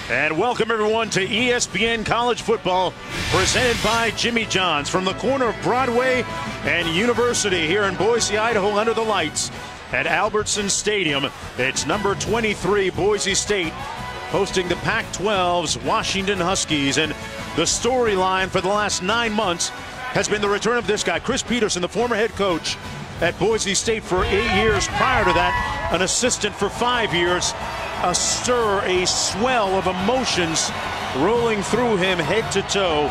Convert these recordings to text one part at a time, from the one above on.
And welcome everyone to ESPN College Football, presented by Jimmy John's from the corner of Broadway and University here in Boise, Idaho, under the lights at Albertson Stadium. It's number 23 Boise State hosting the Pac-12's Washington Huskies. And the storyline for the last 9 months has been the return of this guy, Chris Petersen, the former head coach at Boise State for 8 years. Prior to that, an assistant for 5 years. A stir, a swell of emotions rolling through him head to toe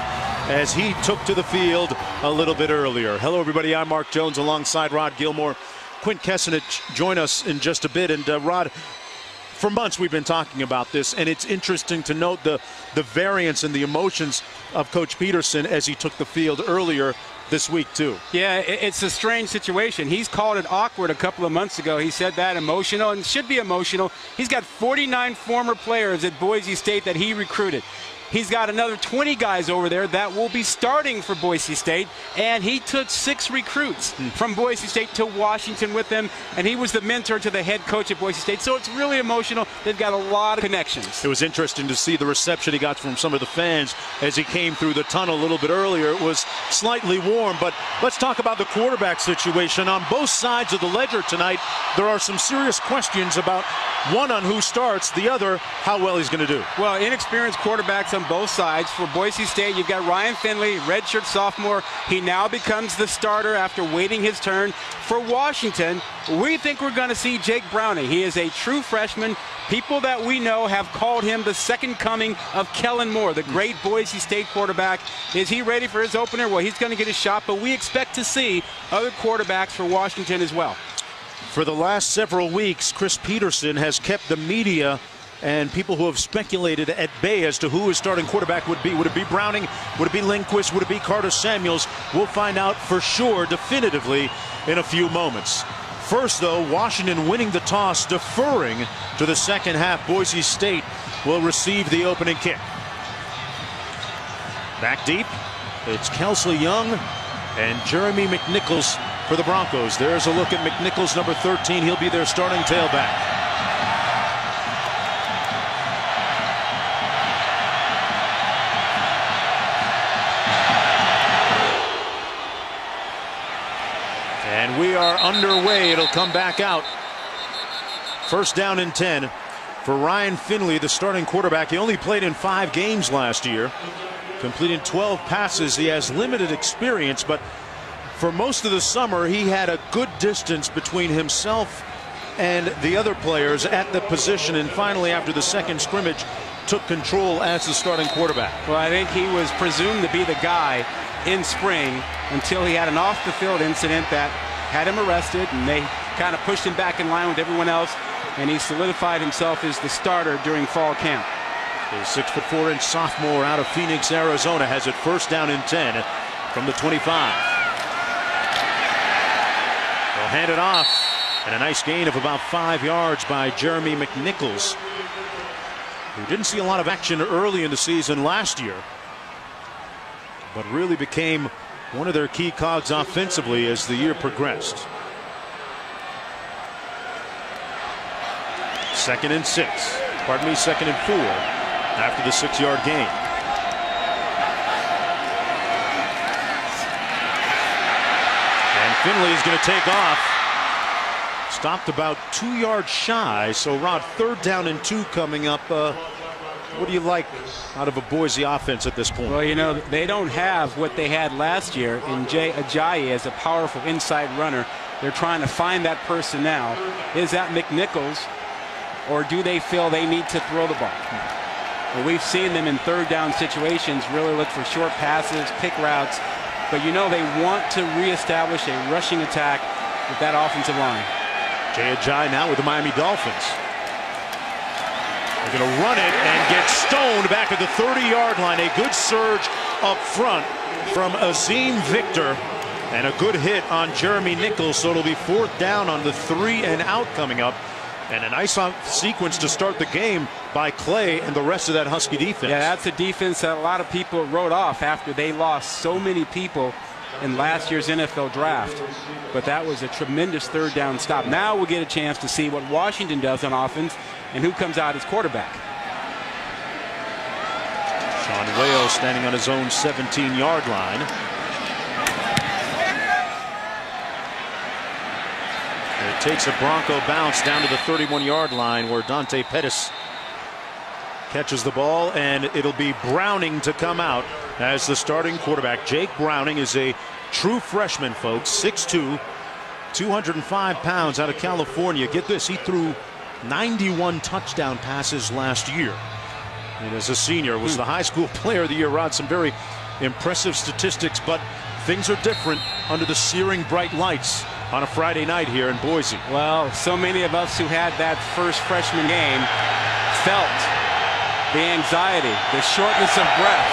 as he took to the field a little bit earlier. Hello, everybody. I'm Mark Jones alongside Rod Gilmore. Quint Kessenich join us in just a bit. And Rod, for months we've been talking about this, and it's interesting to note the variance and the emotions of Coach Petersen as he took the field earlier this week too. Yeah, it's a strange situation. He's called it awkward a couple of months ago. He said that emotional, and should be emotional. He's got 49 former players at Boise State that he recruited. He's got another 20 guys over there that will be starting for Boise State, and he took 6 recruits from Boise State to Washington with him, and he was the mentor to the head coach at Boise State. So it's really emotional. They've got a lot of connections. It was interesting to see the reception he got from some of the fans as he came through the tunnel a little bit earlier. It was slightly warm, but let's talk about the quarterback situation. On both sides of the ledger tonight, there are some serious questions about one on who starts, the other how well he's going to do. Well, inexperienced quarterbacks on both sides. For Boise State, you've got Ryan Finley, redshirt sophomore. He now becomes the starter after waiting his turn. For Washington, we think we're going to see Jake Browning. He is a true freshman. People that we know have called him the second coming of Kellen Moore, the great Boise State quarterback. Is he ready for his opener? Well, he's going to get a shot, but we expect to see other quarterbacks for Washington as well. For the last several weeks, Chris Petersen has kept the media and people who have speculated at bay as to who his starting quarterback would be. Would it be Browning? Would it be Lindquist? Would it be Carter Samuels? We'll find out for sure, definitively, in a few moments. First, though, Washington winning the toss, deferring to the second half. Boise State will receive the opening kick. Back deep, it's Kelsey Young and Jeremy McNichols for the Broncos. There's a look at McNichols, number 13. He'll be their starting tailback. And we are underway. It'll come back out. First down and 10 for Ryan Finley, the starting quarterback. He only played in 5 games last year, completing 12 passes. He has limited experience, but for most of the summer, he had a good distance between himself and the other players at the position, and finally, after the second scrimmage, took control as the starting quarterback. Well, I think he was presumed to be the guy in spring until he had an off-the-field incident that had him arrested, and they kind of pushed him back in line with everyone else, and he solidified himself as the starter during fall camp. The 6'4" sophomore out of Phoenix, Arizona, has it first down and 10 from the 25. They'll hand it off, and a nice gain of about 5 yards by Jeremy McNichols, who didn't see a lot of action early in the season last year, but really became one of their key cogs offensively as the year progressed. Second and 4 after the 6-yard gain. And Finley is going to take off. Stopped about 2 yards shy. So Rod, 3rd down and 2 coming up. What do you like out of a Boise offense at this point? Well, you know, they don't have what they had last year in Jay Ajayi as a powerful inside runner. They're trying to find that person now. Is that McNichols, or do they feel they need to throw the ball? Well, we've seen them in 3rd down situations really look for short passes, pick routes, but you know they want to reestablish a rushing attack with that offensive line. Jay Ajayi now with the Miami Dolphins. They're going to run it and get stoned back at the 30-yard line. A good surge up front from Azim Victor, and a good hit on Jeremy Nichols. So it'll be 4th down on the 3-and-out coming up. And a nice sequence to start the game by Clay and the rest of that Husky defense. Yeah, that's a defense that a lot of people wrote off after they lost so many people in last year's NFL draft. But that was a tremendous 3rd down stop. Now we'll get a chance to see what Washington does on offense and who comes out as quarterback. Sean Wales standing on his own 17-yard line. It takes a Bronco bounce down to the 31-yard line where Dante Pettis catches the ball, and it'll be Browning to come out as the starting quarterback. Jake Browning is a true freshman, folks. 6'2", 205 pounds, out of California. Get this, he threw 91 touchdown passes last year. And as a senior, was the high school player of the year. Rod, some very impressive statistics, but things are different under the searing bright lights on a Friday night here in Boise. Well, so many of us who had that first freshman game felt the anxiety, the shortness of breath.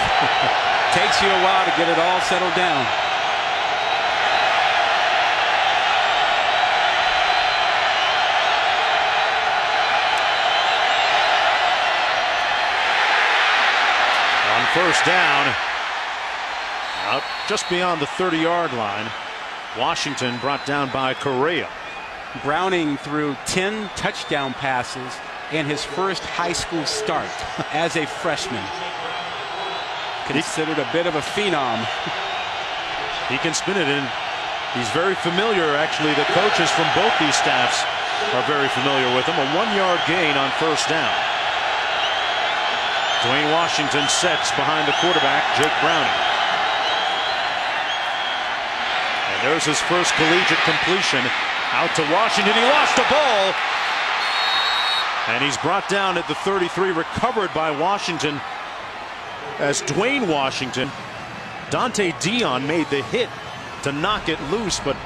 Takes you a while to get it all settled down. On first down, out just beyond the 30-yard line, Washington brought down by Correa. Browning threw 10 touchdown passes in his first high school start as a freshman. Considered a bit of a phenom. He can spin it in. He's very familiar, actually. The coaches from both these staffs are very familiar with him. A 1-yard gain on first down. Dwayne Washington sets behind the quarterback, Jake Browning. And there's his first collegiate completion. Out to Washington. He lost the ball. And he's brought down at the 33, recovered by Washington as Dwayne Washington. Dante Dion made the hit to knock it loose, but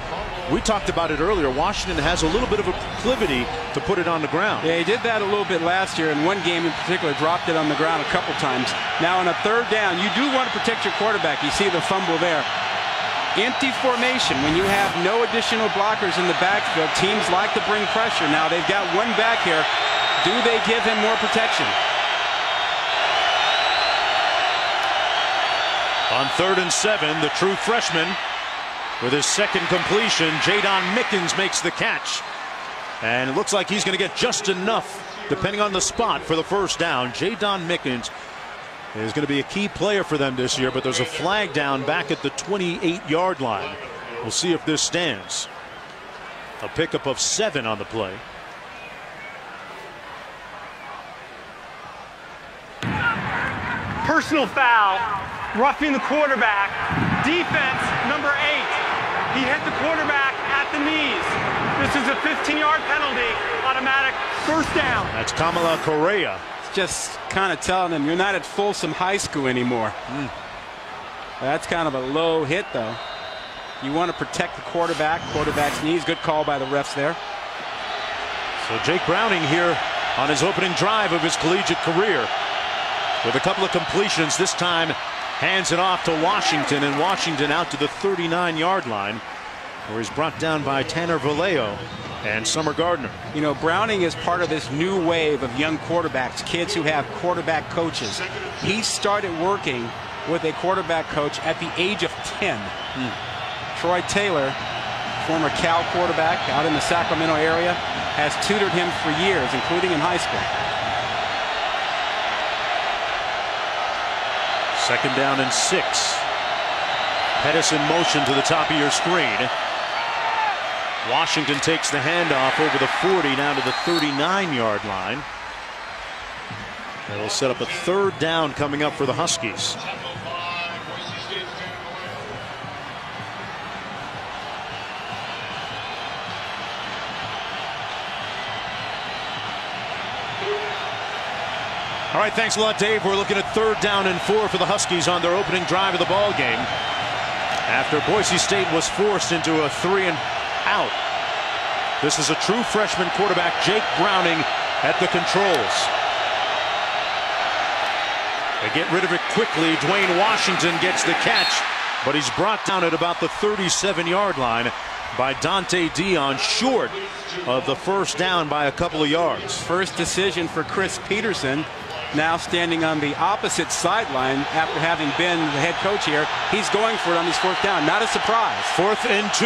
we talked about it earlier. Washington has a little bit of a proclivity to put it on the ground. Yeah, he did that a little bit last year. In one game in particular, dropped it on the ground a couple times. Now on a third down, you do want to protect your quarterback. You see the fumble there. Empty formation when you have no additional blockers in the backfield. Teams like to bring pressure. Now they've got one back here. Do they give him more protection? On 3rd and 7, the true freshman with his second completion, Jadon Mickens makes the catch. And it looks like he's going to get just enough, depending on the spot, for the first down. Jadon Mickens is going to be a key player for them this year, but there's a flag down back at the 28-yard line. We'll see if this stands. A pickup of 7 on the play. Personal foul, roughing the quarterback. Defense, number 8. He hit the quarterback at the knees. This is a 15-yard penalty, automatic first down. That's Kamala Correa. Just kind of telling him you're not at Folsom High School anymore. That's kind of a low hit, though. You want to protect the quarterback's knees. Good call by the refs there. So Jake Browning here on his opening drive of his collegiate career with a couple of completions. This time hands it off to Washington, and Washington out to the 39-yard line, where he's brought down by Tanner Vallejo and Summer Gardner. You know, Browning is part of this new wave of young quarterbacks, kids who have quarterback coaches. He started working with a quarterback coach at the age of 10. Troy Taylor, former Cal quarterback out in the Sacramento area, has tutored him for years, including in high school. 2nd down and 6. Pettis in motion to the top of your screen. Washington takes the handoff over the 40 down to the 39-yard line. That'll set up a 3rd down coming up for the Huskies. All right, thanks a lot, Dave. We're looking at 3rd down and 4 for the Huskies on their opening drive of the ball game, after Boise State was forced into a 3-and-out. This is a true freshman quarterback, Jake Browning, at the controls. They get rid of it quickly. Dwayne Washington gets the catch, but he's brought down at about the 37-yard line by Dante Dion, short of the first down by a couple of yards. First decision for Chris Peterson, now standing on the opposite sideline after having been the head coach here. He's going for it on this 4th down. Not a surprise. 4th and 2.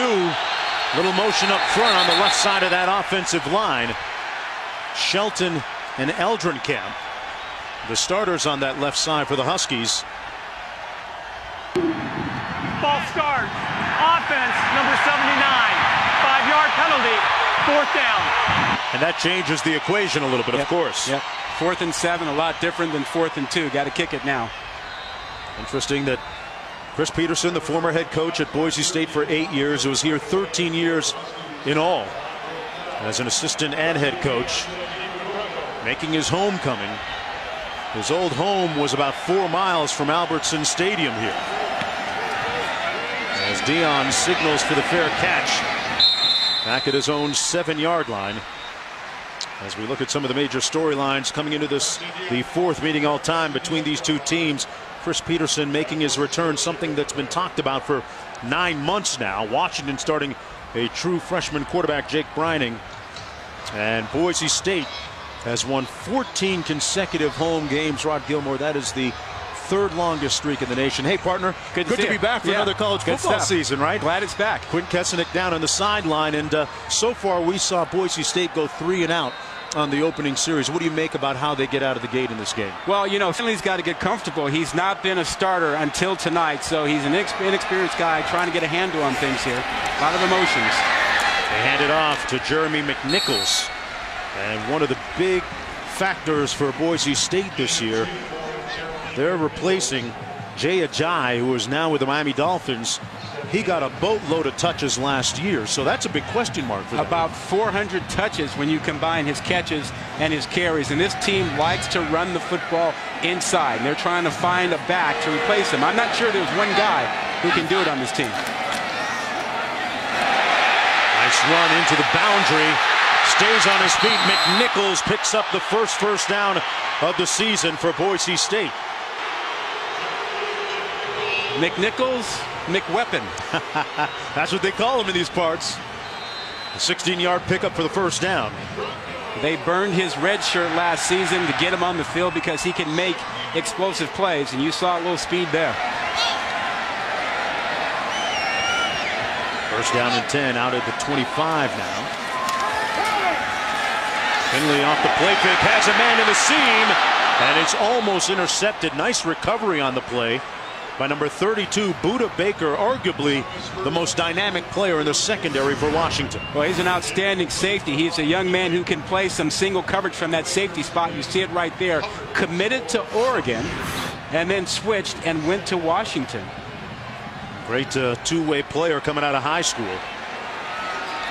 Little motion up front on the left side of that offensive line. Shelton and Eldrenkamp. the starters on that left side for the Huskies. False start. Offense, number 79. 5-yard penalty. 4th down. And that changes the equation a little bit, of course. Yep. 4th and 7, a lot different than 4th and 2. Got to kick it now. Interesting that Chris Petersen, the former head coach at Boise State for 8 years, was here 13 years in all as an assistant and head coach, making his homecoming. His old home was about 4 miles from Albertson Stadium here. As Dion signals for the fair catch back at his own 7-yard line. As we look at some of the major storylines coming into this, the 4th meeting all time between these two teams. Chris Petersen making his return, something that's been talked about for 9 months now. Washington starting a true freshman quarterback, Jake Brining. And Boise State has won 14 consecutive home games. Rod Gilmore, that is the 3rd longest streak in the nation. Hey, partner, good to be back for another college football season, right? Glad it's back. Quinn Kesenick down on the sideline, and so far we saw Boise State go 3 and out on the opening series. What do you make about how they get out of the gate in this game? Well, you know, Finley's got to get comfortable. He's not been a starter until tonight, so he's an inexperienced guy trying to get a handle on things here. A lot of emotions. They hand it off to Jeremy McNichols, and one of the big factors for Boise State this year, they're replacing Jay Ajayi, who is now with the Miami Dolphins. He got a boatload of touches last year, so that's a big question mark for them. About 400 touches when you combine his catches and his carries, and this team likes to run the football inside, and they're trying to find a back to replace him. I'm not sure there's one guy who can do it on this team. Nice run into the boundary. Stays on his feet. McNichols picks up the first down of the season for Boise State. McNichols, McWeapon. That's what they call him in these parts. A 16-yard pickup for the first down. They burned his red shirt last season to get him on the field because he can make explosive plays, and you saw a little speed there. First down and 10 out at the 25 now. Finley off the play fake, has a man in the seam, and it's almost intercepted. Nice recovery on the play by number 32, Buda Baker, arguably the most dynamic player in the secondary for Washington. Well, he's an outstanding safety. He's a young man who can play some single coverage from that safety spot. You see it right there. Committed to Oregon and then switched and went to Washington. Great two-way player coming out of high school.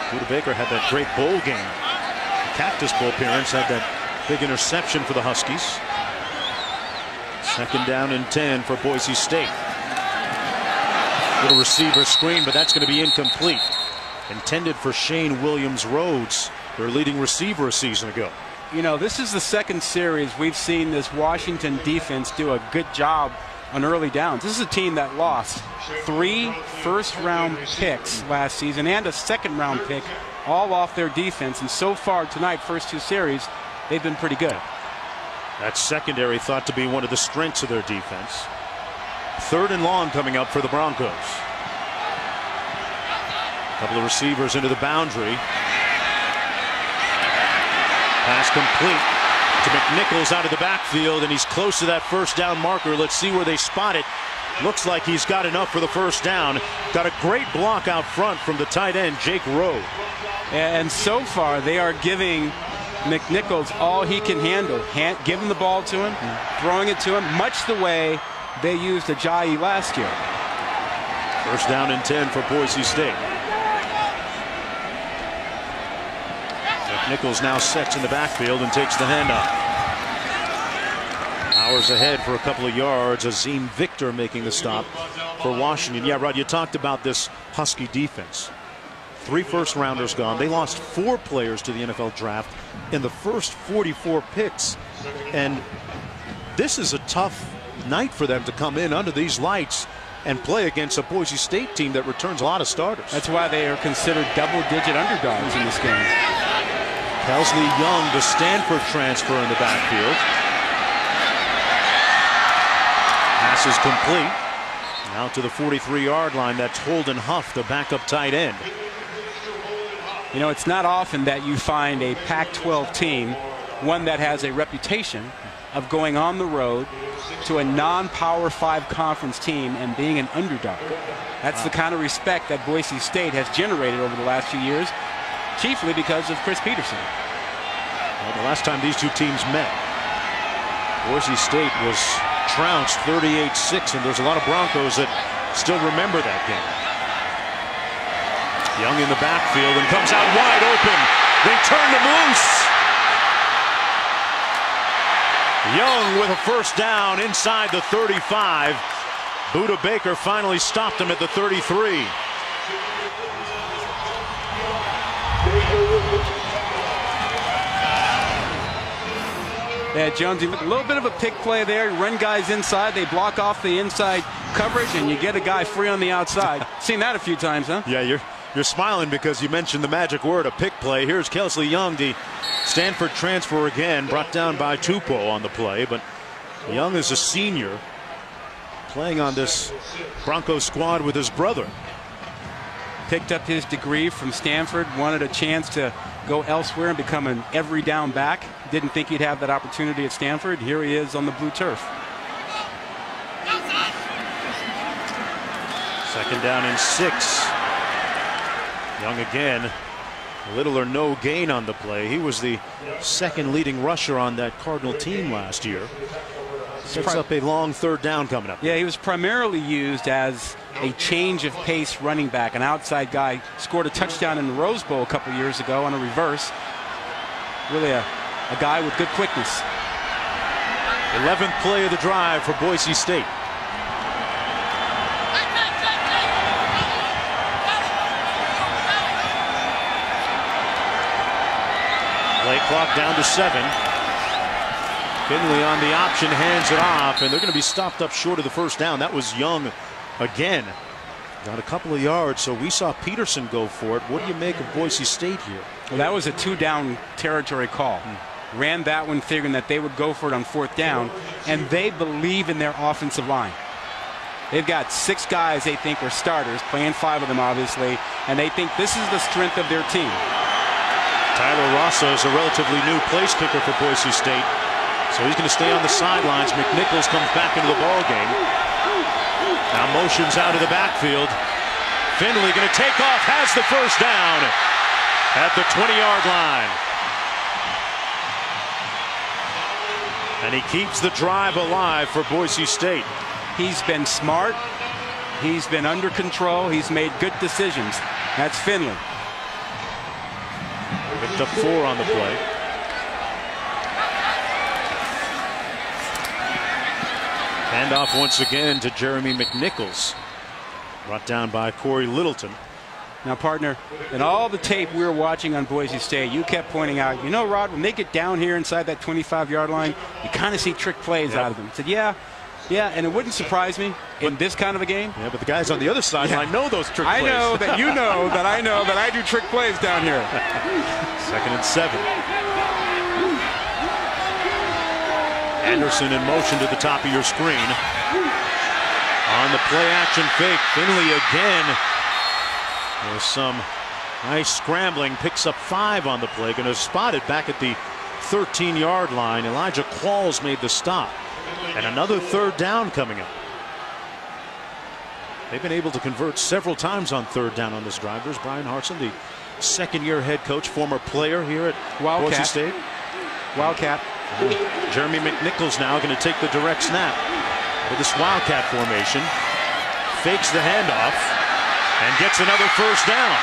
Buda Baker had that great bowl game. The Cactus Bowl appearance, had that big interception for the Huskies. Second down and 10 for Boise State. Little receiver screen, but that's going to be incomplete. Intended for Shane Williams-Rhodes, their leading receiver a season ago. You know, this is the second series we've seen this Washington defense do a good job on early downs. This is a team that lost 3 first-round picks last season and a second-round pick, all off their defense. And so far tonight, first 2 series, they've been pretty good. That secondary thought to be one of the strengths of their defense. 3rd and long coming up for the Broncos. A couple of receivers into the boundary. Pass complete to McNichols out of the backfield, and he's close to that first down marker. Let's see where they spot it. Looks like he's got enough for the first down. Got a great block out front from the tight end, Jake Rowe. And so far, they are giving McNichols all he can handle. Giving the ball to him, throwing it to him, much the way they used Ajayi last year. First down and 10 for Boise State. McNichols now sets in the backfield and takes the handoff. Powers ahead for a couple of yards. Azim Victor making the stop for Washington. Yeah, Rod, you talked about this Husky defense. 3 first-rounders gone. They lost 4 players to the NFL draft in the first 44 picks. And this is a tough night for them to come in under these lights and play against a Boise State team that returns a lot of starters. That's why they are considered double-digit underdogs in this game. Kelsley Young, the Stanford transfer, in the backfield. Pass is complete. Now to the 43-yard line. That's Holden Huff, the backup tight end. You know, it's not often that you find a Pac-12 team, one that has a reputation of going on the road to a non-Power 5 conference team and being an underdog. That's the kind of respect that Boise State has generated over the last few years, chiefly because of Chris Peterson. Well, the last time these two teams met, Boise State was trounced 38-6, and there's a lot of Broncos that still remember that game. Young in the backfield and comes out wide open. They turned him loose. Young with a first down inside the 35. Buda Baker finally stopped him at the 33. Yeah, Jonesy, a little bit of a pick play there. Run guys inside, they block off the inside coverage, and you get a guy free on the outside. Seen that a few times, huh? Yeah, you're smiling because you mentioned the magic word, a pick play. Here's Kelsley Young, the Stanford transfer again, brought down by Tupou on the play. But Young is a senior playing on this Broncos squad with his brother. Picked up his degree from Stanford, wanted a chance to go elsewhere and become an every down back. Didn't think he'd have that opportunity at Stanford. Here he is on the blue turf. Second down and 6. Young again, little or no gain on the play. He was the second leading rusher on that Cardinal team last year. Sets up a long third down coming up. Yeah, he was primarily used as a change of pace running back, an outside guy. Scored a touchdown in the Rose Bowl a couple years ago on a reverse. Really a guy with good quickness. 11th play of the drive for Boise State. Play clock down to 7. Finley on the option, hands it off, and they're going to be stopped up short of the first down. That was Young again. Got a couple of yards, so we saw Peterson go for it. What do you make of Boise State here? Well, that was a 2-down territory call. Ran that one figuring that they would go for it on 4th down, and they believe in their offensive line. They've got 6 guys they think are starters, playing 5 of them obviously, and they think this is the strength of their team. Tyler Rosso is a relatively new place kicker for Boise State, so he's going to stay on the sidelines. McNichols comes back into the ball game. Now motions out of the backfield. Finley going to take off, has the first down at the 20-yard line. And he keeps the drive alive for Boise State. He's been smart. He's been under control. He's made good decisions. That's Finley. Picked up 4 on the play. Handoff once again to Jeremy McNichols. Brought down by Corey Littleton. Now, partner, in all the tape we were watching on Boise State, you kept pointing out, you know, Rod, when they get down here inside that 25-yard line, you kind of see trick plays out of them. I said, yeah, and it wouldn't surprise me in this kind of a game. Yeah, but the guys on the other sideline know those trick plays. I know that you know that I know that I do trick plays down here. 2nd and 7. Anderson in motion to the top of your screen. On the play action fake, Finley again. There's some nice scrambling, picks up 5 on the play. Going to spot it back at the 13-yard line. Elijah Qualls made the stop. And another 3rd down coming up. They've been able to convert several times on 3rd down on this drive. There's Brian Hartson, the second-year head coach, former player here at Boise State. Wildcat. Jeremy McNichols now going to take the direct snap with this Wildcat formation. Fakes the handoff and gets another first down.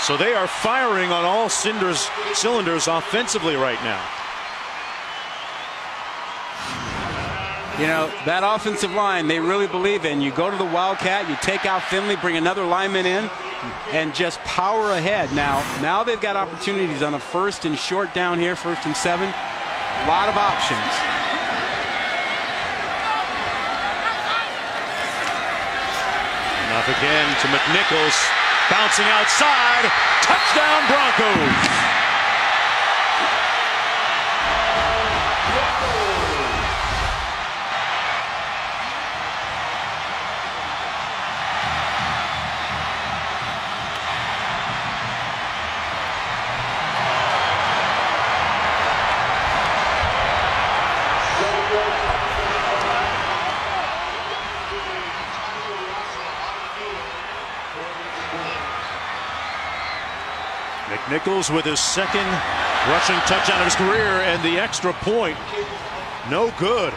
So they are firing on all cylinders offensively right now. You know, that offensive line they really believe in. You go to the Wildcat, you take out Finley, bring another lineman in, and just power ahead. Now they've got opportunities on a 1st and short down here, 1st and 7. A lot of options. Enough again to McNichols. Bouncing outside. Touchdown Broncos. Nichols with his second rushing touchdown of his career, and the extra point, no good.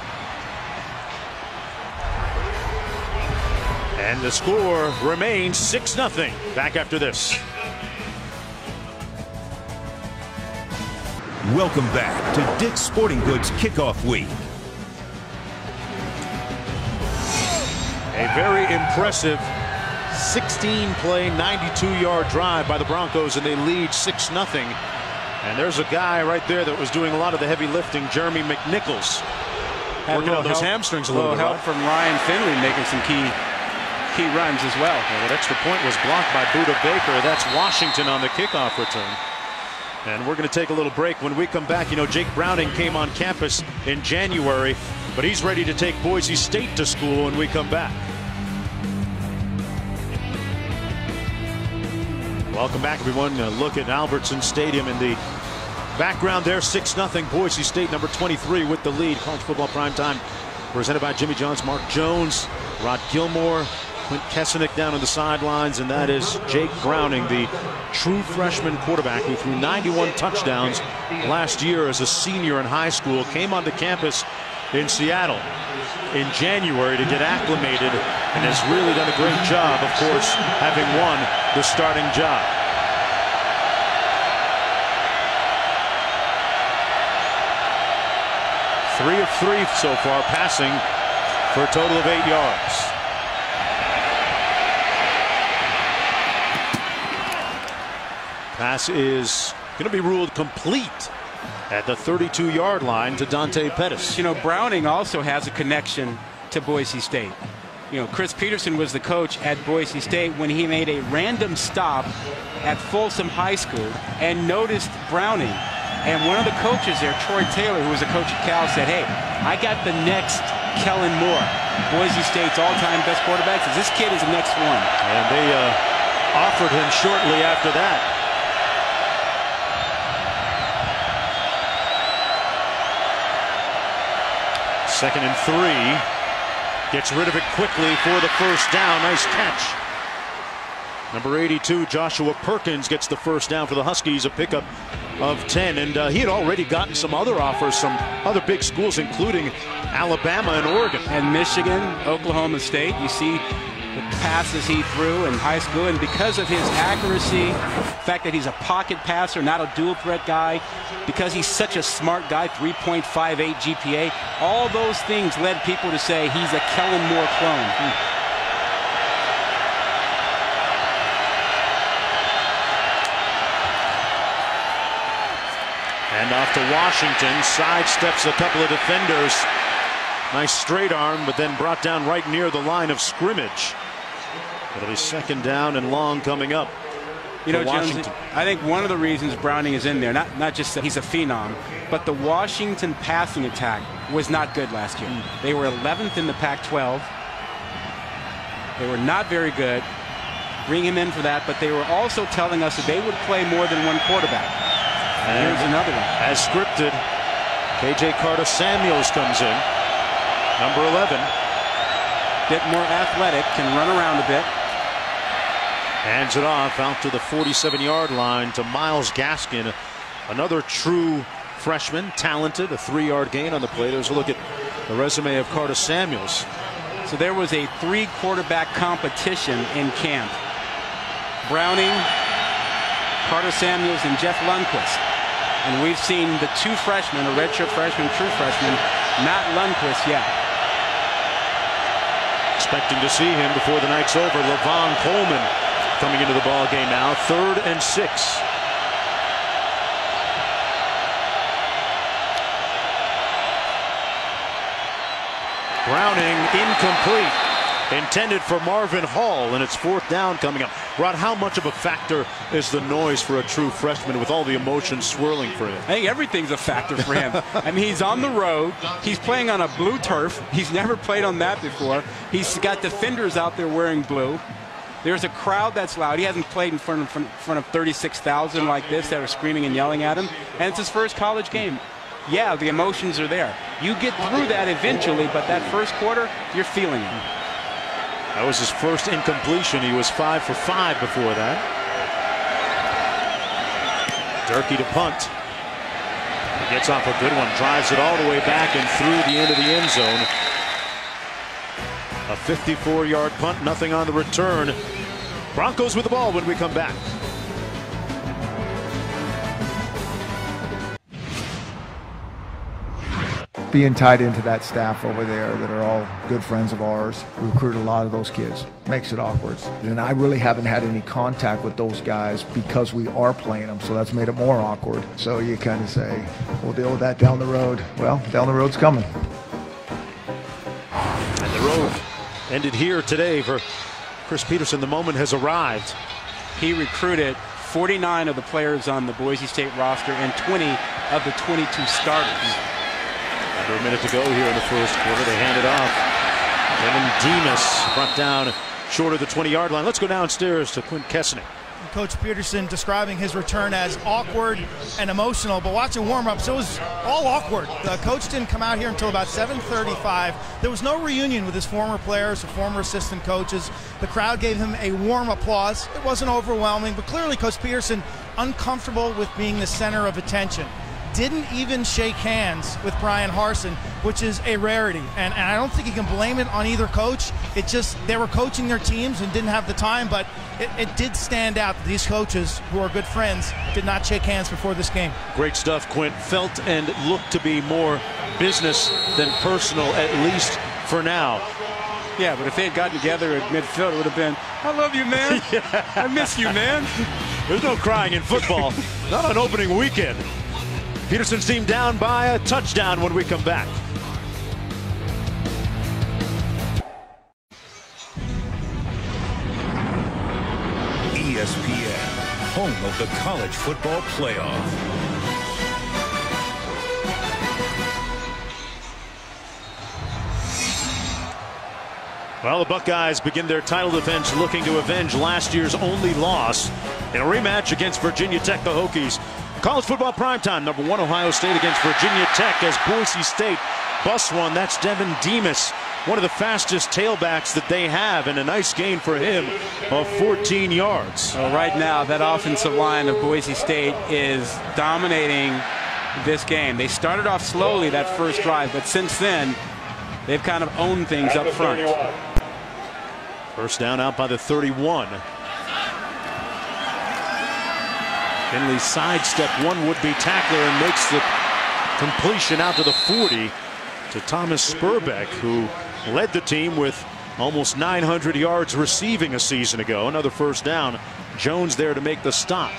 And the score remains 6-0. Back after this. Welcome back to Dick's Sporting Goods Kickoff Week. A very impressive 16-play, 92-yard drive by the Broncos, and they lead 6-0. And there's a guy right there that was doing a lot of the heavy lifting, Jeremy McNichols. Working on those hamstrings a little bit. Help from Ryan Finley making some key runs as well. That extra point was blocked by Buda Baker. That's Washington on the kickoff return. And we're going to take a little break. When we come back, you know, Jake Browning came on campus in January, but he's ready to take Boise State to school when we come back. Welcome back, everyone. A look at Albertson Stadium in the background there. 6-0 Boise State, number 23 with the lead. College football primetime presented by Jimmy John's. Mark Jones, Rod Gilmore, Clint Kesenick down on the sidelines, and that is Jake Browning, the true freshman quarterback who threw 91 touchdowns last year as a senior in high school. Came onto campus in Seattle in January to get acclimated, and has really done a great job, of course, having won the starting job. Three of three so far passing for a total of 8 yards. Pass is going to be ruled complete at the 32-yard line to Dante Pettis. You know, Browning also has a connection to Boise State. You know, Chris Peterson was the coach at Boise State when he made a random stop at Folsom High School and noticed Browning. And one of the coaches there, Troy Taylor, who was a coach at Cal, said, "Hey, I got the next Kellen Moore, Boise State's all-time best quarterback. This kid is the next one." And they offered him shortly after that. Second and 3. Gets rid of it quickly for the first down. Nice catch. Number 82, Joshua Perkins, gets the first down for the Huskies, a pickup of 10. And he had already gotten some other offers from other big schools, including Alabama and Oregon. And Michigan, Oklahoma State. You see the passes he threw in high school, and because of his accuracy, the fact that he's a pocket passer, not a dual threat guy, because he's such a smart guy, 3.58 GPA, all those things led people to say he's a Kellen Moore clone. And off to Washington, sidesteps a couple of defenders. Nice straight arm, but then brought down right near the line of scrimmage. It'll be second down and long coming up. You know, Jones, I think one of the reasons Browning is in there, not just that he's a phenom, but the Washington passing attack was not good last year. They were 11th in the Pac-12. They were not very good. Bring him in for that, but they were also telling us that they would play more than one quarterback. And here's another one. As scripted, KJ Carter-Samuels comes in. Number 11. Bit more athletic, can run around a bit. Hands it off out to the 47-yard line to Miles Gaskin, another true freshman, talented, a 3-yard gain on the play. There's a look at the resume of Carter-Samuels. So there was a 3-quarterback competition in camp. Browning, Carter-Samuels, and Jeff Lundquist. And we've seen the 2 freshmen, a redshirt freshman, true freshman, not Lundquist yet. Expecting to see him before the night's over. Levon Coleman coming into the ball game now. 3rd and 6. Browning incomplete. Intended for Marvin Hall, and it's 4th down coming up. Rod, how much of a factor is the noise for a true freshman with all the emotions swirling for him? I think everything's a factor for him. I mean, he's on the road. He's playing on a blue turf. He's never played on that before. He's got defenders out there wearing blue. There's a crowd that's loud. He hasn't played in front of 36,000 like this that are screaming and yelling at him. And it's his first college game. Yeah, the emotions are there. You get through that eventually, but that first quarter, you're feeling it. That was his first incompletion. He was 5 for 5 before that. Durkee to punt. He gets off a good one, drives it all the way back and through the end of the end zone. A 54-yard punt, nothing on the return. Broncos with the ball when we come back. Being tied into that staff over there that are all good friends of ours, we recruit a lot of those kids. Makes it awkward. And I really haven't had any contact with those guys because we are playing them, so that's made it more awkward. So you kind of say, we'll deal with that down the road. Well, down the road's coming. And the road ended here today for Chris Peterson. The moment has arrived. He recruited 49 of the players on the Boise State roster and 20 of the 22 starters. Under a minute to go here in the first quarter. They hand it off. Devin Demas brought down short of the 20-yard line. Let's go downstairs to Quint Kessenich. Coach Peterson describing his return as awkward and emotional, but watching warm-ups, it was all awkward. The coach didn't come out here until about 7:35. There was no reunion with his former players or former assistant coaches. The crowd gave him a warm applause. It wasn't overwhelming, but clearly Coach Peterson uncomfortable with being the center of attention. Didn't even shake hands with Brian Harsin, which is a rarity. And I don't think you can blame it on either coach. It just, they were coaching their teams and didn't have the time, but it did stand out that these coaches, who are good friends, did not shake hands before this game. Great stuff, Quint. Felt and looked to be more business than personal, at least for now. Yeah, but if they had gotten together at midfield, it would have been, I love you, man. Yeah. I miss you, man. There's no crying in football. Not on opening weekend. Peterson's team down by a touchdown when we come back. ESPN, home of the college football playoff. Well, the Buckeyes begin their title defense looking to avenge last year's only loss in a rematch against Virginia Tech, the Hokies. College football primetime, number 1 Ohio State against Virginia Tech as Boise State busts one. That's Devin Demas, one of the fastest tailbacks that they have, and a nice gain for him of 14 yards. Well, right now, that offensive line of Boise State is dominating this game. They started off slowly that first drive, but since then, they've kind of owned things up front. First down out by the 31. Finley sidestepped one would-be tackler and makes the completion out to the 40 to Thomas Spurbeck, who led the team with almost 900 yards receiving a season ago. Another first down. Jones there to make the stop.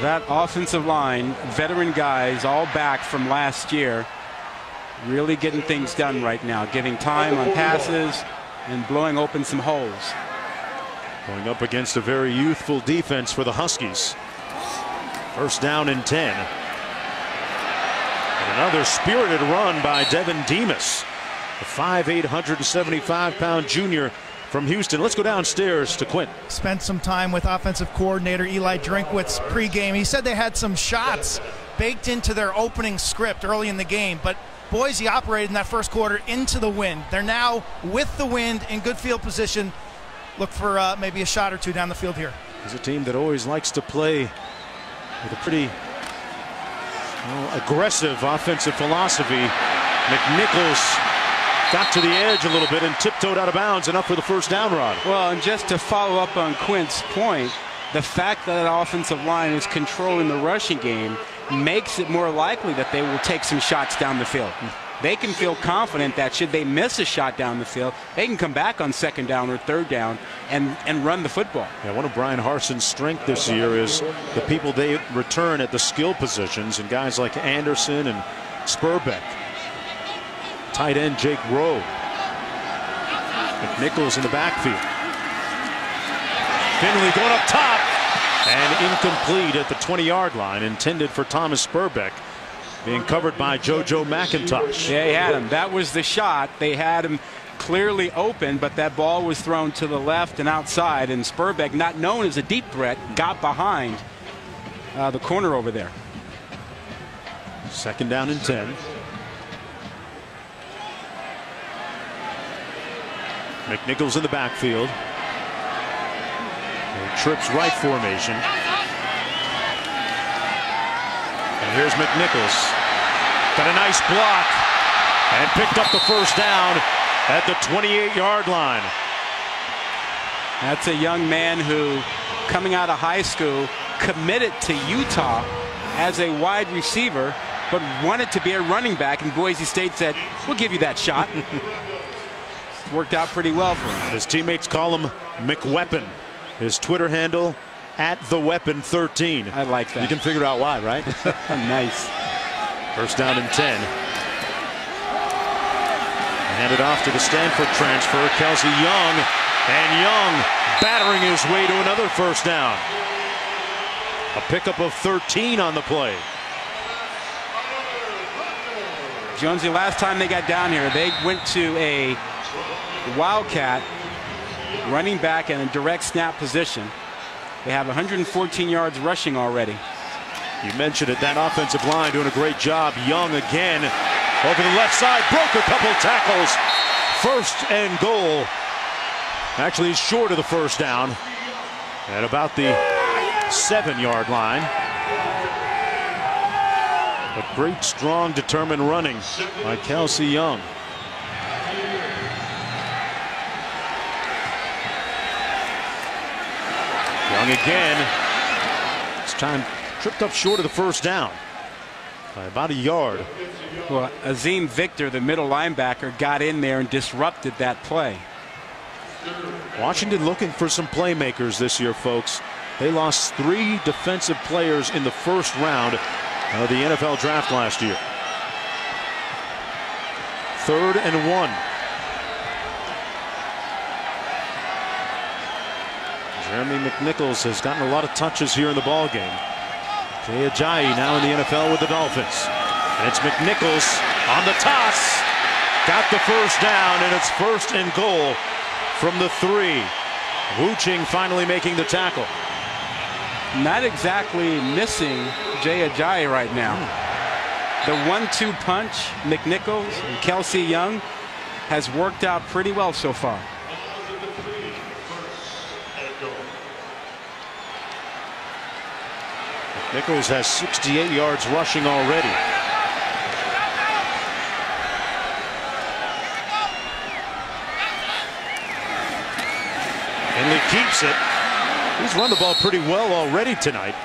That offensive line, veteran guys, all back from last year, really getting things done right now, getting time on passes and blowing open some holes. Going up against a very youthful defense for the Huskies. First down and 10. And another spirited run by Devin Demas, a 5'8", 175-pound junior from Houston. Let's go downstairs to Quint. Spent some time with offensive coordinator Eli Drinkwitz pregame. He said they had some shots baked into their opening script early in the game, but Boise operated in that first quarter into the wind. They're now with the wind in good field position. Look for maybe a shot or two down the field here. He's a team that always likes to play with a pretty aggressive offensive philosophy. McNichols got to the edge a little bit and tiptoed out of bounds, enough for the first down run. Well, and just to follow up on Quint's point, the fact that that offensive line is controlling the rushing game makes it more likely that they will take some shots down the field. They can feel confident that should they miss a shot down the field, they can come back on second down or third down and run the football. Yeah, one of Brian Harsin's strength this year is the people they return at the skill positions, and guys like Anderson and Spurbeck. Tight end Jake Rowe. McNichols in the backfield. Finley going up top and incomplete at the 20-yard line, intended for Thomas Spurbeck. Being covered by JoJo McIntosh. They had him. That was the shot. They had him clearly open, but that ball was thrown to the left and outside, and Spurbeck, not known as a deep threat, got behind the corner over there. Second down and 10. McNichols in the backfield. Trips right formation. Here's McNichols. Got a nice block and picked up the first down at the 28-yard line. That's a young man who, coming out of high school, committed to Utah as a wide receiver, but wanted to be a running back, and Boise State said, we'll give you that shot. Worked out pretty well for him. His teammates call him McWeapon. His Twitter handle, @theweapon13. I like that. You can figure out why, right? Nice. First down and 10. Handed off to the Stanford transfer, Kelsey Young. And Young battering his way to another first down. A pickup of 13 on the play. Jonesy, last time they got down here, they went to a wildcat running back in a direct snap position. They have 114 yards rushing already. You mentioned it, that offensive line doing a great job. Young again over the left side, broke a couple tackles. First and goal. Actually, he's short of the first down at about the 7-yard line. But great, strong, determined running by Kelsey Young. Young again. This time tripped up short of the first down by about a yard. Well, Azim Victor, the middle linebacker, got in there and disrupted that play. Washington looking for some playmakers this year, folks. They lost 3 defensive players in the first round of the NFL draft last year. 3rd and 1. Jeremy McNichols has gotten a lot of touches here in the ball game. Jay Ajayi now in the NFL with the Dolphins. And it's McNichols on the toss. Got the first down, and it's 1st and goal from the 3. Wu Ching finally making the tackle. Not exactly missing Jay Ajayi right now. The 1-2 punch, McNichols and Kelsey Young, has worked out pretty well so far. McNichols has 68 yards rushing already. Henley keeps it. He's run the ball pretty well already tonight.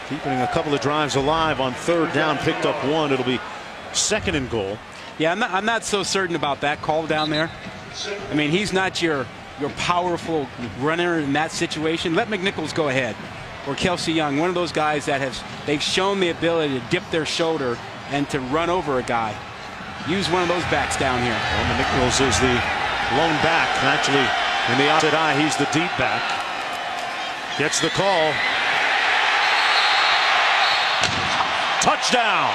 Keeping a couple of drives alive on 3rd down, picked up 1. It'll be 2nd and goal. Yeah, I'm not so certain about that call down there. I mean, he's not your powerful runner in that situation. Let McNichols go ahead. Or Kelsey Young, one of those guys that they've shown the ability to dip their shoulder and to run over a guy. Use one of those backs down here. Well, McNichols is the lone back. Actually, in the opposite eye, he's the deep back. Gets the call. Touchdown.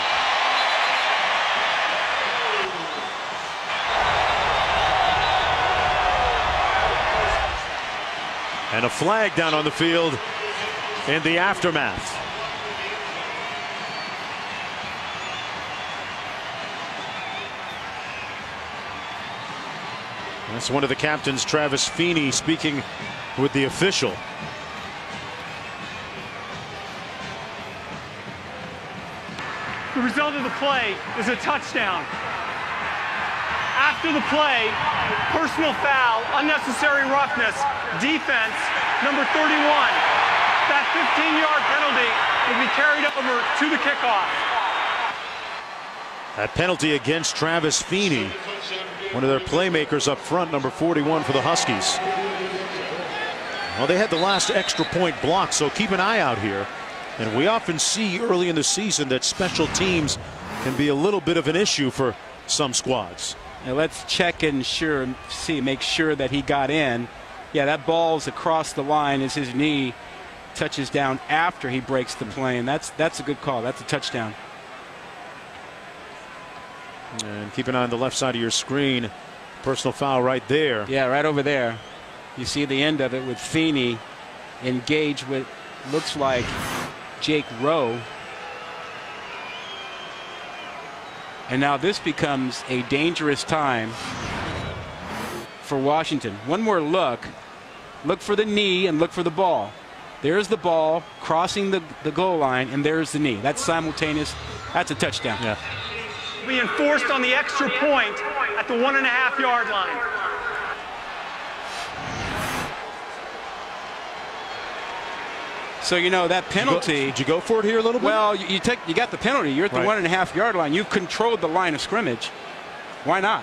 And a flag down on the field in the aftermath. That's one of the captains, Travis Feeney, speaking with the official. The result of the play is a touchdown. After the play, personal foul, unnecessary roughness, defense, number 31. That 15-yard penalty will be carried over to the kickoff. That penalty against Travis Feeney, one of their playmakers up front, number 41 for the Huskies. Well, they had the last extra point block, so keep an eye out here. And we often see early in the season that special teams can be a little bit of an issue for some squads. Now let's check and make sure that he got in. Yeah, that ball's across the line as his knee touches down after he breaks the play, and that's a good call. That's a touchdown. And keep an eye on the left side of your screen. Personal foul right there. Yeah, right over there. You see the end of it with Feeney engaged with, looks like, Jake Rowe. And now this becomes a dangerous time for Washington. One more look. Look for the knee and look for the ball. There's the ball crossing the goal line, and there's the knee. That's simultaneous. That's a touchdown. Yeah. Being forced on the extra point at the 1.5-yard line. So, you know, that penalty. Did you go for it here a little bit? Well, you got the penalty. You're at the 1.5-yard line. You've controlled the line of scrimmage. Why not?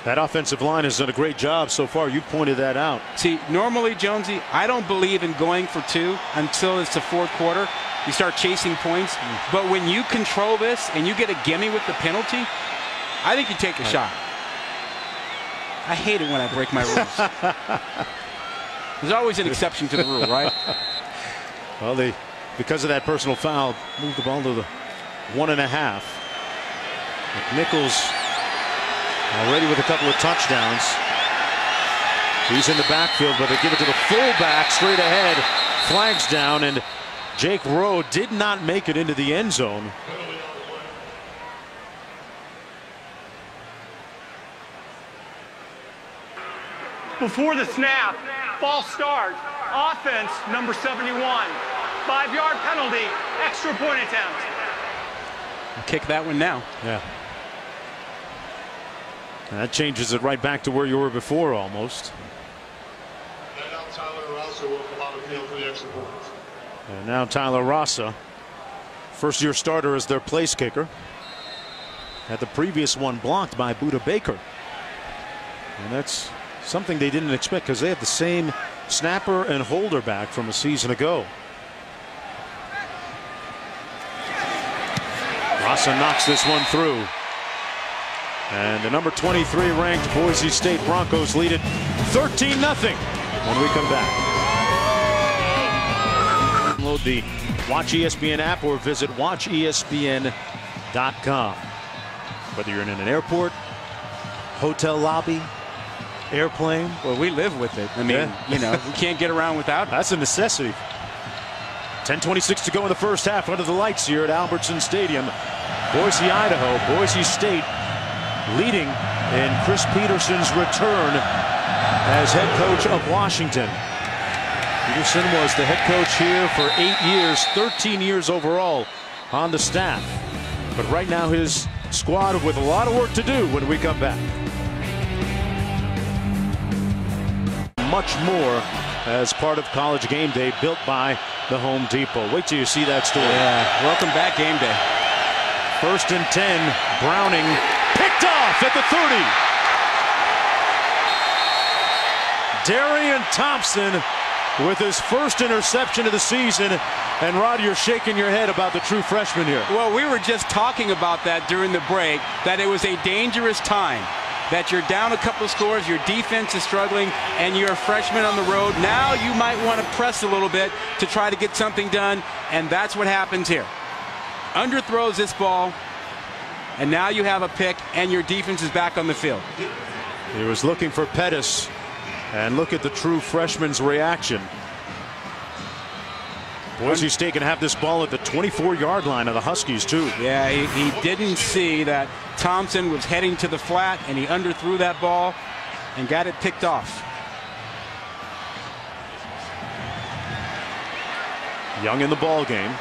That offensive line has done a great job so far. You pointed that out. See, normally, Jonesy, I don't believe in going for 2 until it's the fourth quarter. You start chasing points. But when you control this and you get a gimme with the penalty, I think you take a shot. I hate it when I break my rules. There's always an exception to the rule, right? Well, they, because of that personal foul, moved the ball to the 1.5. McNichols already with a couple of touchdowns. He's in the backfield, but they give it to the fullback straight ahead. Flags down, and Jake Rowe did not make it into the end zone. Before the snap, false start, offense number 71. 5-yard penalty, extra point attempt. Kick that one now. Yeah. And that changes it right back to where you were before almost. And now Tyler Rasa will come on the field for the extra point. And now Tyler Rasa, first-year starter, as their place kicker. Had the previous one blocked by Buda Baker. And that's something they didn't expect because they had the same snapper and holder back from a season ago. Rasa knocks this one through. And the number 23 ranked Boise State Broncos lead it 13-0 when we come back. Download the Watch ESPN app or visit watchespn.com. Whether you're in an airport, hotel lobby, airplane. Well, we live with it. I mean, you know, we can't get around without it. That's a necessity. 10:26 to go in the first half under the lights here at Albertson Stadium. Boise, Idaho. Boise State leading in Chris Peterson's return as head coach of Washington. Peterson was the head coach here for 8 years, 13 years overall on the staff. But right now his squad with a lot of work to do when we come back. Much more as part of College Game Day built by the Home Depot. Wait till you see that story. Yeah, welcome back, Game Day. 1st and 10, Browning picked off at the 30. Darian Thompson with his first interception of the season. And Rod, you're shaking your head about the true freshman here. Well, we were just talking about that during the break, that it was a dangerous time. That you're down a couple of scores, your defense is struggling, and you're a freshman on the road. Now you might want to press a little bit to try to get something done, and that's what happens here. Underthrows this ball, and now you have a pick, and your defense is back on the field. He was looking for Pettis, and look at the true freshman's reaction. Boise State can have this ball at the 24-yard line of the Huskies, too. Yeah, he didn't see that Thompson was heading to the flat, and he underthrew that ball and got it picked off. Young in the ball game.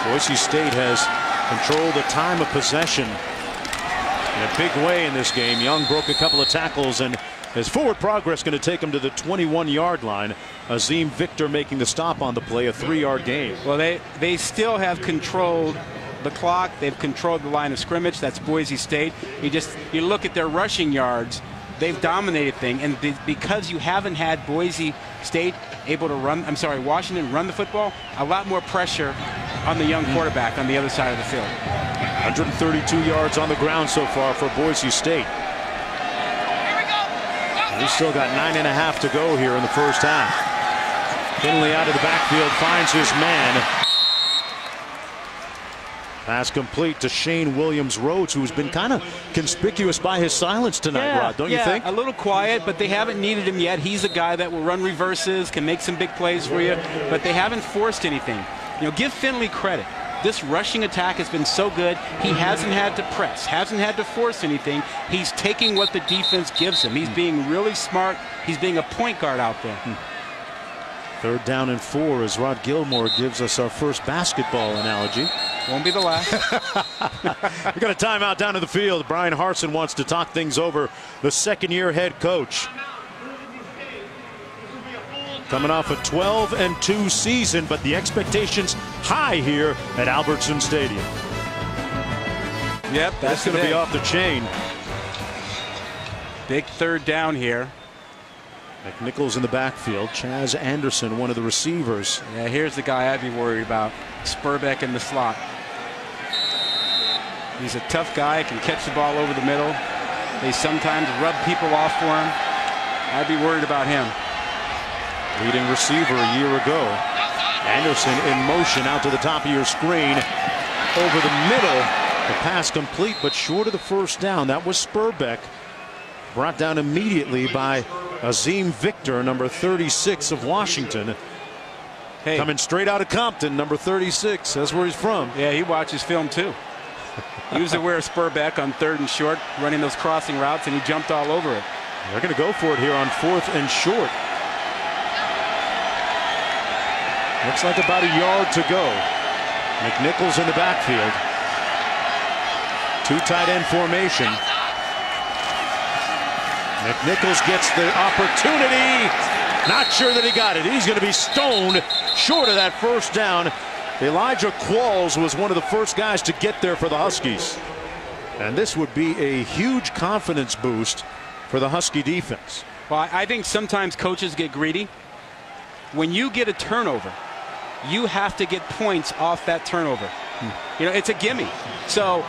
Boise State has controlled the time of possession in a big way in this game. Young broke a couple of tackles, and his forward progress going to take him to the 21-yard line. Azim Victor making the stop on the play, a 3-yard gain. Well, they still have controlled the clock. They've controlled the line of scrimmage. That's Boise State. You look at their rushing yards. They've dominated things, and because you haven't had Boise State able to run, Washington run the football, a lot more pressure on the young quarterback on the other side of the field. 132 yards on the ground so far for Boise State. He's still got 9.5 to go here in the first half. Finley out of the backfield finds his man. Pass complete to Shane Williams-Rhodes, who's been kind of conspicuous by his silence tonight, Rod, don't you think? A little quiet, but they haven't needed him yet. He's a guy that will run reverses, can make some big plays for you, but they haven't forced anything. You know, give Finley credit. this rushing attack has been so good. He hasn't had to press, hasn't had to force anything. He's taking what the defense gives him. He's being really smart. He's being a point guard out there. 3rd down and 4 as Rod Gilmore gives us our first basketball analogy. Won't be the last. We got a timeout down to the field. Brian Harsin wants to talk things over. The second-year head coach. Coming off a 12-2 season, but the expectations high here at Albertson Stadium. Yep, that's going to be off the chain. Big 3rd down here. McNichols in the backfield. Chaz Anderson, one of the receivers. Yeah, here's the guy I'd be worried about. Spurbeck in the slot. He's a tough guy, can catch the ball over the middle. They sometimes rub people off for him. I'd be worried about him. Leading receiver a year ago. Anderson in motion out to the top of your screen. Over the middle. The pass complete, but short of the 1st down. That was Spurbeck. Brought down immediately by Azim Victor, number 36 of Washington. Hey. Coming straight out of Compton, number 36. That's where he's from. Yeah, he watches film too. He was aware of Spurbeck on 3rd and short, running those crossing routes, and he jumped all over it. They're going to go for it here on 4th and short. Looks like about a yard to go. McNichols in the backfield. 2 tight end formation. McNichols gets the opportunity. Not sure that he got it. He's going to be stoned short of that 1st down. Elijah Qualls was one of the first guys to get there for the Huskies. And this would be a huge confidence boost for the Husky defense. Well, I think sometimes coaches get greedy. When you get a turnover, you have to get points off that turnover. You know, it's a gimme. So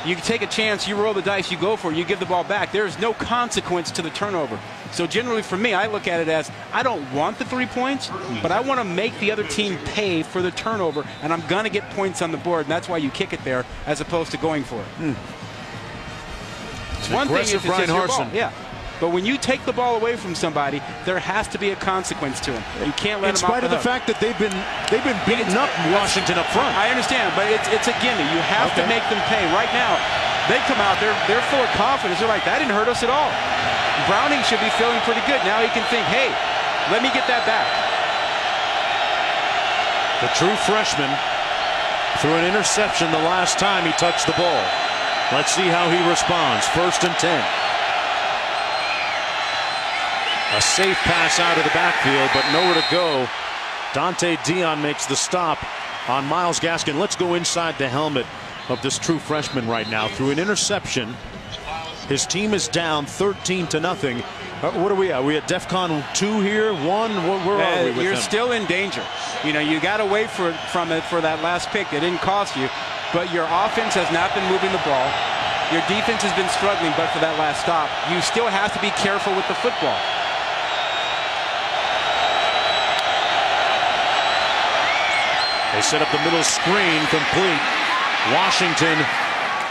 you take a chance, you roll the dice, you go for it, you give the ball back. There's no consequence to the turnover. So generally for me, I look at it as I don't want the 3 points, but I want to make the other team pay for the turnover, and I'm going to get points on the board, and that's why you kick it there as opposed to going for it. It's one thing if it's Brian just your Harsin. ball. Yeah. But when you take the ball away from somebody, there has to be a consequence to him. You can't let in them off spite of the fact that they've been beating up Washington up front. I understand, but it's a gimme. You have to make them pay. Right now, they come out, they're full of confidence. They're like, that didn't hurt us at all. Browning should be feeling pretty good. Now he can think, hey, let me get that back. The true freshman threw an interception the last time he touched the ball. Let's see how he responds. 1st and 10. A safe pass out of the backfield, but nowhere to go. Dante Dion makes the stop on Myles Gaskin. Let's go inside the helmet of this true freshman right now. Through an interception, his team is down 13-0. What are we at? Are we at DEFCON 2 here? 1? Where are we with You're him? still in danger. You know, you got away from it for that last pick. It didn't cost you, but your offense has not been moving the ball. Your defense has been struggling, but for that last stop, you still have to be careful with the football. They set up the middle screen, complete. Washington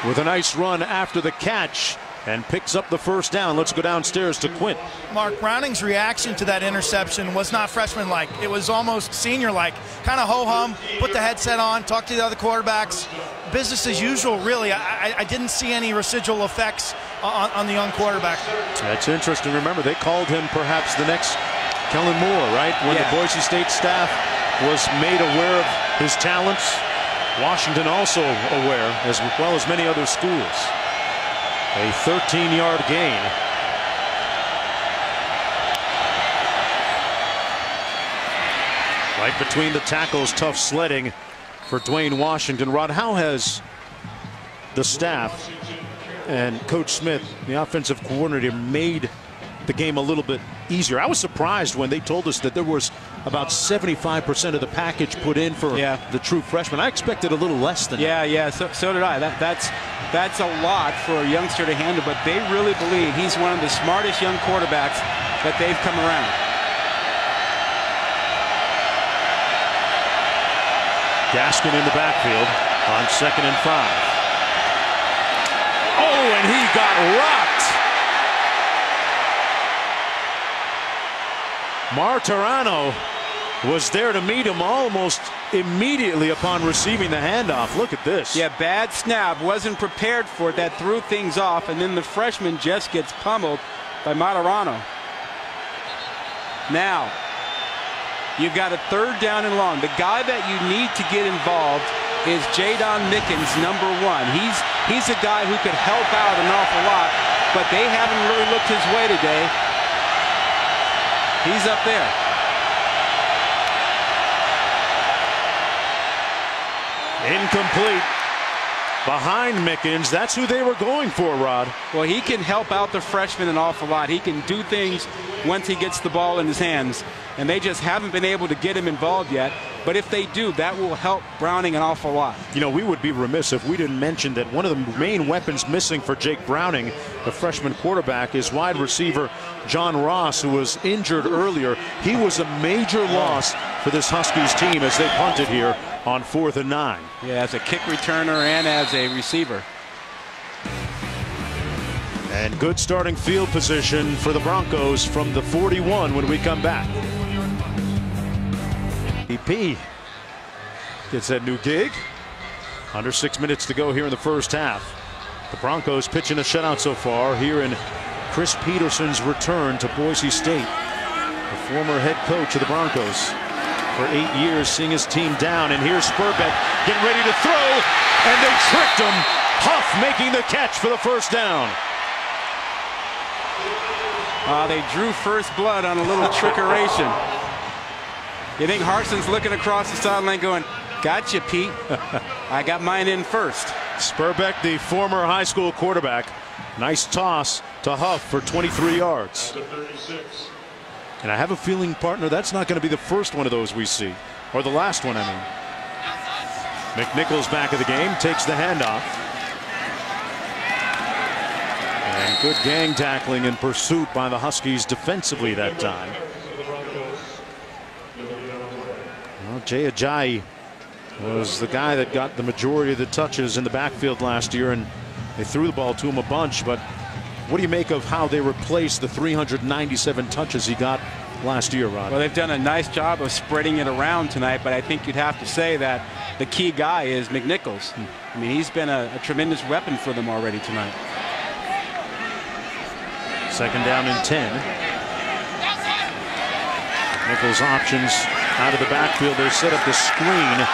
with a nice run after the catch and picks up the 1st down. Let's go downstairs to Quint. Mark, Browning's reaction to that interception was not freshman-like. It was almost senior-like. Kind of ho-hum, put the headset on, talk to the other quarterbacks. Business as usual, really. I didn't see any residual effects on the young quarterback. That's interesting. Remember, they called him perhaps the next Kellen Moore, right? When the Boise State staff was made aware of his talents. Washington also aware, as well as many other schools. A 13-yard gain. Right between the tackles, tough sledding for Dwayne Washington. Rod, how has the staff and Coach Smith, the offensive coordinator, made the game a little bit easier? I was surprised when they told us that there was about 75% of the package put in for the true freshman. I expected a little less than that. Yeah, so did I. That's a lot for a youngster to handle, but they really believe he's one of the smartest young quarterbacks that they've come around. Gaskin in the backfield on 2nd and 5. Oh, and he got rocked. Martirano was there to meet him almost immediately upon receiving the handoff. Look at this. Yeah, bad snap. Wasn't prepared for it. That threw things off, and then the freshman just gets pummeled by Materano. Now, you've got a 3rd down and long. The guy that you need to get involved is Jadon Mickens, number 1. He's a guy who could help out an awful lot, but they haven't really looked his way today. He's up there. Incomplete. Behind Mickens. That's who they were going for, Rod. Well, he can help out the freshman an awful lot. He can do things once he gets the ball in his hands, and they just haven't been able to get him involved yet. But if they do, that will help Browning an awful lot. You know, we would be remiss if we didn't mention that one of the main weapons missing for Jake Browning, the freshman quarterback, is wide receiver John Ross, who was injured earlier. He was a major loss for this Huskies team as they punted here on 4th and 9. Yeah, as a kick returner and as a receiver. And good starting field position for the Broncos from the 41 when we come back. EP gets that new gig. Under 6 minutes to go here in the first half. The Broncos pitching a shutout so far here in Chris Peterson's return to Boise State. The former head coach of the Broncos for 8 years, seeing his team down. And here's Spurbeck getting ready to throw, and they tricked him. Huff making the catch for the first down. They drew first blood on a little trickeration. You think Harson's looking across the sideline going, "Gotcha, Pete. I got mine in first." Spurbeck, the former high school quarterback. Nice toss to Huff for 23 yards. And I have a feeling, partner, that's not going to be the first one of those we see. Or the last one, I mean. McNichols back of the game, takes the handoff. And good gang tackling and pursuit by the Huskies defensively that time. Well, Jay Ajayi was the guy that got the majority of the touches in the backfield last year, and they threw the ball to him a bunch. But what do you make of how they replaced the 397 touches he got last year, Rod? Well, they've done a nice job of spreading it around tonight, but I think you'd have to say that the key guy is McNichols. I mean, he's been a tremendous weapon for them already tonight. 2nd down and 10. Nichols options out of the backfield. They set up the screen.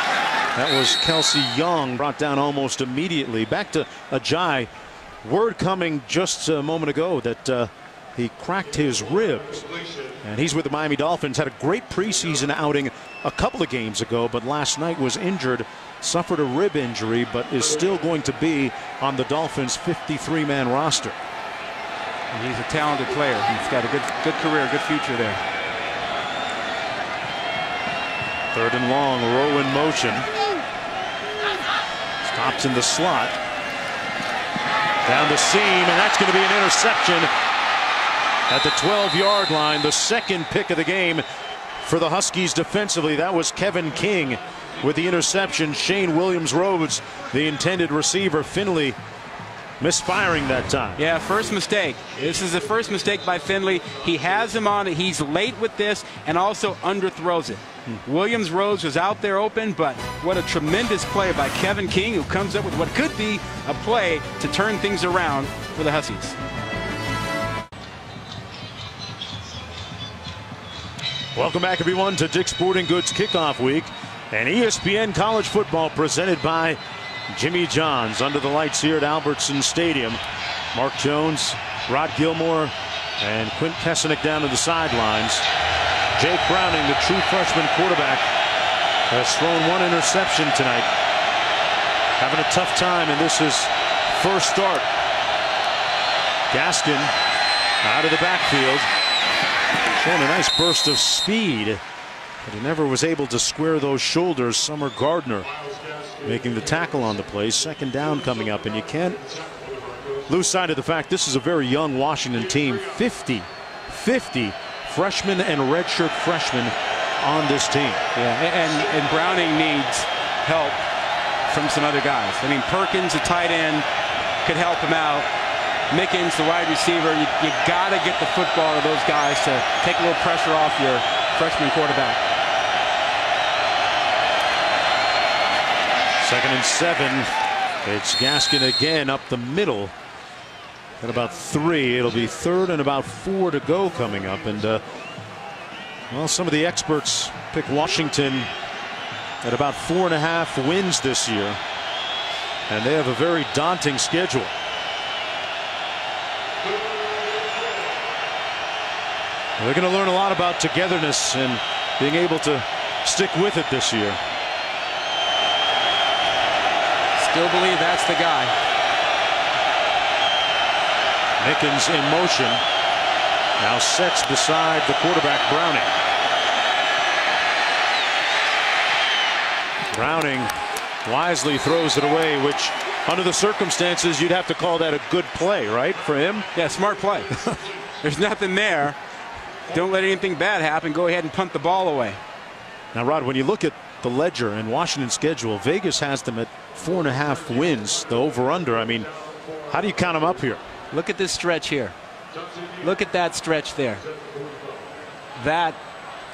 That was Kelsey Young, brought down almost immediately. Back to Ajayi. Word coming just a moment ago that he cracked his ribs. And he's with the Miami Dolphins. Had a great preseason outing a couple of games ago, but last night was injured. Suffered a rib injury, but is still going to be on the Dolphins' 53-man roster. And he's a talented player. He's got a good career, good future there. 3rd and long, row in motion. Stops in the slot. Down the seam, and that's going to be an interception at the 12-yard line. The 2nd pick of the game for the Huskies defensively. That was Kevin King with the interception. Shane Williams-Rhodes, the intended receiver. Finley misfiring that time. Yeah, first mistake. This is the first mistake by Finley. He has him on it. He's late with this and also underthrows it. Williams-Rhodes was out there open, but what a tremendous play by Kevin King, who comes up with what could be a play to turn things around for the Huskies. Welcome back, everyone, to Dick's Sporting Goods Kickoff Week and ESPN College Football presented by Jimmy John's under the lights here at Albertson Stadium. Mark Jones, Rod Gilmore, and Quint Kesenick down to the sidelines. Jake Browning, the true freshman quarterback, has thrown 1 interception tonight. Having a tough time, and this is first start. Gaskin out of the backfield, showing a nice burst of speed, but he never was able to square those shoulders. Summer Gardner making the tackle on the play. 2nd down coming up, and you can't lose sight of the fact this is a very young Washington team. 50 freshmen and redshirt freshmen on this team. Yeah, and Browning needs help from some other guys. I mean, Perkins, the tight end, could help him out. Mickens, the wide receiver. You got to get the football to those guys to take a little pressure off your freshman quarterback. 2nd and 7. It's Gaskin again up the middle. At about 3, it'll be 3rd and about 4 to go coming up. And well, some of the experts pick Washington at about 4.5 wins this year, and they have a very daunting schedule. They're going to learn a lot about togetherness and being able to stick with it this year. Still believe that's the guy. Mickens in motion. Now sets beside the quarterback, Browning. Browning wisely throws it away, which under the circumstances you'd have to call that a good play, right, for him? Yeah, smart play. There's nothing there. Don't let anything bad happen. Go ahead and punt the ball away. Now, Rod, when you look at the ledger and Washington's schedule, Vegas has them at 4.5 wins, the over-under. I mean, how do you count them up here? Look at this stretch here. Look at that stretch there. That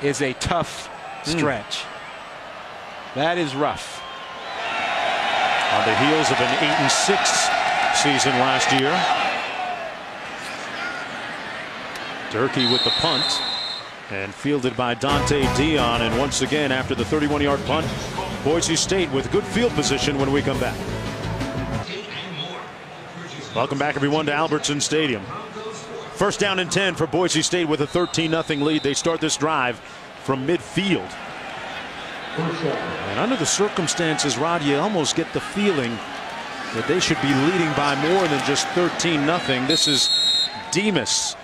is a tough stretch. That is rough. On the heels of an 8-6 season last year. Durkee with the punt and fielded by Dante Dion. And once again, after the 31-yard punt, Boise State with good field position when we come back. Welcome back, everyone, to Albertson Stadium. 1st down and 10 for Boise State with a 13-0 lead. They start this drive from midfield. And under the circumstances, Rod, you almost get the feeling that they should be leading by more than just 13-0. This is Demas.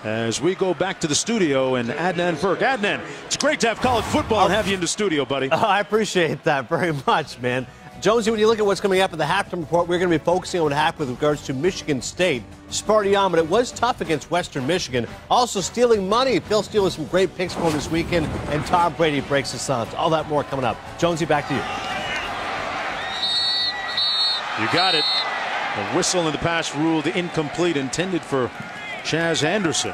As we go back to the studio and Adnan Burke. Adnan, it's great to have college football and have you in the studio, buddy. Oh, I appreciate that very much, man. Jonesy, when you look at what's coming up in the halftime report, we're going to be focusing on what happened with regards to Michigan State. Sparty on, but it was tough against Western Michigan. Also stealing money. Phil Steele with some great picks for him this weekend, and Tom Brady breaks his silence. All that more coming up. Jonesy, back to you. You got it. The whistle in the pass ruled incomplete, intended for Chaz Anderson.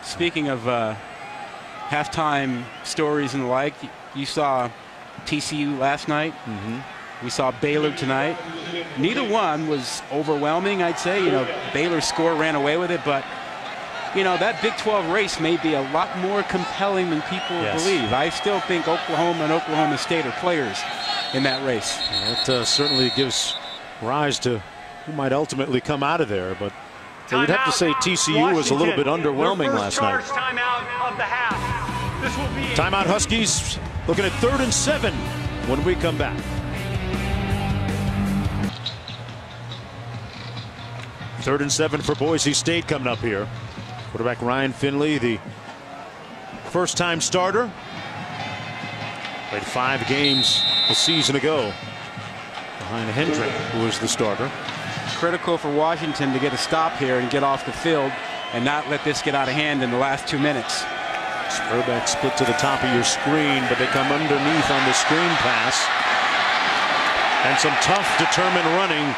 Speaking of halftime stories and the like, you saw TCU last night. We saw Baylor tonight. Neither one was overwhelming, I'd say. You know, Baylor's score ran away with it, but you know, that Big 12 race may be a lot more compelling than people believe. I still think Oklahoma and Oklahoma State are players in that race. It certainly gives rise to who might ultimately come out of there, but you'd have to say TCU was a little bit underwhelming last night. Timeout of the half. This will be Timeout Huskies looking at 3rd and 7 when we come back. 3rd and 7 for Boise State coming up here. Quarterback Ryan Finley, the first-time starter. Played 5 games a season ago behind Hendrick, who was the starter. Critical for Washington to get a stop here and get off the field and not let this get out of hand in the last 2 minutes. Spurbeck split to the top of your screen, but they come underneath on the screen pass. And some tough, determined running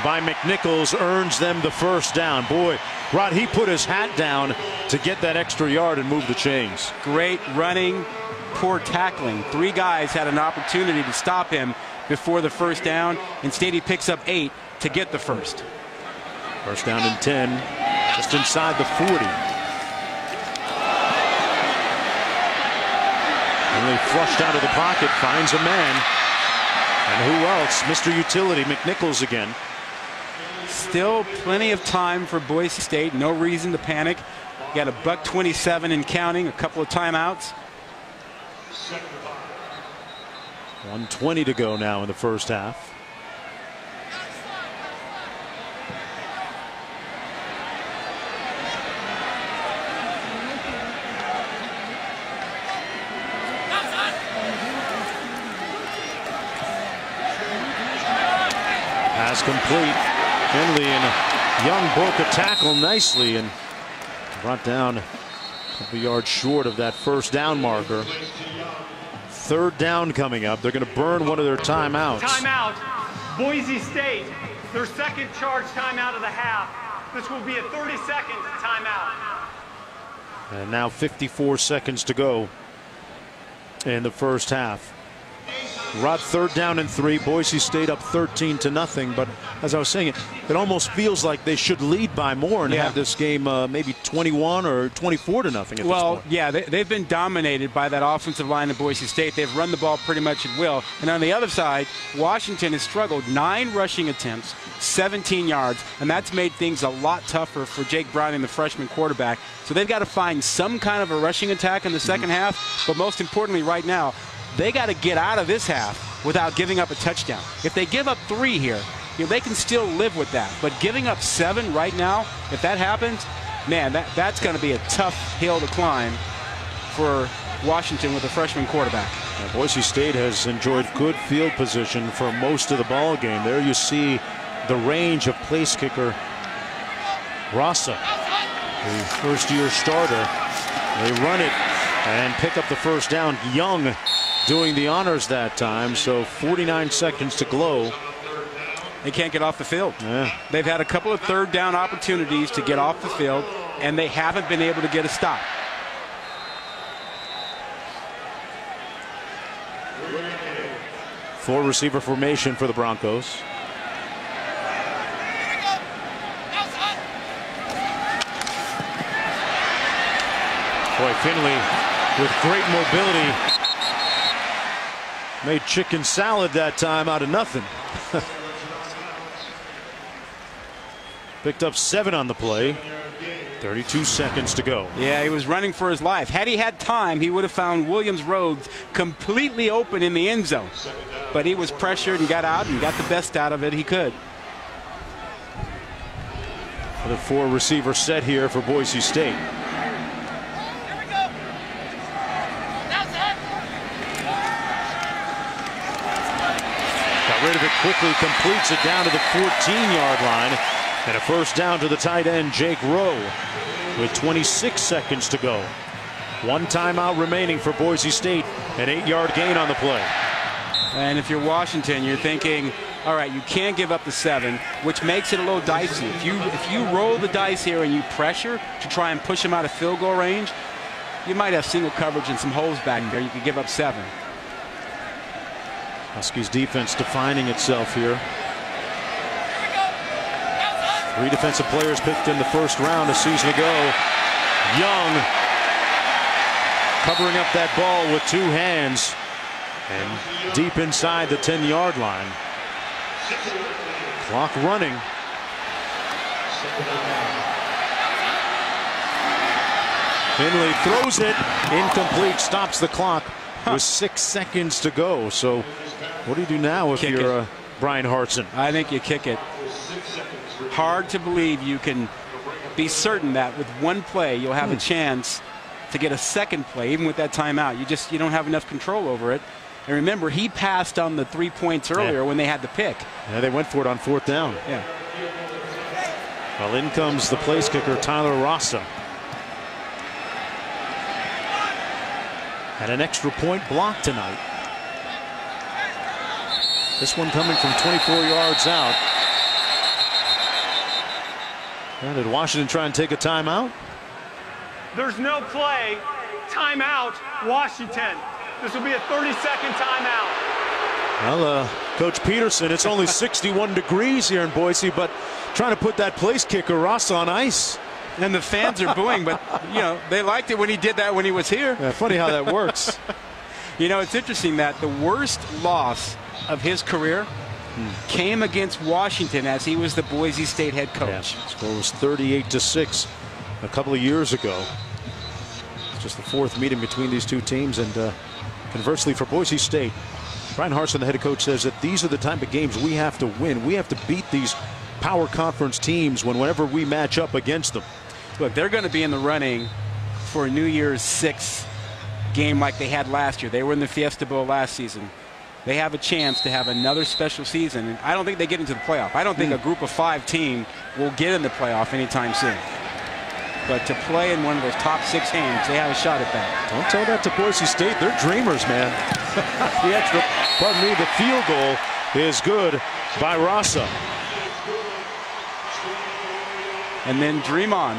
by McNichols earns them the first down. Boy, Rod, he put his hat down to get that extra yard and move the chains. Great running, poor tackling. 3 guys had an opportunity to stop him before the first down. Instead, he picks up 8 to get the first. First down and 10, just inside the 40. Finley flushed out of the pocket, finds a man. And who else? Mr. Utility, McNichols again. Still plenty of time for Boise State. No reason to panic. Got a $1:27 and counting, a couple of timeouts. 1:20 to go now in the first half. Pass complete. Finley and Young broke a tackle nicely and brought down a couple yards short of that first down marker. 3rd down coming up. They're going to burn one of their timeouts. Timeout. Boise State, their second charge timeout of the half. This will be a 30-second timeout. And now 54 seconds to go in the first half. Rod, 3rd down and 3. Boise State up 13-0. But as I was saying, it almost feels like they should lead by more and have this game maybe 21 or 24-0 at this point. Yeah, they've been dominated by that offensive line of Boise State. They've run the ball pretty much at will. And on the other side, Washington has struggled. 9 rushing attempts, 17 yards, and that's made things a lot tougher for Jake Browning, the freshman quarterback. So they've got to find some kind of a rushing attack in the second half. But most importantly right now, they got to get out of this half without giving up a touchdown. If they give up 3 here, they can still live with that. But giving up 7 right now, if that happens, man, that's going to be a tough hill to climb for Washington with a freshman quarterback. Now, Boise State has enjoyed good field position for most of the ball game. There you see the range of place kicker Rasa, the first-year starter. They run it and pick up the first down. Young doing the honors that time, so 49 seconds to go. They can't get off the field. Yeah. They've had a couple of 3rd down opportunities to get off the field, and they haven't been able to get a stop. Four receiver formation for the Broncos. Boy, Finley with great mobility made chicken salad that time out of nothing. Picked up 7 on the play. 32 seconds to go. Yeah, he was running for his life. Had he had time, he would have found Williams Rhodes completely open in the end zone. But he was pressured and got out and got the best out of it he could. The 4 receiver set here for Boise State. Rid of it quickly, completes it down to the 14-yard line, and a first down to the tight end Jake Rowe with 26 seconds to go. 1 timeout remaining for Boise State, an 8-yard gain on the play. And if you're Washington, you're thinking, all right, you can't give up the 7, which makes it a little dicey. If you roll the dice here and you pressure to try and push him out of field goal range, you might have single coverage and some holes back there. You could give up 7. Huskies defense defining itself here. 3 defensive players picked in the first round a season ago. Young covering up that ball with 2 hands and deep inside the 10-yard line. Clock running. Finley throws it incomplete, stops the clock with 6 seconds to go. So what do you do now if you're Brian Hartson? I think you kick it. Hard to believe you can be certain that with 1 play you'll have a chance to get a second play, even with that timeout. You don't have enough control over it. And remember, he passed on the 3 points earlier when they had the pick. Yeah, they went for it on 4th down. Yeah. Well, in comes the place kicker Tyler Rasa. Had an extra point block tonight. This one coming from 24 yards out. And did Washington try and take a timeout? There's no play. Timeout, Washington. This will be a 30-second timeout. Well, Coach Peterson, it's only 61 degrees here in Boise, but trying to put that place kicker Ross on ice. And the fans are booing, but, they liked it when he did that when he was here. Yeah, funny how that works. It's interesting that the worst loss of his career came against Washington as he was the Boise State head coach. Yeah, score was 38-6 a couple of years ago. It's just the 4th meeting between these 2 teams, and conversely for Boise State, Brian Harsin, the head coach, says that these are the type of games we have to win. We have to beat these power conference teams whenever we match up against them. Look, they're going to be in the running for a New Year's 6 game like they had last year. They were in the Fiesta Bowl last season. They have a chance to have another special season. And I don't think they get into the playoff. I don't think a group of 5 team will get in the playoff anytime soon. But to play in one of those top 6 games, they have a shot at that. Don't tell that to Boise State. They're dreamers, man. The field goal is good by Rasa. And then dream on.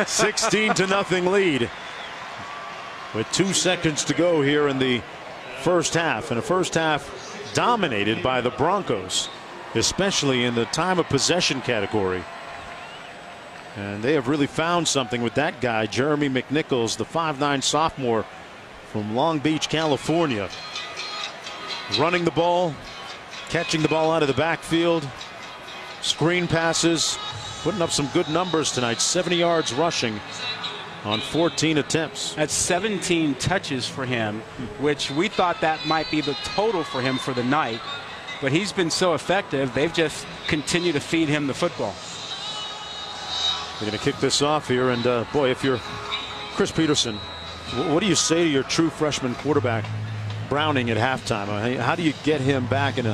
16-0 lead with 2 seconds to go here in the first half, and a first half dominated by the Broncos, especially in the time of possession category. And they have really found something with that guy, Jeremy McNichols, the 5'9" sophomore from Long Beach, California. Running the ball, catching the ball out of the backfield, screen passes, putting up some good numbers tonight. 70 yards rushing on 14 attempts. That's 17 touches for him, which we thought that might be the total for him for the night. But he's been so effective, they've just continued to feed him the football. They're going to kick this off here, and boy, if you're Chris Peterson, what do you say to your true freshman quarterback Browning at halftime? How do you get him back in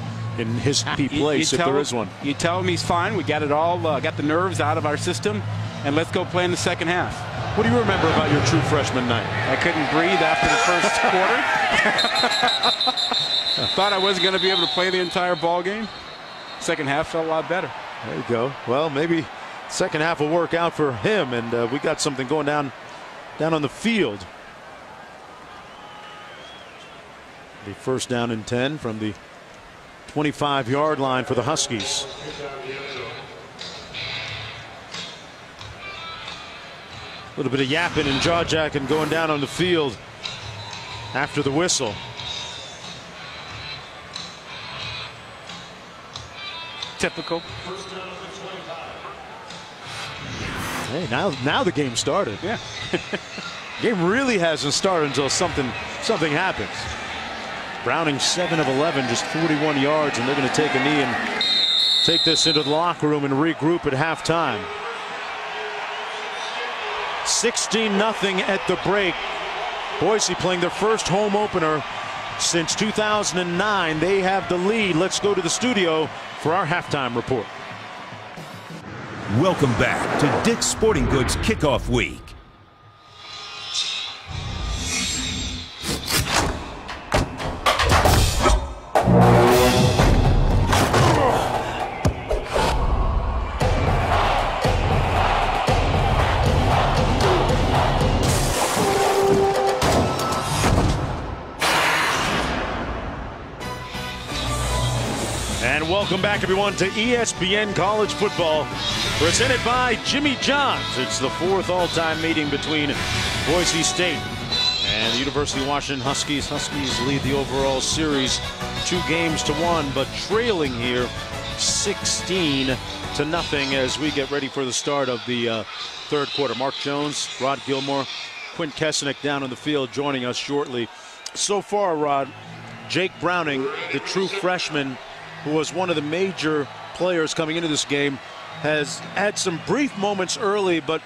his happy place, if there is one? You tell him he's fine. We got it all, got the nerves out of our system, and let's go play in the second half. What do you remember about your true freshman night? I couldn't breathe after the first quarter. Thought I wasn't going to be able to play the entire ball game. Second half felt a lot better. There you go. Well, maybe second half will work out for him, and we got something going down on the field. The first down and 10 from the 25-yard line for the Huskies. A little bit of yapping and jaw-jacking going down on the field after the whistle. Typical. Hey, now the game started. Yeah. Game really hasn't started until something happens. Browning 7 of 11, just 41 yards, and they're going to take a knee and take this into the locker room and regroup at halftime. 16-0 at the break. Boise playing their first home opener since 2009. They have the lead. Let's go to the studio for our halftime report. Welcome back to Dick's Sporting Goods Kickoff Week. Welcome back, everyone, to ESPN College Football, presented by Jimmy John's. It's the 4th all-time meeting between Boise State and the University of Washington Huskies. Huskies lead the overall series 2-1, but trailing here 16-0 as we get ready for the start of the third quarter. Mark Jones, Rod Gilmore, Quint Kesenick down on the field joining us shortly. So far, Rod, Jake Browning, the true freshman, who was one of the major players coming into this game, has had some brief moments early, but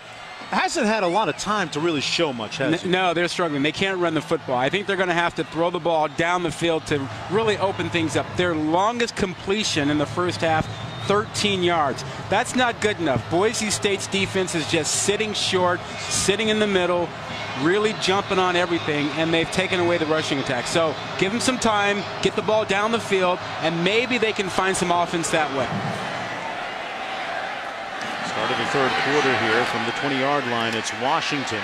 hasn't had a lot of time to really show much, has he? No, they're struggling. They can't run the football. I think they're going to have to throw the ball down the field to really open things up. Their longest completion in the first half, 13 yards. That's not good enough. Boise State's defense is just sitting short, sitting in the middle, really jumping on everything, and they've taken away the rushing attack. So give them some time, get the ball down the field, and maybe they can find some offense that way. Start of the third quarter here from the 20-yard line. It's Washington,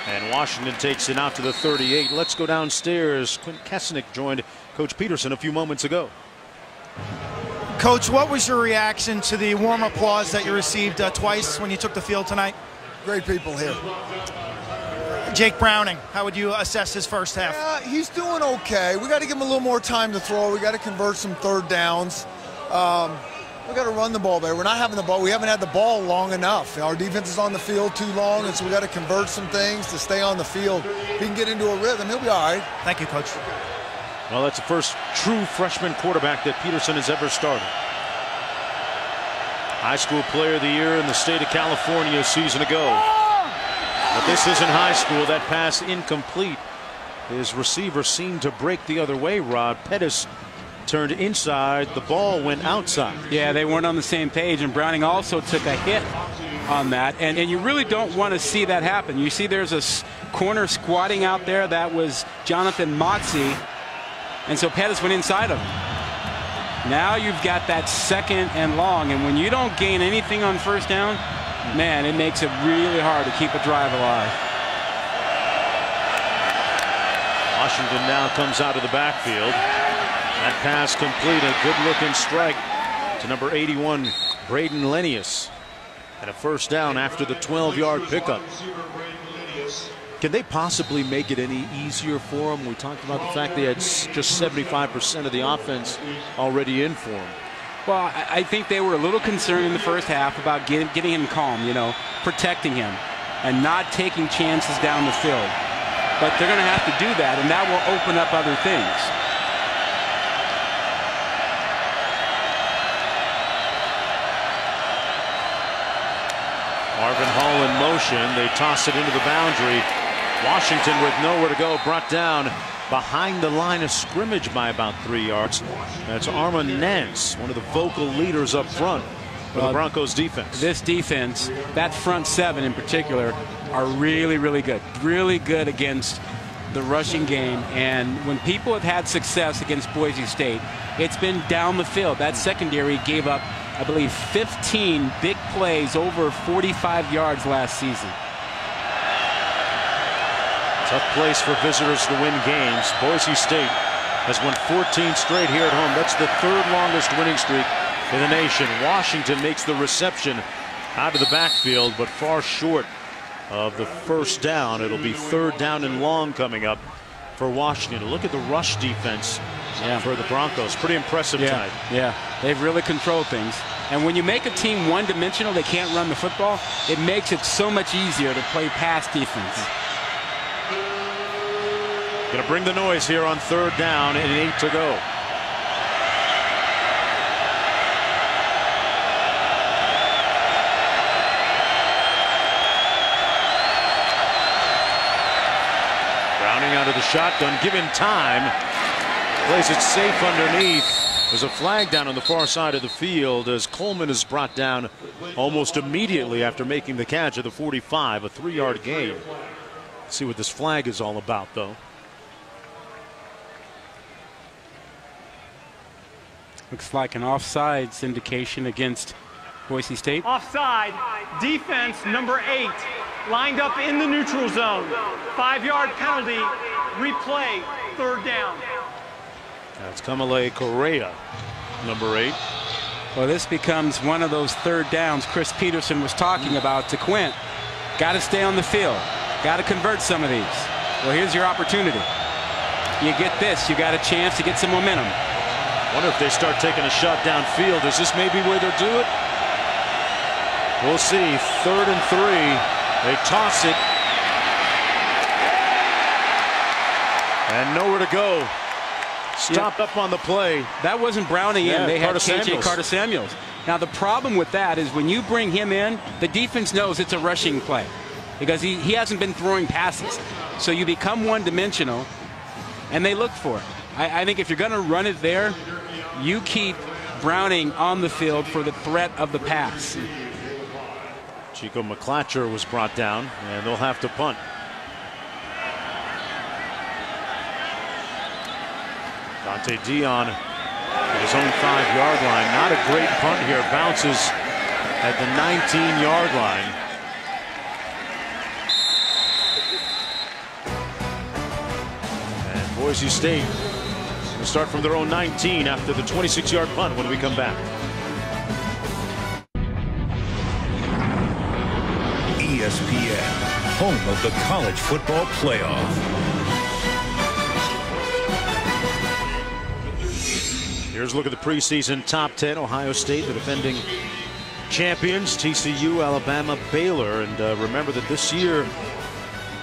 and Washington takes it out to the 38. Let's go downstairs. Quint Kesenick joined Coach Peterson a few moments ago. Coach, what was your reaction to the warm applause that you received twice when you took the field tonight? Great people here. Jake Browning, how would you assess his first half? He's doing okay. We got to give him a little more time to throw. We got to convert some third downs. We got to run the ball better. We're not having the ball. We haven't had the ball long enough. Our defense is on the field too long, and so we got to convert some things to stay on the field. If he can get into a rhythm, he'll be all right. Thank you, Coach. Well, that's the first true freshman quarterback that Peterson has ever started. High school player of the year in the state of California a season ago. But this isn't high school. That pass incomplete. His receiver seemed to break the other way, Rod. Pettis turned inside. The ball went outside. Yeah, they weren't on the same page, and Browning also took a hit on that. And you really don't want to see that happen. You see there's a corner squatting out there. That was Jonathan Motze. And so Pettis went inside of him. Now you've got that 2nd and long. And when you don't gain anything on first down, man, it makes it really hard to keep a drive alive. Washington now comes out of the backfield. That pass complete, a good-looking strike to number 81, Braden Lenius. And a first down after the 12-yard pickup. Can they possibly make it any easier for them? We talked about the fact they had just 75% of the offense already in for them. Well, I think they were a little concerned in the first half about getting him calm, you know, protecting him and not taking chances down the field. But they're going to have to do that, and that will open up other things. Marvin Hall in motion. They toss it into the boundary. Washington with nowhere to go, brought down behind the line of scrimmage by about 3 yards. That's Armand Nance, one of the vocal leaders up front for the Broncos defense. This defense, that front seven in particular, are really, really good. Really good against the rushing game. And when people have had success against Boise State, it's been down the field. That secondary gave up, I believe, 15 big plays over 45 yards last season. Tough place for visitors to win games. Boise State has won 14 straight here at home. That's the third longest winning streak in the nation. Washington makes the reception out of the backfield, but far short of the first down. It'll be third down and long coming up for Washington. Look at the rush defense for the Broncos. Pretty impressive tonight. Yeah, they've really controlled things. And when you make a team one-dimensional, they can't run the football, it makes it so much easier to play pass defense. Going to bring the noise here on third down and 8 to go. Browning out of the shotgun, given time, plays it safe underneath. There's a flag down on the far side of the field as Coleman is brought down almost immediately after making the catch at the 45, a 3-yard gain. Let's see what this flag is all about, though. Looks like an offsides indication against Boise State. Offside, defense number 8, lined up in the neutral zone. 5-yard penalty, replay, third down. That's Kamale Correa, number 8. Well, this becomes one of those third downs Chris Peterson was talking about to Quint. Got to stay on the field. Got to convert some of these. Well, here's your opportunity. You get this, you got a chance to get some momentum. Wonder if they start taking a shot downfield. Is this maybe where they'll do it? We'll see. Third and 3. They toss it. And nowhere to go. Stopped up on the play. That wasn't Browning in. They had Carter Carter Samuels. Now the problem with that is when you bring him in, the defense knows it's a rushing play because he hasn't been throwing passes. So you become one-dimensional, and they look for it. I think if you're going to run it there, you keep Browning on the field for the threat of the pass. Chico McClatcher was brought down, and they'll have to punt. Dante Dion at his own 5-yard line. Not a great punt here. Bounces at the 19-yard line. And Boise State will start from their own 19 after the 26-yard punt when we come back. ESPN, home of the college football playoff. Here's a look at the preseason top 10. Ohio State, the defending champions. TCU, Alabama, Baylor. And remember that this year,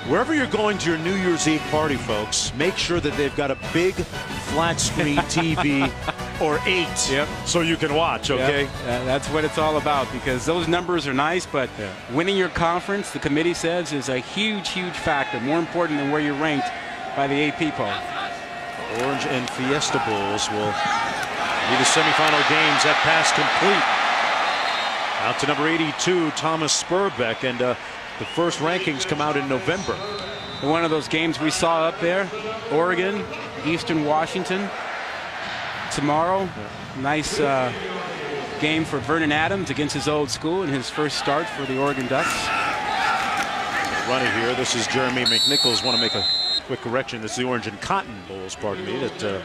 wherever you're going to your New Year's Eve party, folks, make sure that they've got a big flat screen TV or 8 so you can watch, okay? Yep. That's what it's all about, because those numbers are nice, but winning your conference, the committee says, is a huge, huge factor, more important than where you're ranked by the AP poll. Orange and Fiesta Bowls will be the semifinal games. That pass complete out to number 82, Thomas Spurbeck, and the first rankings come out in November. One of those games we saw up there, Oregon, Eastern Washington. Tomorrow, nice game for Vernon Adams against his old school in his first start for the Oregon Ducks. Running here, this is Jeremy McNichols. Want to make a quick correction. It's the Orange and Cotton Bowls, pardon me, that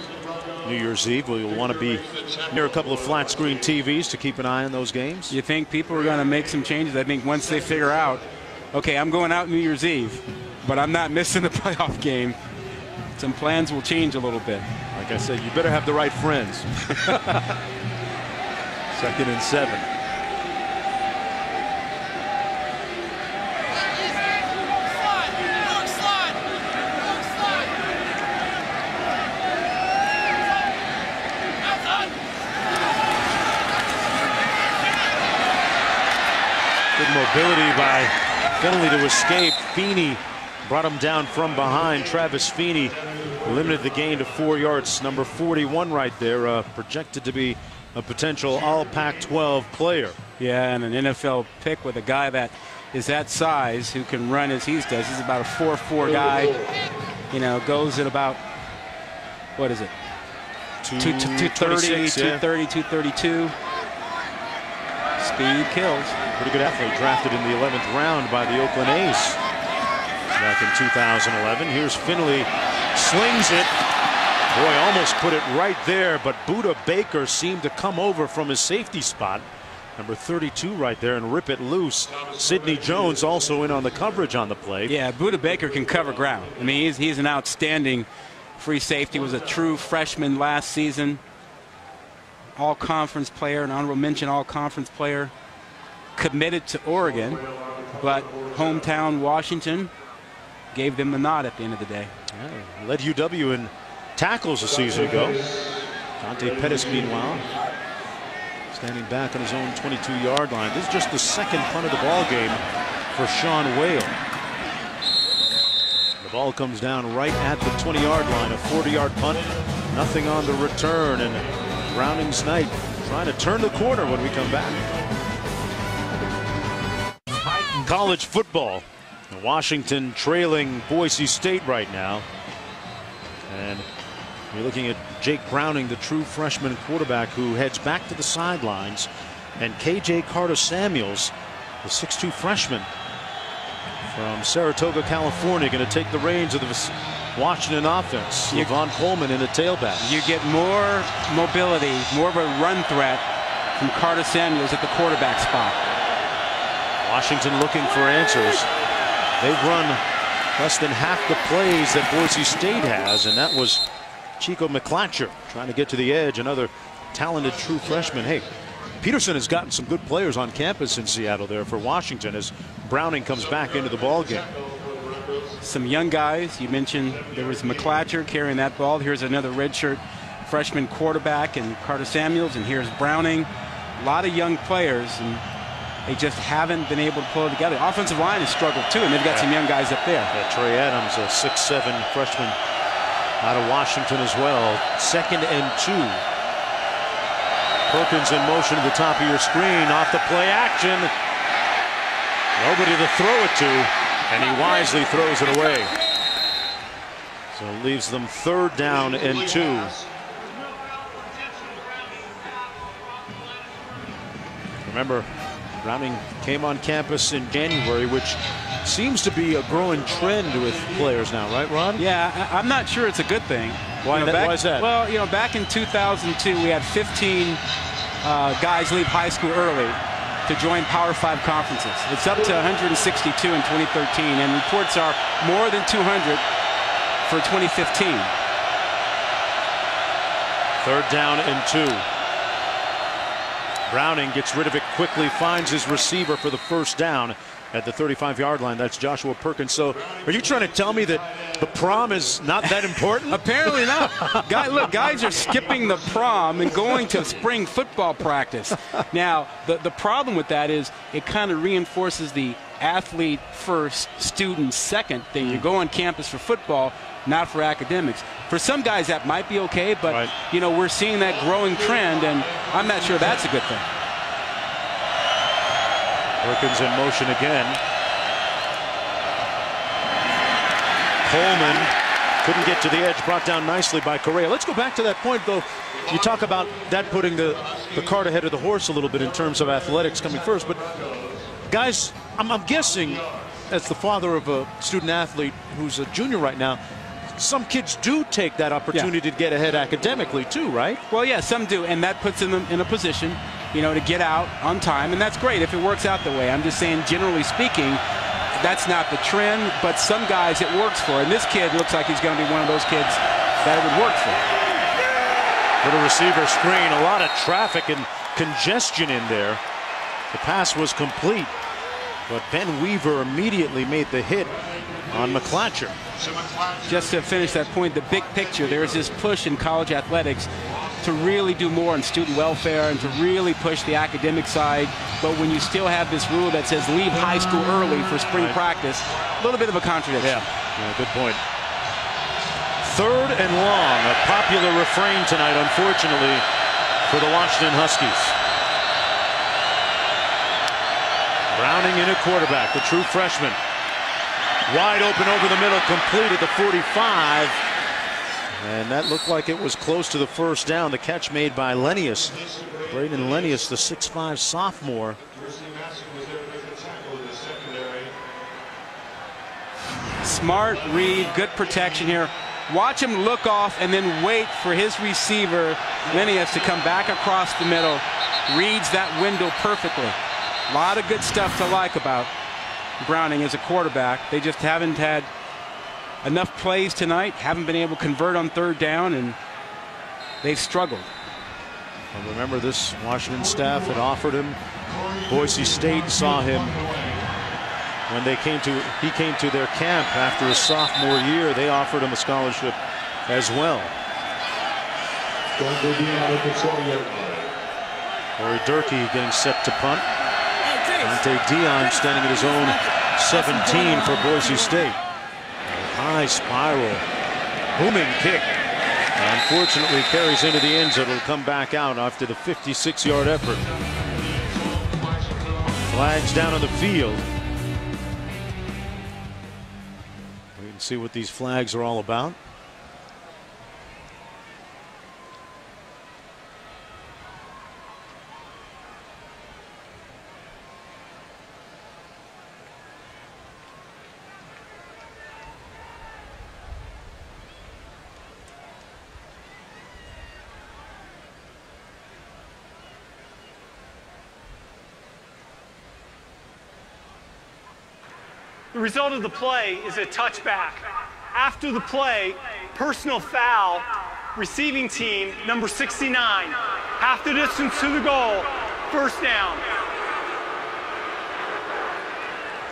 New Year's Eve. We'll want to be near a couple of flat screen TVs to keep an eye on those games. You think people are going to make some changes? I think once they figure out, okay, I'm going out New Year's Eve, but I'm not missing the playoff game, some plans will change a little bit. Like I said, you better have the right friends. 2nd and 7. Good mobility by Finley to escape. Feeney brought him down from behind. Travis Feeney limited the gain to 4 yards. Number 41 right there, projected to be a potential all Pac-12 player. Yeah, and an NFL pick with a guy that is that size who can run as he does. He's about a 4'4" guy. You know, goes at about, what is it? 230, 230, 232. Speed kills. Pretty good athlete, drafted in the 11th round by the Oakland A's back in 2011. Here's Finley, slings it. Boy, almost put it right there, but Buda Baker seemed to come over from his safety spot, number 32 right there, and rip it loose. Sidney Jones also in on the coverage on the play. Yeah, Buda Baker can cover ground. I mean, he's an outstanding free safety. Was a true freshman last season. All-conference player, an honorable mention all-conference player. Committed to Oregon, but hometown Washington gave them the nod at the end of the day. Yeah, led UW in tackles a season ago. Dante Pettis, meanwhile, standing back on his own 22-yard line. This is just the second punt of the ball game for Sean Whale. The ball comes down right at the 20-yard line, a 40-yard punt. Nothing on the return, and Browning's night trying to turn the corner when we come back. College football. Washington trailing Boise State right now. And you're looking at Jake Browning, the true freshman quarterback, who heads back to the sidelines. And KJ Carter-Samuels, the 6'2" freshman from Saratoga, California, going to take the reins of the Washington offense. Levon Coleman in the tailback. You get more mobility, more of a run threat from Carter-Samuels at the quarterback spot. Washington looking for answers. They've run less than half the plays that Boise State has, and that was Chico McClatcher trying to get to the edge, another talented true freshman. Hey, Peterson has gotten some good players on campus in Seattle there for Washington as Browning comes back into the ball game. Some young guys. You mentioned there was McClatcher carrying that ball. Here's another redshirt freshman quarterback and Carter-Samuels, and here's Browning. A lot of young players, and they just haven't been able to pull it together. Offensive line has struggled too, and they've got some young guys up there. Yeah, Trey Adams, a 6'7" freshman out of Washington as well. 2nd and 2. Perkins in motion at the top of your screen, off the play action. Nobody to throw it to, and he wisely throws it away. So it leaves them 3rd down and 2. Remember, Browning came on campus in January, which seems to be a growing trend with players now, right, Ron? Yeah, I'm not sure it's a good thing. Why is that? Well, you know, back in 2002, we had 15 guys leave high school early to join Power 5 conferences. It's up to 162 in 2013, and reports are more than 200 for 2015. 3rd down and 2. Browning gets rid of it quickly, finds his receiver for the 1st down at the 35-yard line. That's Joshua Perkins. So are you trying to tell me that the prom is not that important? Apparently not. Look, guys are skipping the prom and going to spring football practice. Now, the problem with that is it kind of reinforces the athlete first, student second thing. You go on campus for football, not for academics. For some guys that might be okay, but right. You know, we're seeing that growing trend, and I'm not sure that's a good thing. Perkins in motion again. Coleman couldn't get to the edge, brought down nicely by Correa. Let's go back to that point, though. You talk about that putting the cart ahead of the horse a little bit in terms of athletics coming first, but guys, I'm guessing, as the father of a student athlete who's a junior right now, some kids do take that opportunity to get ahead academically too, right? Well, yeah, some do, and that puts them in a position, you know, to get out on time, and that's great if it works out the way. I'm just saying, generally speaking, that's not the trend, but some guys it works for, and this kid looks like he's going to be one of those kids that it would work for. Little receiver screen, a lot of traffic and congestion in there. The pass was complete, but Ben Weaver immediately made the hit on McClatcher. Just to finish that point, the big picture, there's this push in college athletics to really do more in student welfare and to really push the academic side. But when you still have this rule that says leave high school early for spring practice, a little bit of a contradiction. Yeah, good point. 3rd and long, a popular refrain tonight, unfortunately, for the Washington Huskies. Browning in at quarterback, the true freshman. Wide open over the middle, complete at the 45. And that looked like it was close to the first down. The catch made by Lennius. Braden Lennius, the 6'5" sophomore. Smart read, good protection here. Watch him look off and then wait for his receiver, Lennius, to come back across the middle. Reads that window perfectly. A lot of good stuff to like about Browning as a quarterback. They just haven't had enough plays tonight, haven't been able to convert on 3rd down, and they've struggled. Well, remember, this Washington staff had offered him. Boise State saw him when he came to their camp after his sophomore year. They offered him a scholarship as well. Corey Durkee getting set to punt. Dante Dion standing at his own 17 for Boise State. High spiral, booming kick. Unfortunately, carries into the end zone. It'll come back out after the 56-yard effort. Flags down on the field. We can see what these flags are all about. The result of the play is a touchback. After the play, personal foul, receiving team number 69. Half the distance to the goal, 1st down.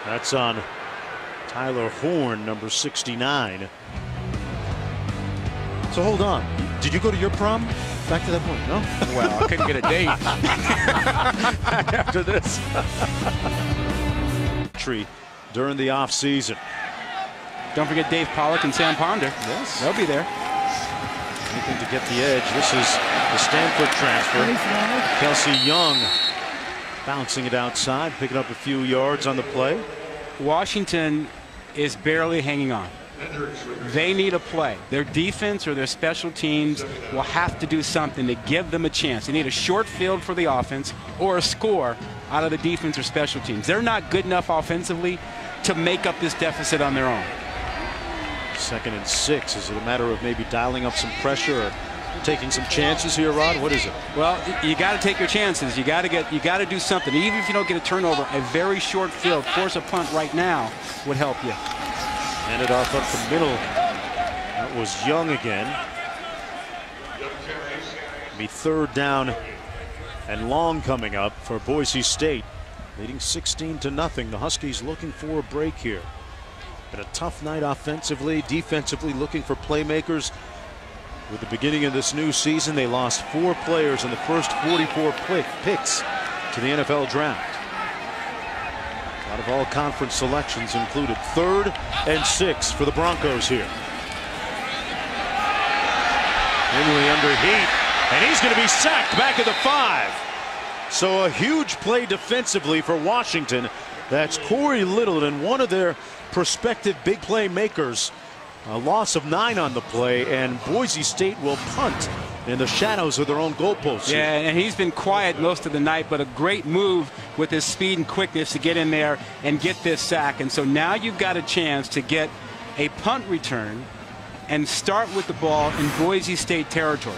That's on Tyler Horn, number 69. So hold on. Did you go to your prom? Back to that point, no? Well, I couldn't get a date. After this. During the off-season. Don't forget Dave Pollock and Sam Ponder. Yes. They'll be there. Anything to get the edge. This is the Stanford transfer. Kelsey Young bouncing it outside, picking up a few yards on the play. Washington is barely hanging on. They need a play. Their defense or their special teams will have to do something to give them a chance. They need a short field for the offense or a score out of the defense or special teams. They're not good enough offensively to make up this deficit on their own. 2nd and 6. Is it a matter of maybe dialing up some pressure or taking some chances here, Rod? What is it? Well, you got to take your chances. You got to do something. Even if you don't get a turnover, a very short field, force a punt right now would help you. Handed off up the middle. That was Young again. Be 3rd down and long coming up for Boise State, leading 16-0. The Huskies looking for a break here. Been a tough night offensively, defensively looking for playmakers. With the beginning of this new season, they lost 4 players in the first 44 picks to the NFL draft. A lot of all-conference selections included. 3rd and 6 for the Broncos here. Finley under heat, and he's going to be sacked back at the 5. So a huge play defensively for Washington. That's Corey Littleton, one of their prospective big playmakers. A loss of 9 on the play, and Boise State will punt in the shadows of their own goalposts. Yeah, and he's been quiet most of the night, but a great move with his speed and quickness to get in there and get this sack. And so now you've got a chance to get a punt return and start with the ball in Boise State territory,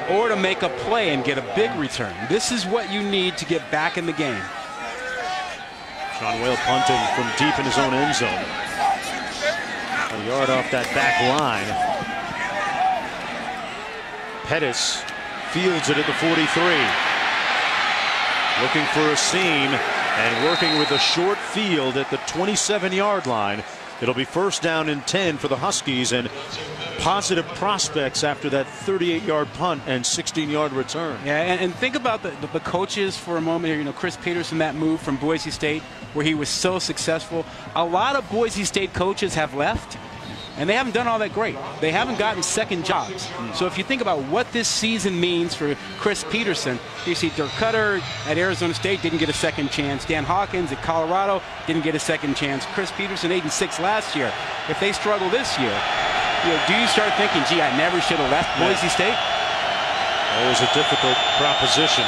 or to make a play and get a big return. This is what you need to get back in the game. Sean Whale punting from deep in his own end zone. A yard off that back line. Pettis fields it at the 43. Looking for a seam and working with a short field at the 27-yard line. It'll be first down and 10 for the Huskies, and positive prospects after that 38-yard punt and 16-yard return. Yeah, and think about the coaches for a moment here. You know, Chris Peterson, that move from Boise State where he was so successful. A lot of Boise State coaches have left, and they haven't done all that great. They haven't gotten second jobs. So if you think about what this season means for Chris Peterson, you see Dirk Cutter at Arizona State didn't get a second chance. Dan Hawkins at Colorado didn't get a second chance. Chris Peterson 8-6 last year. If they struggle this year, you know, do you start thinking, gee, I never should have left Boise State? Always a difficult proposition.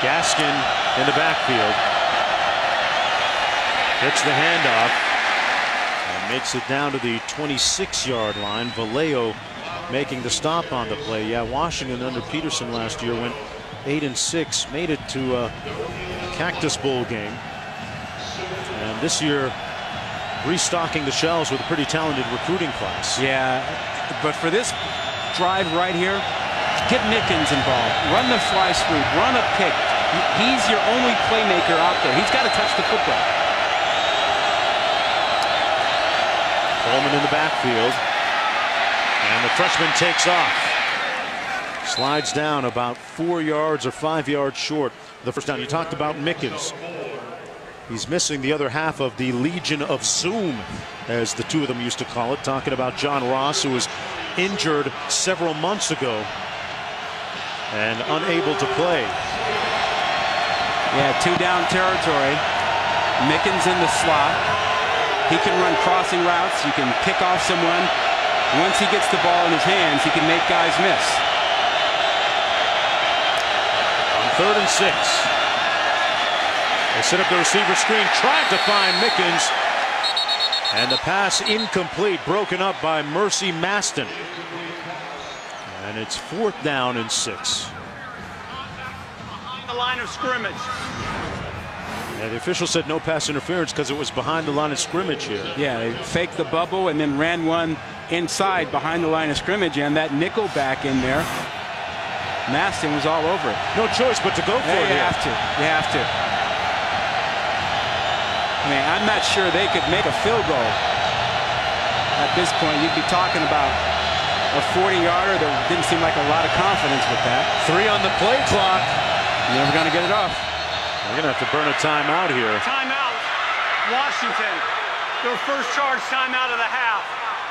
Gaskin in the backfield. Gets the handoff and makes it down to the 26-yard line. Vallejo making the stop on the play. Yeah, Washington under Peterson last year went 8-6, made it to a Cactus Bowl game. And this year, restocking the shelves with a pretty talented recruiting class. Yeah, but for this drive right here, get Mickens involved. Run the fly sweep, run a pick. He's your only playmaker out there. He's got to touch the football. Coleman in the backfield, and the freshman takes off. Slides down about 4 yards or 5 yards short the first down. You talked about Mickens. He's missing the other half of the Legion of Zoom, as the two of them used to call it, talking about John Ross, who was injured several months ago and unable to play. Yeah, 2 down territory. Mickens in the slot. He can run crossing routes. You can pick off someone. Once he gets the ball in his hands, he can make guys miss. On 3rd and 6. They set up the receiver screen, tried to find Mickens, and the pass incomplete, broken up by Mercy Maston. And it's 4th down and 6. Behind the line of scrimmage. Yeah, the official said no pass interference because it was behind the line of scrimmage here. Yeah, they faked the bubble and then ran one inside behind the line of scrimmage, and that nickel back in there. Maston was all over it. No choice but to go for it. You have to. You have to. I mean, I'm not sure they could make a field goal. At this point, you'd be talking about a 40-yarder. There didn't seem like a lot of confidence with that. 3 on the play clock. Never going to get it off. We're going to have to burn a timeout here. Timeout. Washington. Their first charge timeout of the half.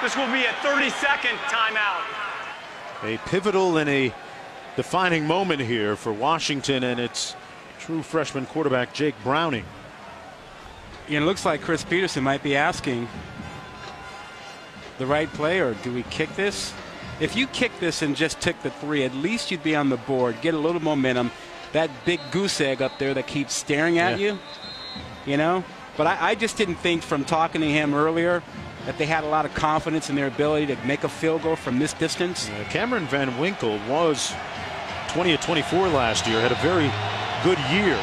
This will be a 30-second timeout. A pivotal and a defining moment here for Washington and its true freshman quarterback, Jake Browning. It looks like Chris Peterson might be asking the right play, or do we kick this? If you kick this and just took the 3, at least you'd be on the board, get a little momentum. That big goose egg up there that keeps staring at you, you know. But I just didn't think, from talking to him earlier, that they had a lot of confidence in their ability to make a field goal from this distance. Yeah, Cameron Van Winkle was 20 of 24 last year, had a very good year.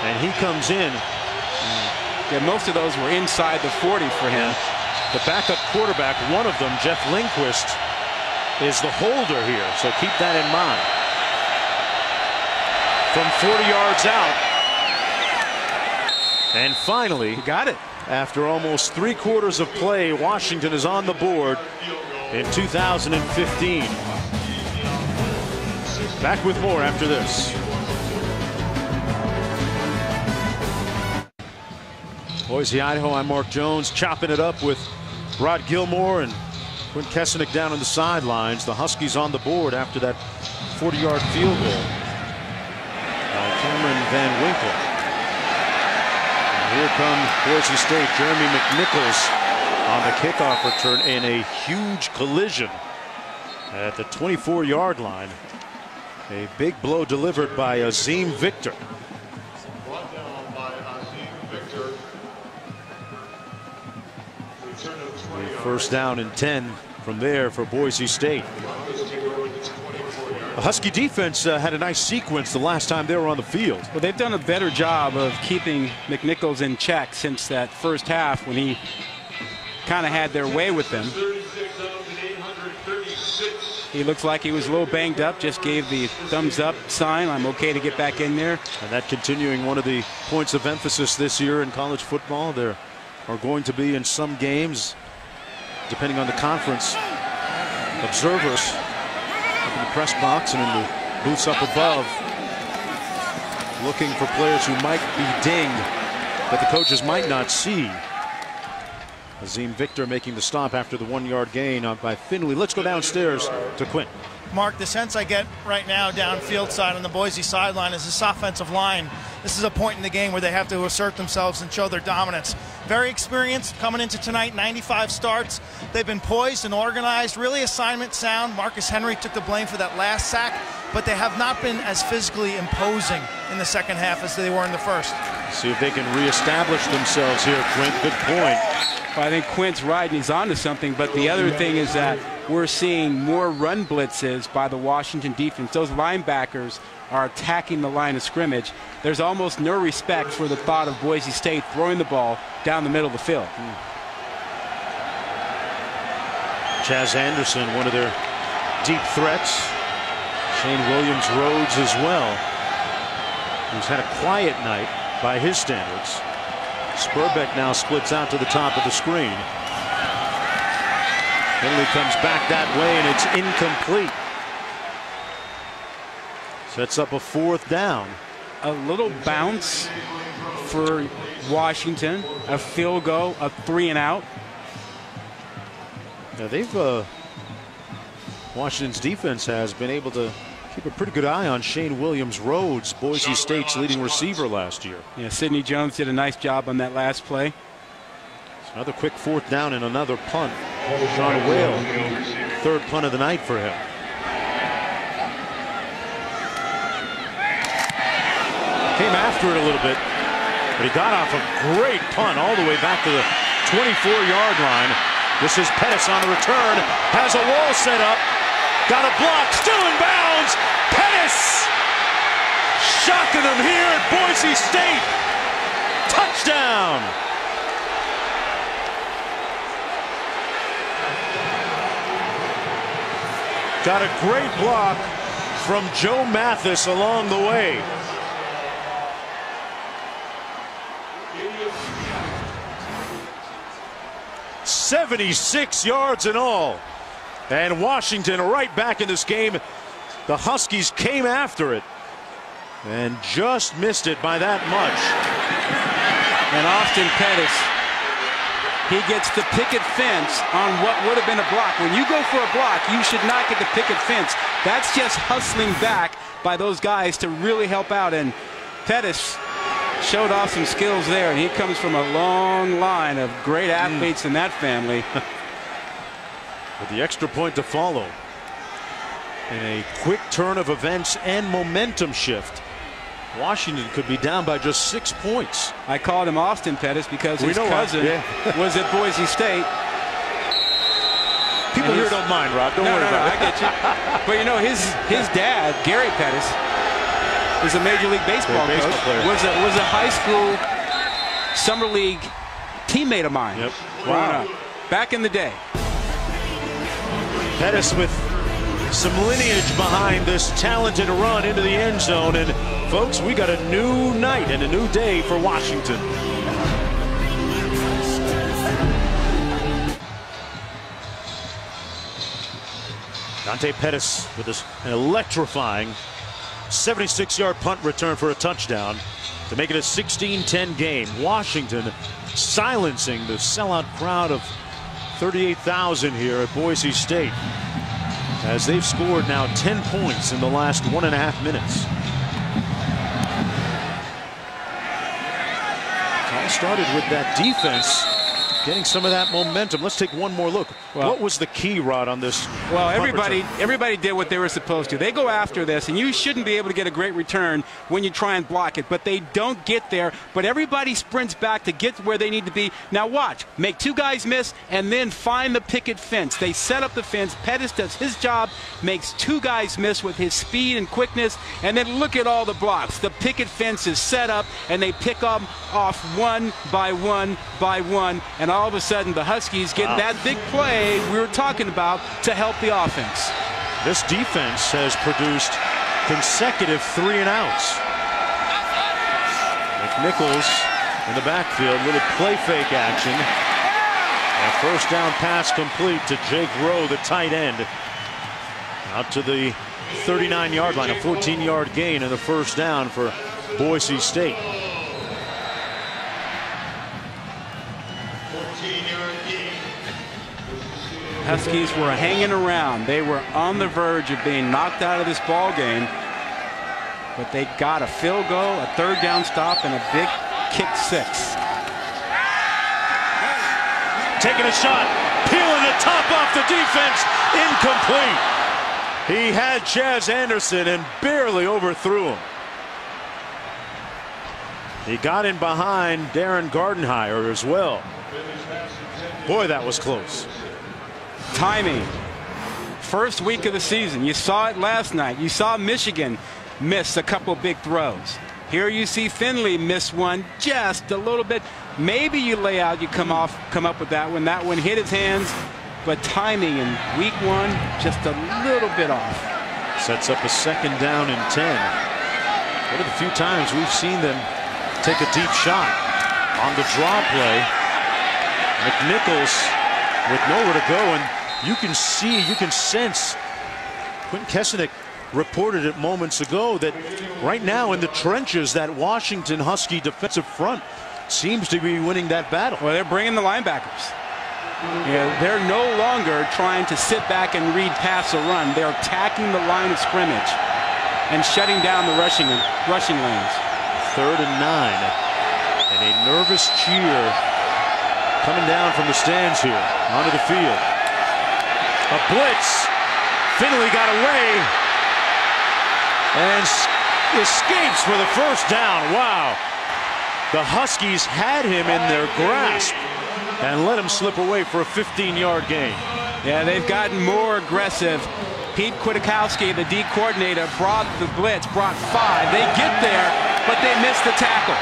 And he comes in. Yeah, most of those were inside the 40 for him. The backup quarterback, one of them, Jeff Lindquist, is the holder here. So keep that in mind. From 40 yards out. And finally, he got it. After almost 3 quarters of play, Washington is on the board in 2015. Back with more after this. Boise, Idaho, I'm Mark Jones, chopping it up with Rod Gilmore and Quinn Kesenick down on the sidelines. The Huskies on the board after that 40-yard field goal by Cameron Van Winkle. And here comes Boise State. Jeremy McNichols on the kickoff return in a huge collision at the 24-yard line. A big blow delivered by Azim Victor. First down and 10 from there for Boise State. The Husky defense had a nice sequence the last time they were on the field. Well, they've done a better job of keeping McNichols in check since that first half when he kind of had their way with them. He looks like he was a little banged up, just gave the thumbs up sign. I'm okay to get back in there. And that continuing one of the points of emphasis this year in college football. There are going to be in some games, depending on the conference, observers up in the press box and in the booths up above looking for players who might be dinged that the coaches might not see. Azim Victor making the stop after the 1-yard gain by Finley. Let's go downstairs to Quint. Mark, the sense I get right now downfield side on the Boise sideline is this offensive line. This is a point in the game where they have to assert themselves and show their dominance. Very experienced coming into tonight, 95 starts. They've been poised and organized, really assignment sound. Marcus Henry took the blame for that last sack, but they have not been as physically imposing in the second half as they were in the first. See if they can reestablish themselves here, Quint. Good point. Well, I think Quint's right, and he's onto something, but the other thing is that we're seeing more run blitzes by the Washington defense. Those linebackers are attacking the line of scrimmage. There's almost no respect for the thought of Boise State throwing the ball down the middle of the field. Chaz Anderson, one of their deep threats. Shane Williams-Rhodes as well, who's had a quiet night by his standards. Spurbeck now splits out to the top of the screen. Finley comes back that way, and it's incomplete. Sets up a 4th down. A little bounce for Washington. A field goal, a 3-and-out. Now they've Washington's defense has been able to keep a pretty good eye on Shane Williams-Rhodes, Boise State's leading receiver last year. Yeah, Sidney Jones did a nice job on that last play. It's another quick 4th down and another punt. Sean Whale, 3rd punt of the night for him. Came after it a little bit, but he got off a great punt all the way back to the 24-yard line. This is Pettis on the return, has a wall set up, got a block, still in bounds. Pettis shocking them here at Boise State. Touchdown. Got a great block from Joe Mathis along the way. "76 yards in all." And Washington right back in this game. The Huskies came after it and just missed it by that much. And Austin Pettis, he gets the picket fence on what would have been a block. When you go for a block, you should not get the picket fence. That's just hustling back by those guys to really help out. And Pettis showed off some skills there. And he comes from a long line of great athletes in that family. With the extra point to follow. In a quick turn of events and momentum shift, Washington could be down by just 6 points. I called him Austin Pettis because his cousin was at Boise State. People here don't mind, Rob. Don't worry about it. I get you. But you know, his dad, Gary Pettis, is a Major League Baseball coach. Was a high school summer league teammate of mine. Yep. Wow. Back in the day. Pettis with some lineage behind this talented run into the end zone. And folks, we got a new night and a new day for Washington. Dante Pettis with an electrifying 76-yard punt return for a touchdown to make it a 16-10 game. Washington silencing the sellout crowd of 38,000 here at Boise State, as they've scored now 10 points in the last 1.5 minutes. It all started with that defense getting some of that momentum. Let's take one more look. Well, what was the key, Rod, on this? Well, everybody did what they were supposed to. They go after this, and you shouldn't be able to get a great return when you try and block it, but they don't get there. But everybody sprints back to get where they need to be. Now watch. Make 2 guys miss, and then find the picket fence. They set up the fence. Pettis does his job, makes 2 guys miss with his speed and quickness, and then look at all the blocks. The picket fence is set up, and they pick them off one by one by one, and all of a sudden the Huskies get that big play we were talking about to help the offense. This defense has produced consecutive 3-and-outs. McNichols in the backfield, little play fake action. A first down pass complete to Jake Rowe, the tight end. Out to the 39-yard line, a 14-yard gain and the first down for Boise State. Huskies were hanging around. They were on the verge of being knocked out of this ball game, but they got a field goal, a third down stop, and a big kick 6. Taking a shot, peeling the top off the defense, incomplete. He had Chaz Anderson and barely overthrew him. He got in behind Darren Gardenhire as well. Boy, that was close. Timing. First week of the season. You saw it last night. You saw Michigan miss a couple big throws. Here you see Finley miss one just a little bit. Maybe you lay out, you come up with that one. That one hit his hands, but timing in week 1 just a little bit off. Sets up a second down and 10. One of the few times we've seen them take a deep shot on the draw play. McNichols with nowhere to go, and you can see, you can sense, Quentin Kesenick reported it moments ago that right now in the trenches, that Washington Husky defensive front seems to be winning that battle. Well, they're bringing the linebackers. Yeah, they're no longer trying to sit back and read pass or run. They're attacking the line of scrimmage and shutting down the rushing lanes. 3rd and 9, and a nervous cheer coming down from the stands here onto the field. A blitz. Finley got away and escapes for the first down. Wow. The Huskies had him in their grasp and let him slip away for a 15-yard gain. Yeah, they've gotten more aggressive. Pete Kwiatkowski, the D coordinator, brought the blitz, brought 5. They get there, but they miss the tackle.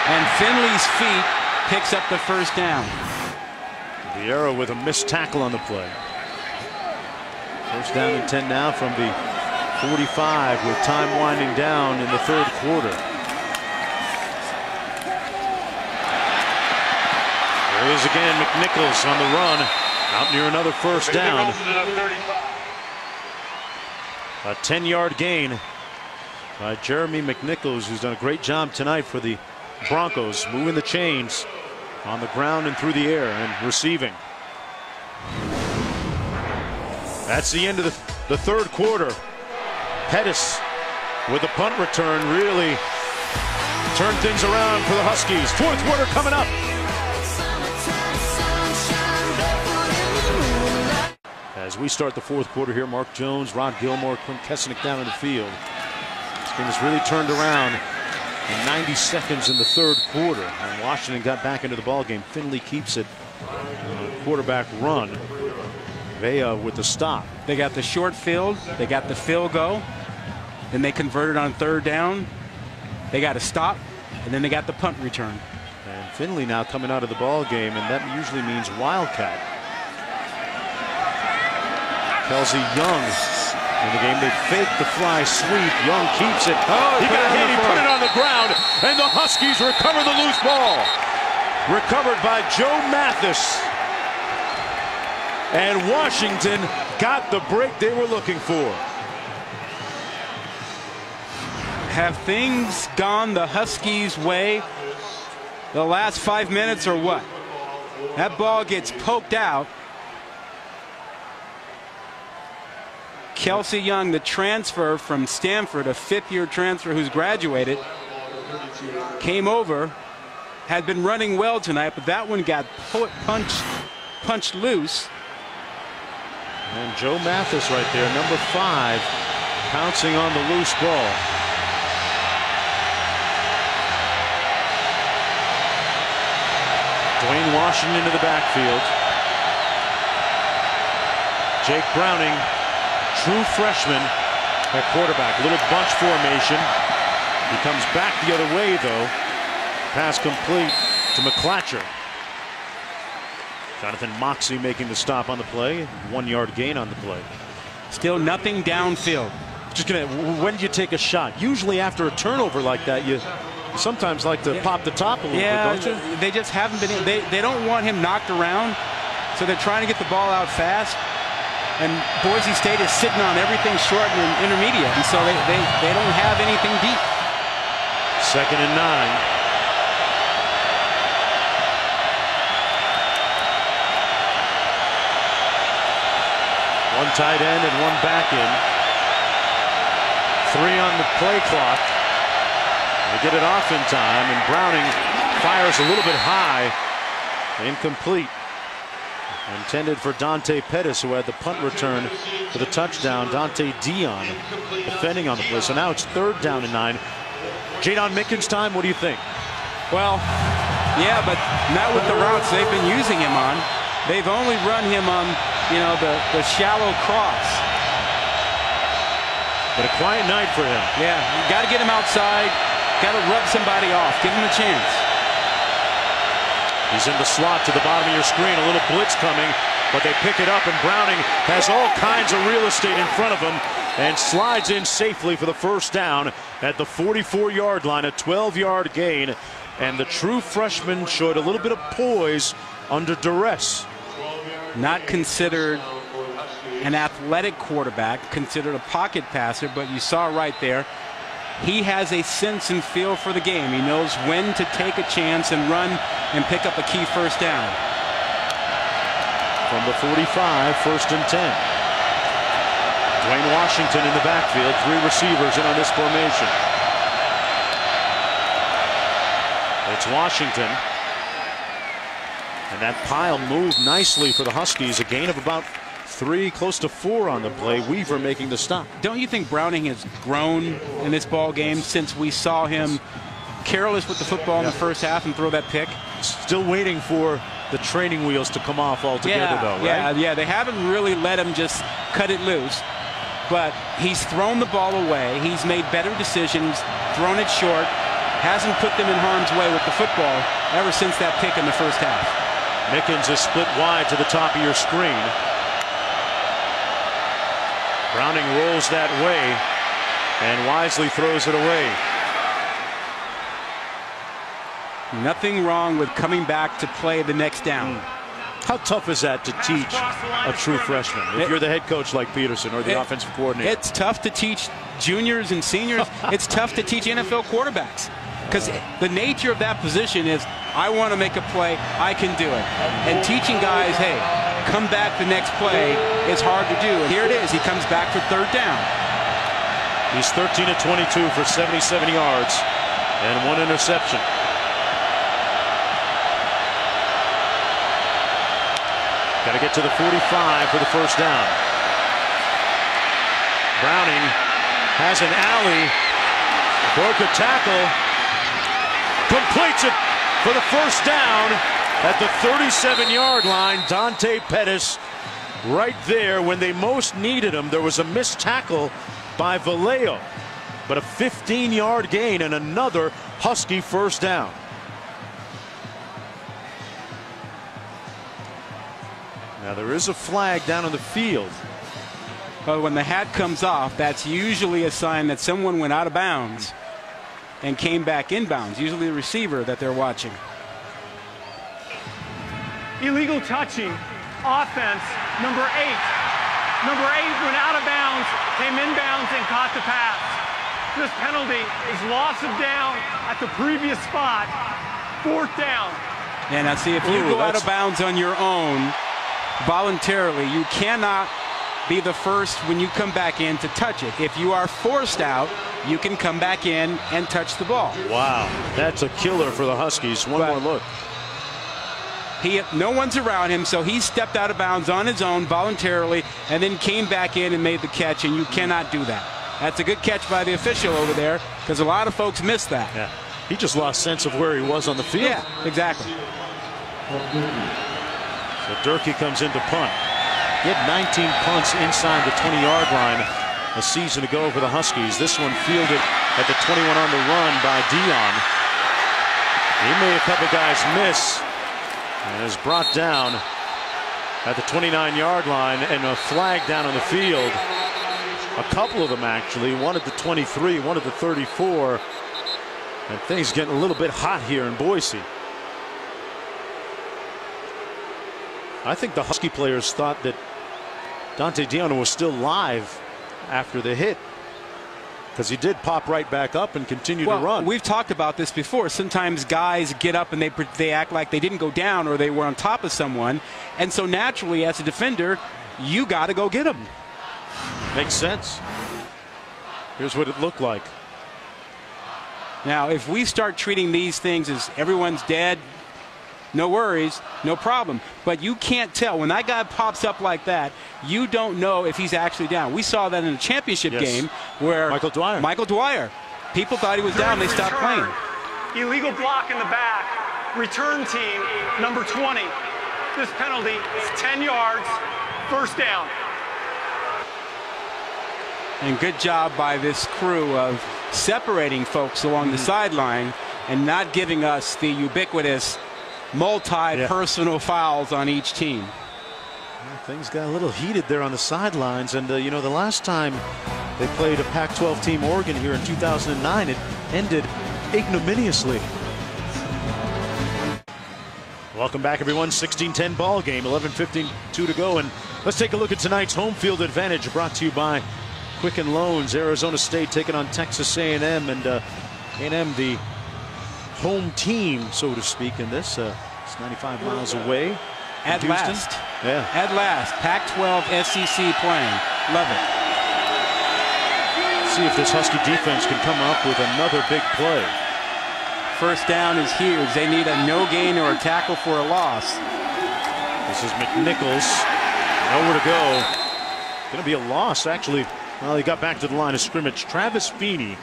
And Finley's feet picks up the first down. Vieira with a missed tackle on the play. First down and 10 now from the 45 with time winding down in the 3rd quarter. There he is again, McNichols on the run, out near another first down. A 10-yard gain by Jeremy McNichols, who's done a great job tonight for the Broncos, moving the chains on the ground and through the air and receiving. That's the end of the 3rd quarter. Pettis with the punt return really turned things around for the Huskies. 4th quarter coming up. As we start the 4th quarter here, Mark Jones, Rod Gilmore, Quentin Kesenick down in the field. This game has really turned around in 90 seconds in the 3rd quarter. And Washington got back into the ballgame. Finley keeps it on a quarterback run. Vea with the stop. They got the short field. They got the field goal. Then they converted on 3rd down. They got a stop. And then they got the punt return. And Finley now coming out of the ball game, and that usually means wildcat. Kelsey Young in the game. They fake the fly sweep. Young keeps it. Oh, he got hit. He put it on the ground, and the Huskies recover the loose ball. Recovered by Joe Mathis. And Washington got the break they were looking for. Have things gone the Huskies' way the last 5 minutes or what? That ball gets poked out. Kelsey Young, the transfer from Stanford, a 5th-year transfer who's graduated, came over had been running well tonight, but that one got punched loose. And Joe Mathis right there, number 5, pouncing on the loose ball. Dwayne Washington to the backfield. Jake Browning, true freshman at quarterback. Little bunch formation. He comes back the other way, though. Pass complete to McClatcher. Jonathan Moxey making the stop on the play. 1-yard gain on the play. Still nothing downfield. Just gonna. When do you take a shot? Usually after a turnover like that, you sometimes like to pop the top a little bit, don't you? They just haven't been. They don't want him knocked around, so they're trying to get the ball out fast. And Boise State is sitting on everything short and intermediate, and so they don't have anything deep. 2nd and 9. One tight end and one back end. 3 on the play clock. They get it off in time, and Browning fires a little bit high. Incomplete. Intended for Dante Pettis, who had the punt return for the touchdown. Dante Dion defending on the play. So now it's 3rd down and 9. Jadon Mickens' time, what do you think? Well, yeah, but not with the routes they've been using him on. They've only run him on, the shallow cross. But a quiet night for him. Yeah, you got to get him outside. Got to rub somebody off. Give him a chance. He's in the slot to the bottom of your screen. A little blitz coming, but they pick it up, and Browning has all kinds of real estate in front of him and slides in safely for the 1st down at the 44-yard line, a 12-yard gain. And the true freshman showed a little bit of poise under duress. Not considered an athletic quarterback, considered a pocket passer, but you saw right there, he has a sense and feel for the game. He knows when to take a chance and run and pick up a key 1st down. From the 45, 1st and 10. Dwayne Washington in the backfield, 3 receivers in on this formation. It's Washington. And that pile moved nicely for the Huskies. A gain of about 3, close to 4 on the play. Weaver making the stop. Don't you think Browning has grown in this ball game since we saw him careless with the football in the 1st half and throw that pick? Still waiting for the training wheels to come off altogether, though, right? Yeah, they haven't really let him just cut it loose. But he's thrown the ball away. He's made better decisions, thrown it short, hasn't put them in harm's way with the football ever since that pick in the 1st half. Mickens is split wide to the top of your screen. Browning rolls that way and wisely throws it away. Nothing wrong with coming back to play the next down. How tough is that to teach a true freshman? If you're the head coach like Peterson or the offensive coordinator. It's tough to teach juniors and seniors. It's tough to teach NFL quarterbacks. Because the nature of that position is, I want to make a play, I can do it. And teaching guys, hey, come back the next play is hard to do. And here it is, he comes back for 3rd down. He's 13 of 22 for 77 yards and 1 interception. Got to get to the 45 for the 1st down. Browning has an alley, broke a tackle, completes it for the 1st down at the 37-yard line. Dante Pettis right there when they most needed him. There was a missed tackle by Vallejo, but a 15-yard gain and another Husky 1st down. Now there is a flag down on the field. But when the hat comes off, that's usually a sign that someone went out of bounds and came back inbounds, usually the receiver that they're watching. Illegal touching, offense, number 8. Number 8 went out of bounds, came inbounds and caught the pass. This penalty is loss of down at the previous spot, 4th down. And now see, if you go out of bounds on your own voluntarily, you cannot be the first when you come back in to touch it. If you are forced out, you can come back in and touch the ball. Wow, that's a killer for the Huskies. One more look. No one's around him, so he stepped out of bounds on his own voluntarily and then came back in and made the catch, and you cannot do that. That's a good catch by the official over there, because a lot of folks missed that. Yeah. He just lost sense of where he was on the field. Yeah, exactly. So Durkee comes in to punt. He had 19 punts inside the 20-yard line a season ago for the Huskies. This one fielded at the 21 on the run by Dion. He made a couple guys miss and is brought down at the 29-yard line, and a flag down on the field. A couple of them actually, one at the 23, one at the 34. And things getting a little bit hot here in Boise. I think the Husky players thought that Dante Dion was still live after the hit, because he did pop right back up and continue to run. We've talked about this before. Sometimes guys get up and they act like they didn't go down or they were on top of someone, and so naturally as a defender you got to go get them. Makes sense. Here's what it looked like. Now if we start treating these things as everyone's dead, no worries, no problem. But you can't tell. When that guy pops up like that, you don't know if he's actually down. We saw that in a championship game where Michael Dwyer, people thought he was down, they stopped playing. Illegal block in the back. Return team, number 20. This penalty is 10 yards, first down. And good job by this crew of separating folks along the sideline and not giving us the ubiquitous multi-personal fouls on each team. Well, things got a little heated there on the sidelines, and you know, the last time they played a Pac-12 team, Oregon, here in 2009, it ended ignominiously. Welcome back, everyone. 16-10 ball game, 11:52 to go, and let's take a look at tonight's home field advantage, brought to you by Quicken Loans. Arizona State taking on Texas A&M, and A&M the home team, so to speak, in this. It's 95 miles away. At last. Yeah. At last. Pac-12 SEC playing. Love it. See if this Husky defense can come up with another big play. First down is huge. They need a no gain or a tackle for a loss. This is McNichols. Nowhere to go. Going to be a loss, actually. Well, he got back to the line of scrimmage. Travis Feeney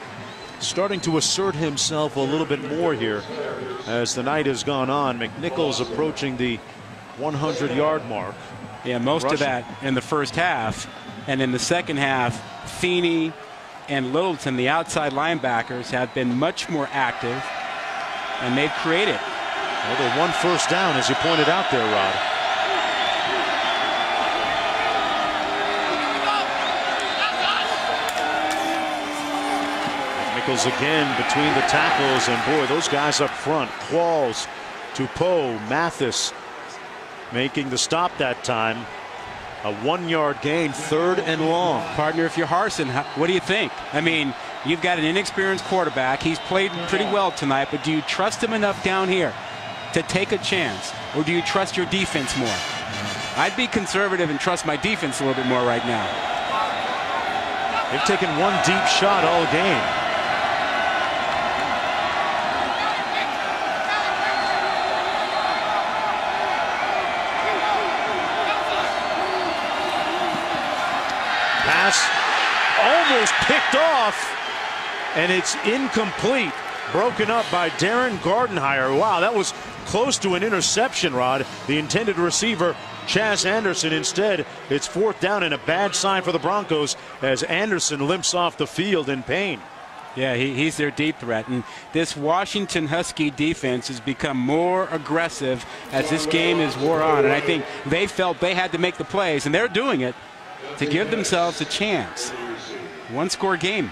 starting to assert himself a little bit more here as the night has gone on. McNichols approaching the 100-yard mark. Yeah, most of that in the first half. And in the second half, Feeney and Littleton, the outside linebackers, have been much more active, and they've created. Well, they're one first down, as you pointed out there, Rod. Nichols again between the tackles, and boy, those guys up front, Qualls, Tupou, Mathis, making the stop that time. A 1-yard gain, 3rd and long. Partner, if you're Harsin, what do you think? I mean, you've got an inexperienced quarterback. He's played pretty well tonight, but do you trust him enough down here to take a chance, or do you trust your defense more? I'd be conservative and trust my defense a little bit more right now. They've taken one deep shot all game. Pass almost picked off, and it's incomplete. Broken up by Darren Gardenhire. Wow, that was close to an interception, Rod. The intended receiver, Chaz Anderson. Instead, it's 4th down, and a bad sign for the Broncos as Anderson limps off the field in pain. Yeah, he's their deep threat. And this Washington Husky defense has become more aggressive as this game is wore on. And I think they felt they had to make the plays, and they're doing it to give themselves a chance. 1-score game.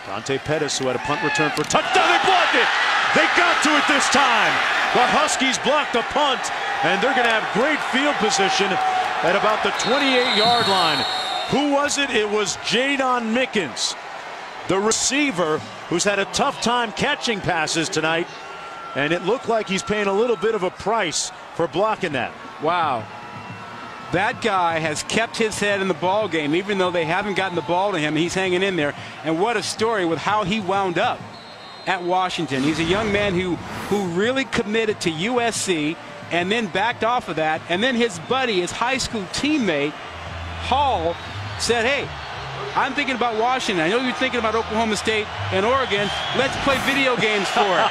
Dante Pettis, who had a punt return for touchdown, they blocked it. They got to it this time. The Huskies blocked the punt, and they're going to have great field position at about the 28-yard line. Who was it? It was Jadon Mickens, the receiver, who's had a tough time catching passes tonight, and it looked like he's paying a little bit of a price for blocking that. Wow. That guy has kept his head in the ball game, even though they haven't gotten the ball to him. He's hanging in there. And what a story with how he wound up at Washington. He's a young man who really committed to USC and then backed off of that. And then his buddy, his high school teammate, Hall, said, hey, I'm thinking about Washington. I know you're thinking about Oklahoma State and Oregon. Let's play video games for it.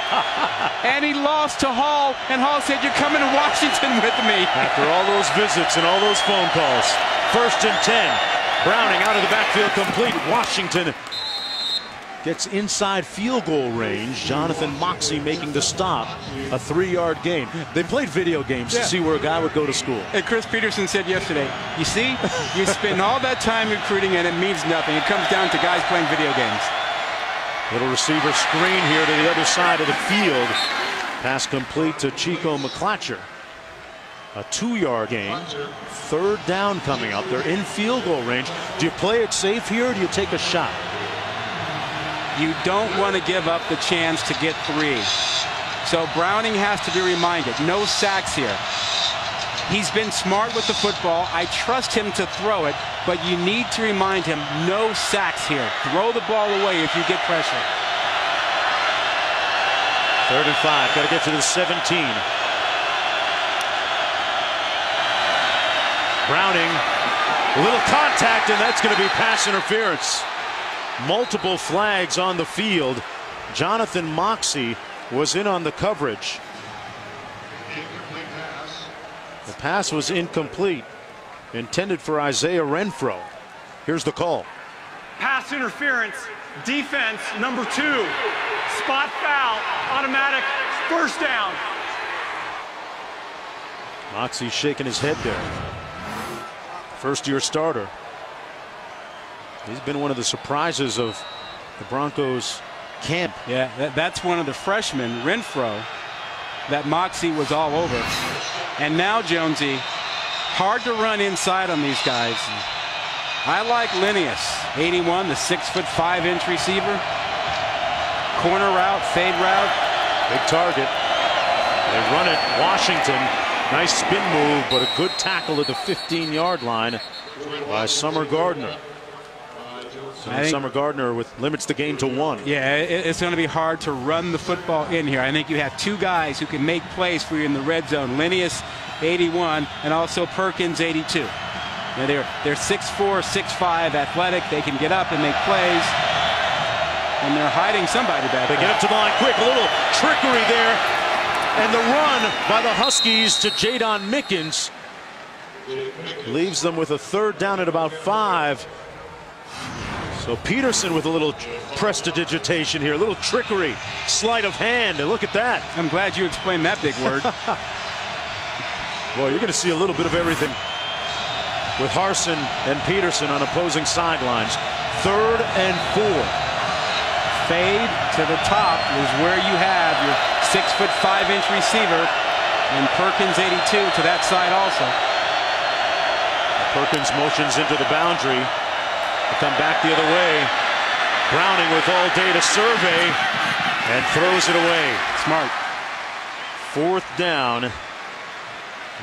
And he lost to Hall, and Hall said, you're coming to Washington with me. After all those visits and all those phone calls. 1st and 10. Browning out of the backfield, complete. Washington gets inside field goal range. Jonathan Moxey making the stop. A 3-yard gain. They played video games to see where a guy would go to school. And Chris Peterson said yesterday, you see, you spend all that time recruiting and it means nothing. It comes down to guys playing video games. Little receiver screen here to the other side of the field. Pass complete to Chico McClatcher. A 2-yard gain. 3rd down coming up. They're in field goal range. Do you play it safe here or do you take a shot? You don't want to give up the chance to get 3. So Browning has to be reminded, no sacks here. He's been smart with the football. I trust him to throw it, but you need to remind him, no sacks here. Throw the ball away if you get pressure. 3rd and 5. Got to get to the 17. Browning, a little contact, and that's going to be pass interference. Multiple flags on the field. Jonathan Moxey was in on the coverage. The pass was incomplete. Intended for Isaiah Renfro. Here's the call. Pass interference, defense number 2. Spot foul, automatic, 1st down. Moxey shaking his head there. 1st-year starter. He's been one of the surprises of the Broncos camp. Yeah, that's one of the freshmen, Renfro, that Moxey was all over. And now, Jonesy, hard to run inside on these guys. I like Linnaeus, 81, the 6'5" receiver. Corner route, fade route. Big target. They run it. Washington. Nice spin move, but a good tackle at the 15-yard line by Summer Gardner. Summer Gardner limits the gain to 1. Yeah, it's going to be hard to run the football in here. I think you have 2 guys who can make plays for you in the red zone. Linnaeus, 81, and also Perkins, 82. Now they're 6'4", 6'5", athletic. They can get up and make plays. And they're hiding somebody back there. They get up to the line quick. A little trickery there. And the run by the Huskies to Jadon Mickens leaves them with a 3rd down at about 5. So Peterson with a little prestidigitation here, a little trickery, sleight of hand, and look at that. I'm glad you explained that big word. Boy, you're going to see a little bit of everything with Harsin and Peterson on opposing sidelines. 3rd and 4. Fade to the top is where you have your 6'5" receiver, and Perkins, 82, to that side also. Perkins motions into the boundary. Come back the other way. Browning with all day to survey and throws it away. Smart. 4th down.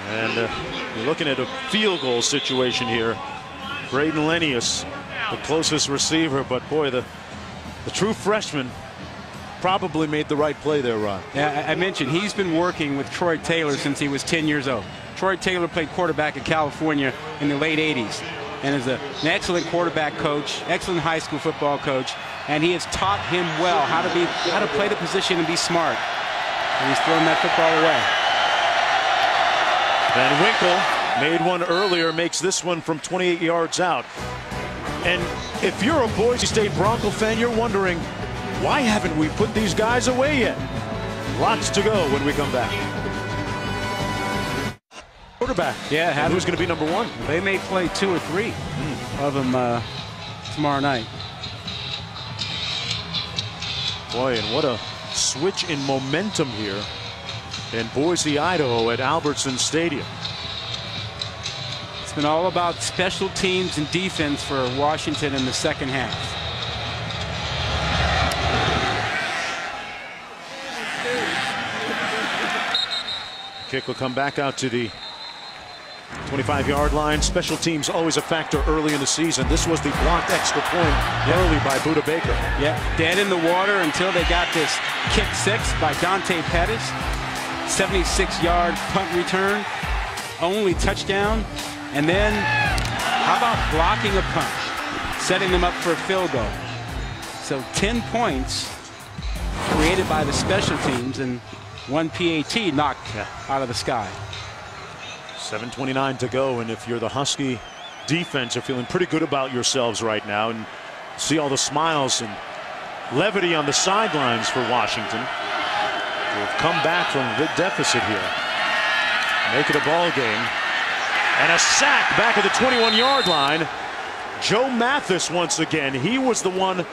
And you're looking at a field goal situation here. Braden Linnaeus, the closest receiver, but boy, the true freshman probably made the right play there, Ron. Yeah, I mentioned he's been working with Troy Taylor since he was 10 years old. Troy Taylor played quarterback at California in the late 80s. And is an excellent quarterback coach, excellent high school football coach, and he has taught him well how to play the position and be smart. And he's thrown that football away. Van Winkle made one earlier, makes this one from 28 yards out. And if you're a Boise State Bronco fan, you're wondering, why haven't we put these guys away yet? Lots to go when we come back. Quarterback. Yeah, who's going to be number 1? They may play 2 or 3 of them tomorrow night. Boy, and what a switch in momentum here in Boise, Idaho at Albertson Stadium. It's been all about special teams and defense for Washington in the 2nd half. Kick will come back out to the 25-yard line. Special teams always a factor early in the season. This was the blocked extra point early by Buda Baker. Yeah, dead in the water until they got this kick six by Dante Pettis. 76-yard punt return, only touchdown. And then how about blocking a punt, setting them up for a field goal? So 10 points created by the special teams and one PAT knocked out of the sky. 7:29 to go, and if you're the Husky defense, you're feeling pretty good about yourselves right now, and see all the smiles and levity on the sidelines for Washington, who have come back from a big deficit here. Make it a ball game, and a sack back at the 21-yard line. Joe Mathis once again. He was the one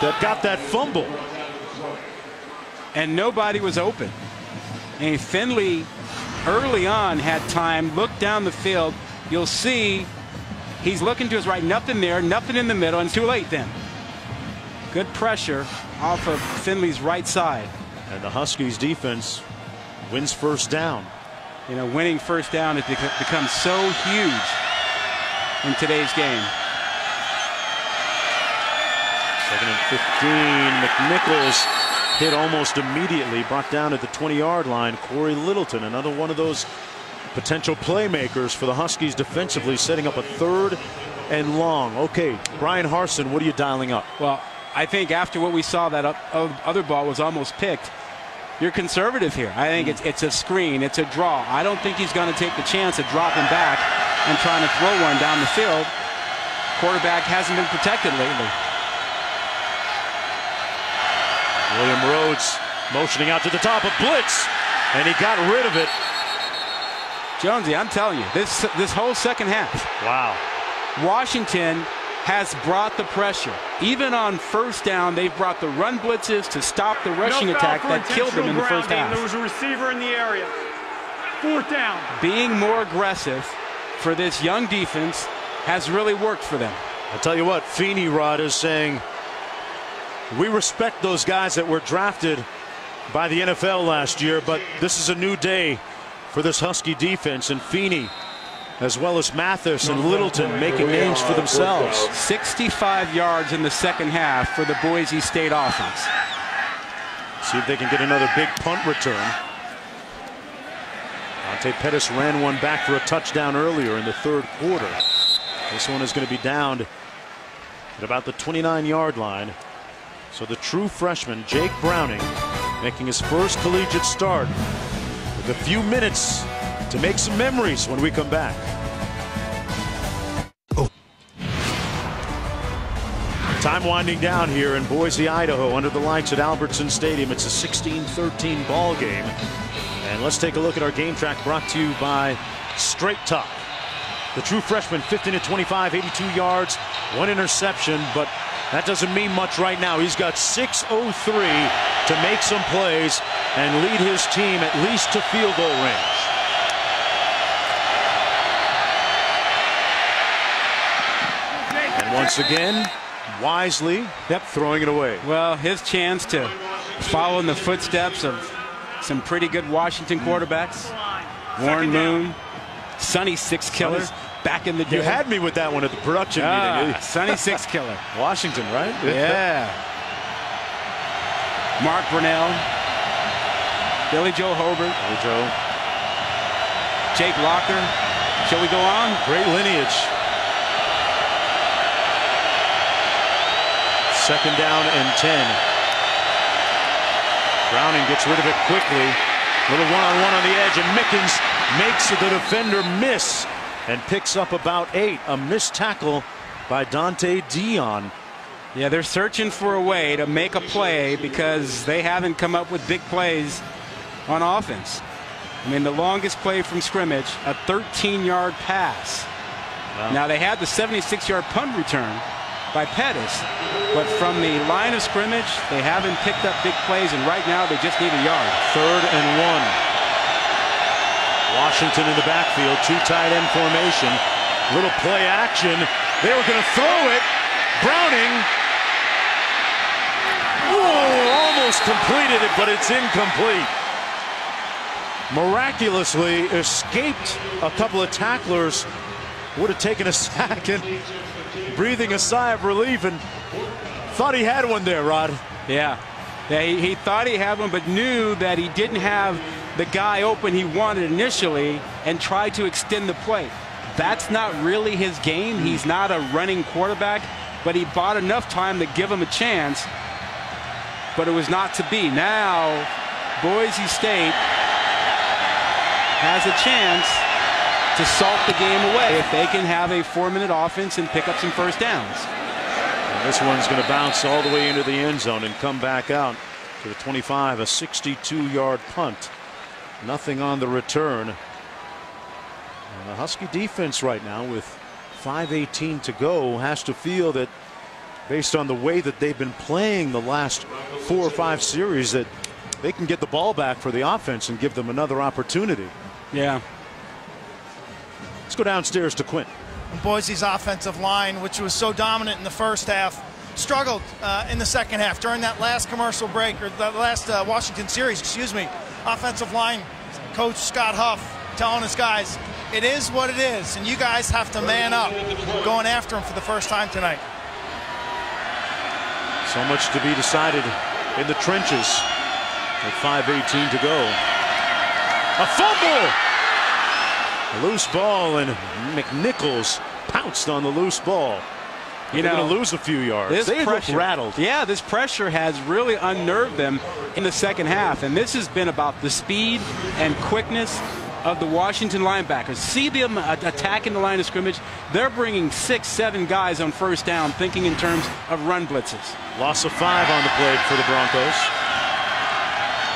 that got that fumble, and nobody was open. And Finley early on had time, looked down the field. You'll see he's looking to his right, nothing there, nothing in the middle, and too late then. Good pressure off of Finley's right side. And the Huskies defense wins first down. You know, winning first down has become so huge in today's game. 2nd and 15. McNichols hit almost immediately, brought down at the 20-yard line. Corey Littleton, another one of those potential playmakers for the Huskies defensively, setting up a 3rd and long. Okay, Brian Harsin, what are you dialing up? Well, I think after what we saw, that other ball was almost picked. You're conservative here. I think it's a screen, it's a draw. I don't think he's going to take the chance of dropping back and trying to throw one down the field. Quarterback hasn't been protected lately. William Rhodes motioning out to the top of blitz, and he got rid of it. Jonesy, I'm telling you, this whole second half. Wow. Washington has brought the pressure. Even on first down, they've brought the run blitzes to stop the rushing attack that killed them in the first half. There was a receiver in the area. 4th down. Being more aggressive for this young defense has really worked for them. I'll tell you what, Feeney Rod is saying, we respect those guys that were drafted by the NFL last year, but this is a new day for this Husky defense, and Feeney, as well as Mathis and Littleton, making names for themselves. 65 yards in the second half for the Boise State offense. See if they can get another big punt return. Dante Pettis ran one back for a touchdown earlier in the 3rd quarter. This one is going to be downed at about the 29-yard line. So the true freshman, Jake Browning, making his first collegiate start, with a few minutes to make some memories when we come back. Time winding down here in Boise, Idaho, under the lights at Albertson Stadium. It's a 16-13 ball game. And let's take a look at our game track, brought to you by Straight Talk. The true freshman, 15-25, 82 yards, 1 interception, but that doesn't mean much right now. He's got 6:03 to make some plays and lead his team at least to field goal range. And once again, wisely, throwing it away. Well, his chance to follow in the footsteps of some pretty good Washington quarterbacks. Warren Moon, Sonny Six Killer. Back in the day. You had me with that one at the production meeting. Sonny Six Killer. Washington, right? Yeah. Mark Brunell. Billy Joe Hobart. Billy Joe. Jake Locker. Shall we go on? Great lineage. 2nd down and 10. Browning gets rid of it quickly. Little one-on-one on the edge, and Mickens makes the defender miss and picks up about 8. A missed tackle by Dante Dion. Yeah, they're searching for a way to make a play because they haven't come up with big plays on offense. I mean, the longest play from scrimmage, a 13-yard pass. Wow. Now, they had the 76-yard punt return by Pettis, but from the line of scrimmage, they haven't picked up big plays, and right now they just need a yard. 3rd and 1. Washington in the backfield, 2 tight end formation. Little play action. They were going to throw it. Browning. Almost completed it, but it's incomplete. miraculously escaped a couple of tacklers. Would have taken a sack and breathing a sigh of relief and thought he had one there, Rod. Yeah, he thought he had one, but knew that he didn't have the guy open he wanted initially and tried to extend the play. That's not really his game. He's not a running quarterback, but he bought enough time to give him a chance, but it was not to be. Now, Boise State has a chance to salt the game away if they can have a 4-minute offense and pick up some first downs. And this one's going to bounce all the way into the end zone and come back out to the 25, a 62-yard punt. Nothing on the return. And the Husky defense right now with 5:18 to go has to feel that, based on the way that they've been playing the last 4 or 5 series, that they can get the ball back for the offense and give them another opportunity. Yeah. Let's go downstairs to Quint. Boise's offensive line, which was so dominant in the first half, struggled in the second half. During that last commercial break, or the last Washington series, excuse me, offensive line coach Scott Huff telling his guys, it is what it is, and you guys have to man up, going after him for the first time tonight. So much to be decided in the trenches with 5:18 to go. A fumble! A loose ball, and McNichols pounced on the loose ball. They're going to lose a few yards. They look rattled. Yeah, this pressure has really unnerved them in the second half, and this has been about the speed and quickness of the Washington linebackers. See them attacking the line of scrimmage. They're bringing 6, 7 guys on first down, thinking in terms of run blitzes. Loss of 5 on the play for the Broncos.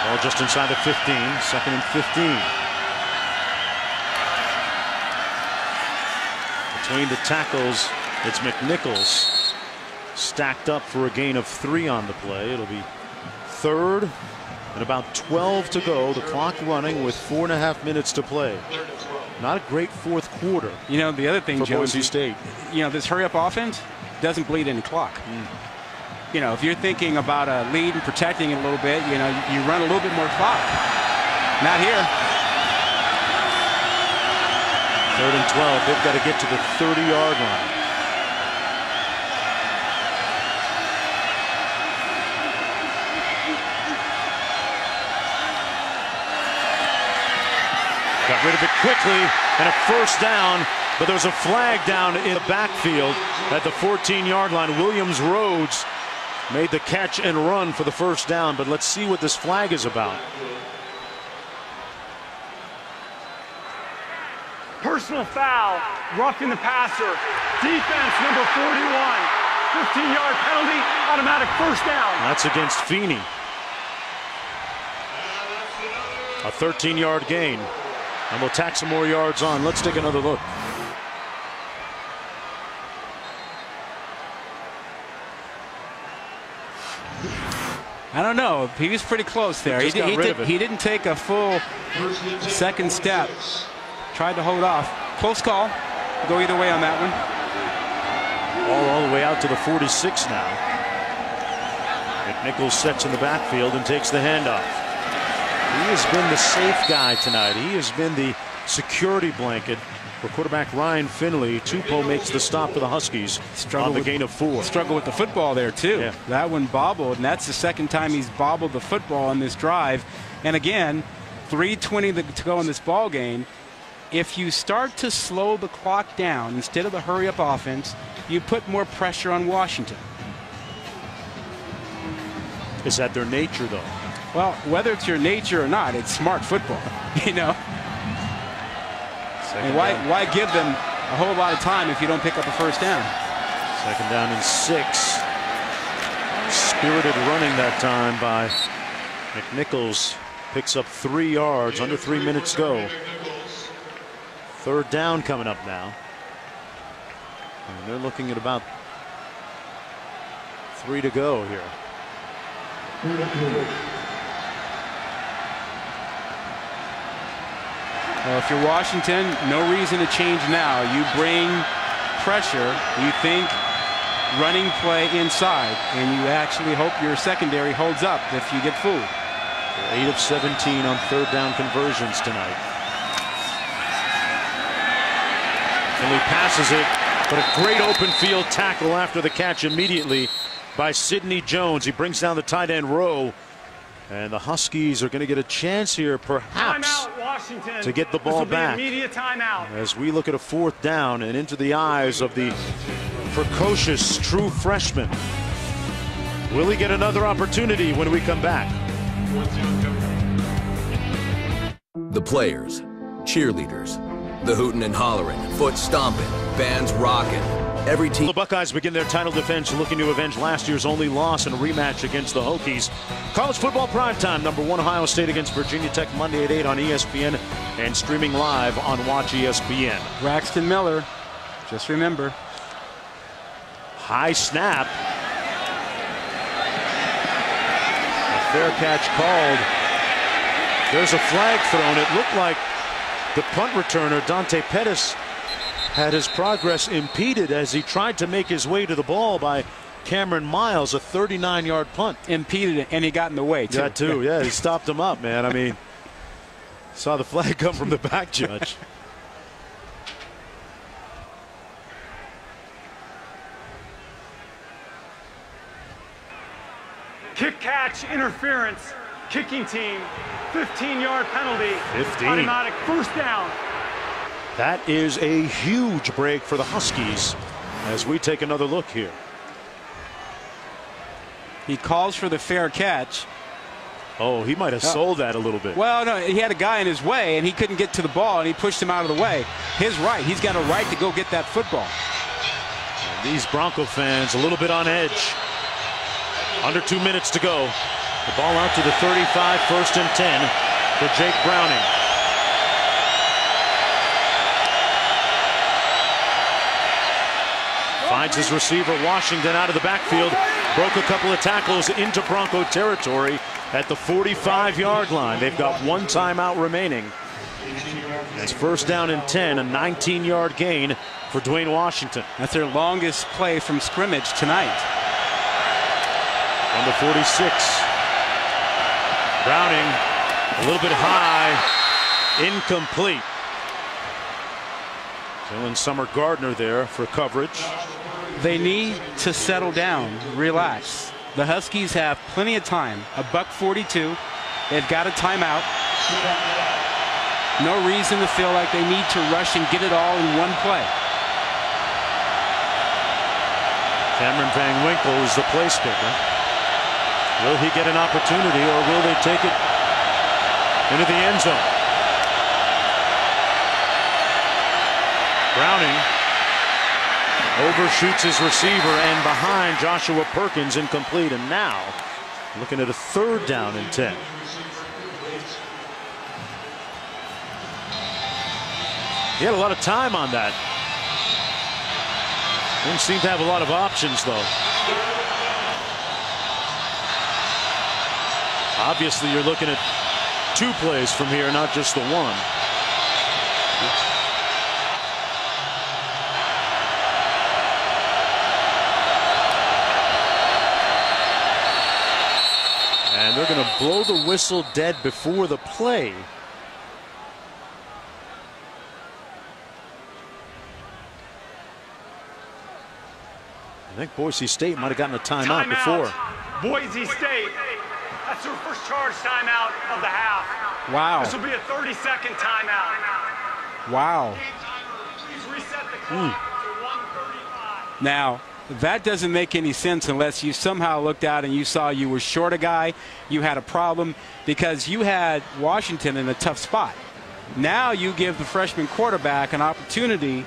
Ball just inside the 15, 2nd and 15. Between the tackles, it's McNichols stacked up for a gain of 3 on the play. It'll be 3rd and about 12 to go. The clock running with 4.5 minutes to play. Not a great fourth quarter. You know, the other thing, for Jones, Boise State. You know, this hurry-up offense doesn't bleed any clock. You know, if you're thinking about a lead and protecting it a little bit, you know, you run a little bit more clock. Not here. 3rd and 12. They've got to get to the 30-yard line. Got rid of it quickly, and a first down, but there's a flag down in the backfield at the 14-yard line. Williams Rhodes made the catch and run for the first down, but let's see what this flag is about. Personal foul, roughing the passer. Defense number 41. 15-yard penalty, automatic first down. That's against Feeney. A 13-yard gain. And we'll tack some more yards on. Let's take another look. I don't know. He was pretty close there. He didn't take a full second step. Tried to hold off. Close call. Go either way on that one. All the way out to the 46 now. McNichols sets in the backfield and takes the handoff. He has been the safe guy tonight. He has been the security blanket for quarterback Ryan Finley. Tupou makes the stop for the Huskies on the gain of 4. Struggle with the football there, too. Yeah. That one bobbled, and that's the second time he's bobbled the football on this drive. And again, 3:20 to go in this ball game. If you start to slow the clock down instead of the hurry-up offense, you put more pressure on Washington. Is that their nature, though? Well, whether it's your nature or not, it's smart football, you know. And why give them a whole lot of time if you don't pick up a first down? 2nd down and 6. Spirited running that time by McNichols. Picks up 3 yards, under 3 minutes to go. 3rd down coming up now. And they're looking at about 3 to go here. Well, if you're Washington, no reason to change now. You bring pressure. You think running play inside, and you actually hope your secondary holds up if you get fooled. 8 of 17 on third down conversions tonight. Finley passes it, but a great open field tackle after the catch immediately by Sidney Jones. He brings down the tight end row, and the Huskies are going to get a chance here, perhaps, timeout, Washington. to get the ball back. Immediate timeout. As we look at a fourth down and into the eyes of the precocious true freshman. Will he get another opportunity when we come back? The players, cheerleaders, the hooting and hollering, foot stomping, bands rocking. Every team. The Buckeyes begin their title defense, looking to avenge last year's only loss in a rematch against the Hokies. College football primetime, #1 Ohio State against Virginia Tech, Monday at 8 on ESPN and streaming live on Watch ESPN. Braxton Miller, just remember. High snap. A fair catch called. There's a flag thrown. It looked like the punt returner, Dante Pettis, had his progress impeded as he tried to make his way to the ball by Cameron Miles, a 39-yard punt. Impeded it, and he got in the way, too. That, too, yeah. He stopped him up, man. I mean, saw the flag come from the back judge. Kick catch interference. Kicking team. 15-yard penalty. 15. Automatic first down. That is a huge break for the Huskies as we take another look here. He calls for the fair catch. Oh, he might have sold that a little bit. Well, no, he had a guy in his way, and he couldn't get to the ball, and he pushed him out of the way. His right. He's got a right to go get that football. And these Bronco fans a little bit on edge. Under 2 minutes to go. The ball out to the 35, 1st and 10 for Jake Browning. Finds his receiver, Washington, out of the backfield. Broke a couple of tackles into Bronco territory at the 45-yard line. They've got one timeout remaining. It's 1st down and 10, a 19-yard gain for Dwayne Washington. That's their longest play from scrimmage tonight. On the 46. Browning a little bit high, incomplete. Dylan Summer Gardner there for coverage. They need to settle down, relax. The Huskies have plenty of time. $1:42. They've got a timeout. No reason to feel like they need to rush and get it all in one play. Cameron Van Winkle is the place kicker. Will he get an opportunity, or will they take it into the end zone? Browning overshoots his receiver and behind Joshua Perkins, incomplete. And now looking at a 3rd down and 10. He had a lot of time on that. Didn't seem to have a lot of options, though. Obviously, you're looking at 2 plays from here, not just the one. And they're going to blow the whistle dead before the play. I think Boise State might have gotten a timeout before. Boise State. That's their first charge timeout of the half. Wow. This will be a 30-second timeout. Wow. Please reset the clock to 1:35. Now, that doesn't make any sense unless you somehow looked out and you saw you were short a guy, you had a problem, because you had Washington in a tough spot. Now you give the freshman quarterback an opportunity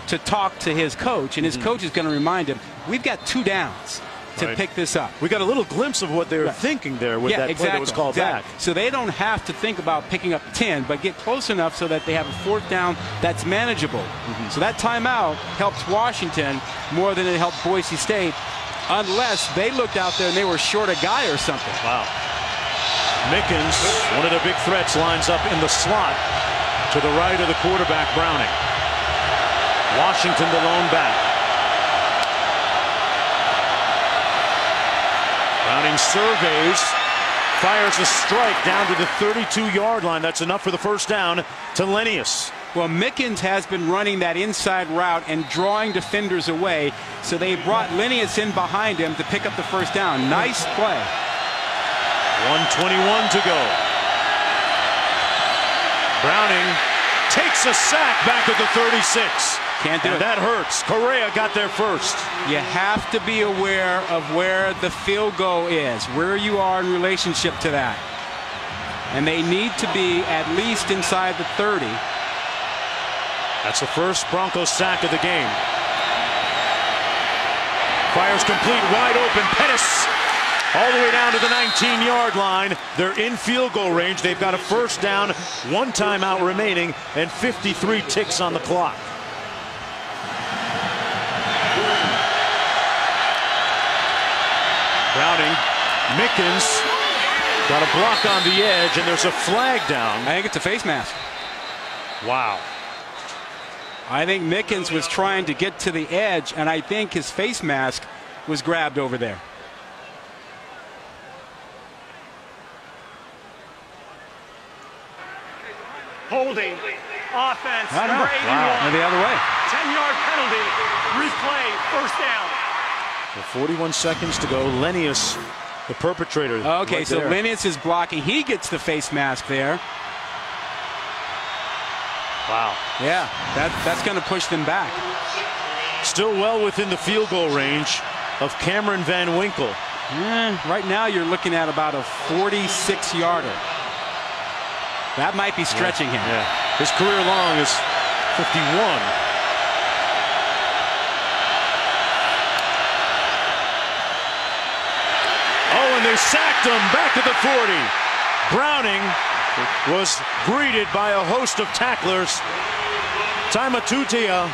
to talk to his coach, and his coach is going to remind him, we've got 2 downs to pick this up. We got a little glimpse of what they were thinking there with that play that was called back. So they don't have to think about picking up 10, but get close enough so that they have a 4th down that's manageable. So that timeout helps Washington more than it helped Boise State, unless they looked out there and they were short a guy or something. Wow. Mickens, one of their big threats, lines up in the slot to the right of the quarterback, Browning. Washington the lone back. Browning surveys, fires a strike down to the 32-yard line. That's enough for the first down to Lenius. Well, Mickens has been running that inside route and drawing defenders away, so they brought Lenius in behind him to pick up the first down. Nice play. 1:21 to go. Browning takes a sack back at the 36. Can't do it. That hurts. Correa got there first. You have to be aware of where the field goal is, where you are in relationship to that. And they need to be at least inside the 30. That's the first Broncos sack of the game. Fires complete, wide open. Pettis all the way down to the 19-yard line. They're in field goal range. They've got a first down, 1 timeout remaining, and 53 ticks on the clock. Browning, Mickens got a block on the edge, and there's a flag down. I think it's a face mask. Wow. I think Mickens was trying to get to the edge, and I think his face mask was grabbed over there. Holding. Offense. I know. Number 81. Wow. The other way. 10-yard penalty. Replay. First down. With 41 seconds to go, Lenius, the perpetrator. Okay, right so there. Lenius is blocking. He gets the face mask there. Wow. Yeah, that's going to push them back. Still well within the field goal range of Cameron Van Winkle. Right now you're looking at about a 46-yarder. That might be stretching him. Yeah. His career long is 51. Oh, and they sacked him back to the 40. Browning was greeted by a host of tacklers. Taimatutia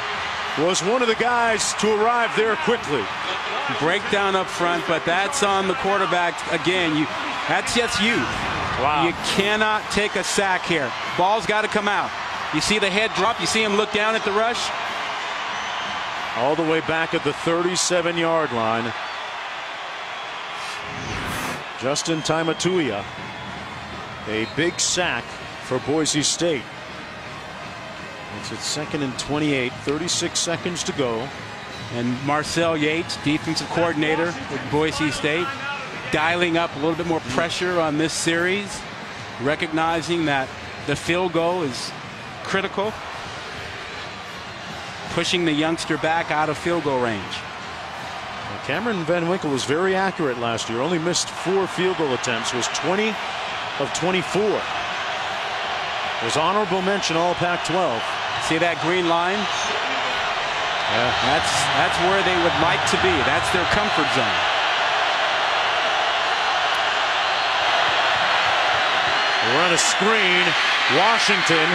was one of the guys to arrive there quickly. Breakdown up front, but that's on the quarterback again. That's just you. Wow. You cannot take a sack here. Ball's got to come out. You see the head drop. You see him look down at the rush. All the way back at the 37-yard line. Justin Taimatuia. A big sack for Boise State. It's at 2nd and 28. 36 seconds to go. And Marcel Yates, defensive coordinator with Boise State, dialing up a little bit more pressure on this series, recognizing that the field goal is critical, pushing the youngster back out of field goal range. Well, Cameron Van Winkle was very accurate last year. Only missed 4 field goal attempts. Was 20 of 24. Was honorable mention all Pac-12. See that green line? Yeah. That's where they would like to be. That's their comfort zone. We're on a screen. Washington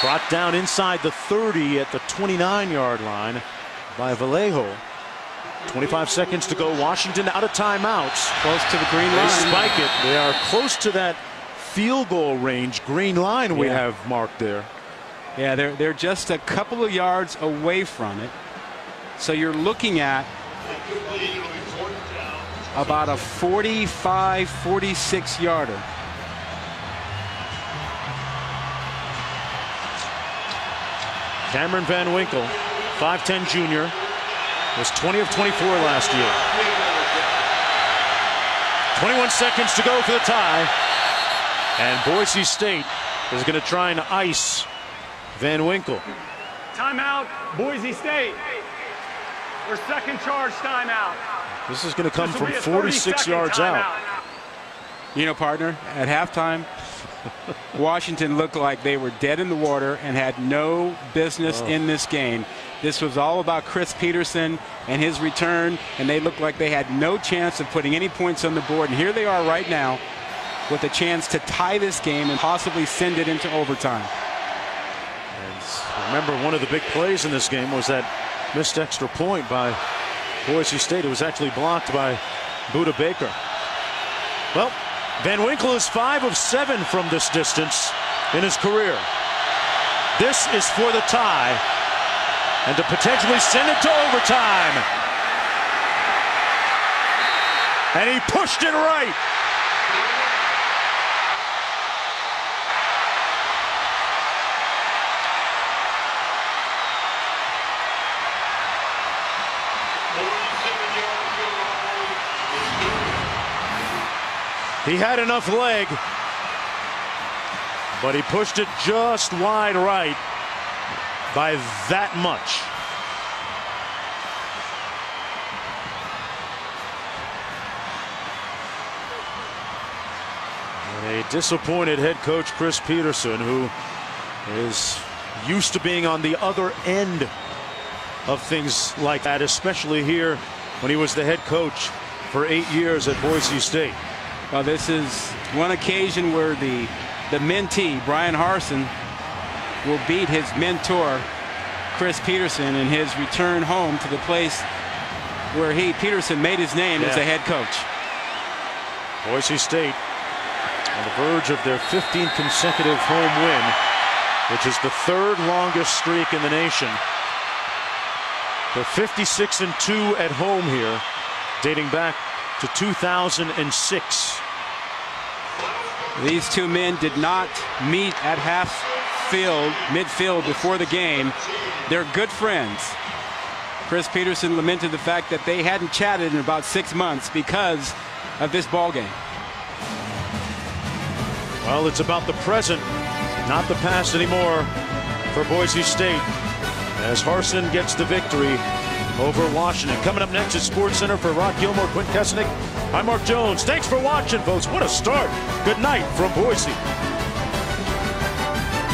brought down inside the 30 at the 29-yard line by Vallejo. 25 seconds to go. Washington out of timeouts. Close to the green line. They spike it. They are close to that field goal range green line we have marked there. Yeah, they're just a couple of yards away from it. So you're looking at about a 45, 46 yarder. Cameron Van Winkle, 5'10" junior, was 20 of 24 last year. 21 seconds to go for the tie. And Boise State is going to try and ice Van Winkle. Timeout, Boise State. Their second charge timeout. This is going to come from 46 yards out. You know, partner, at halftime, Washington looked like they were dead in the water and had no business in this game. This was all about Chris Peterson and his return, and they looked like they had no chance of putting any points on the board. And here they are right now with a chance to tie this game and possibly send it into overtime. And remember, one of the big plays in this game was that missed extra point by Boise State. It was actually blocked by Buda Baker. Well, Van Winkle is 5 of 7 from this distance in his career. This is for the tie and to potentially send it to overtime. And he pushed it right. He had enough leg, but he pushed it just wide right by that much. And a disappointed head coach, Chris Peterson, who is used to being on the other end of things like that, especially here when he was the head coach for 8 years at Boise State. Well, this is one occasion where the mentee, Brian Harsin, will beat his mentor, Chris Peterson, in his return home to the place where Peterson made his name as a head coach. Boise State on the verge of their 15th consecutive home win, which is the third longest streak in the nation. They're 56-2 at home here, dating back to 2006. These two men did not meet at midfield before the game. They're good friends. Chris Peterson lamented the fact that they hadn't chatted in about 6 months because of this ball game. Well, it's about the present, not the past anymore for Boise State, as Harsin gets the victory over Washington. Coming up next is SportsCenter for Rod Gilmore, Quint Kesnick. I'm Mark Jones. Thanks for watching, folks. What a start. Good night from Boise.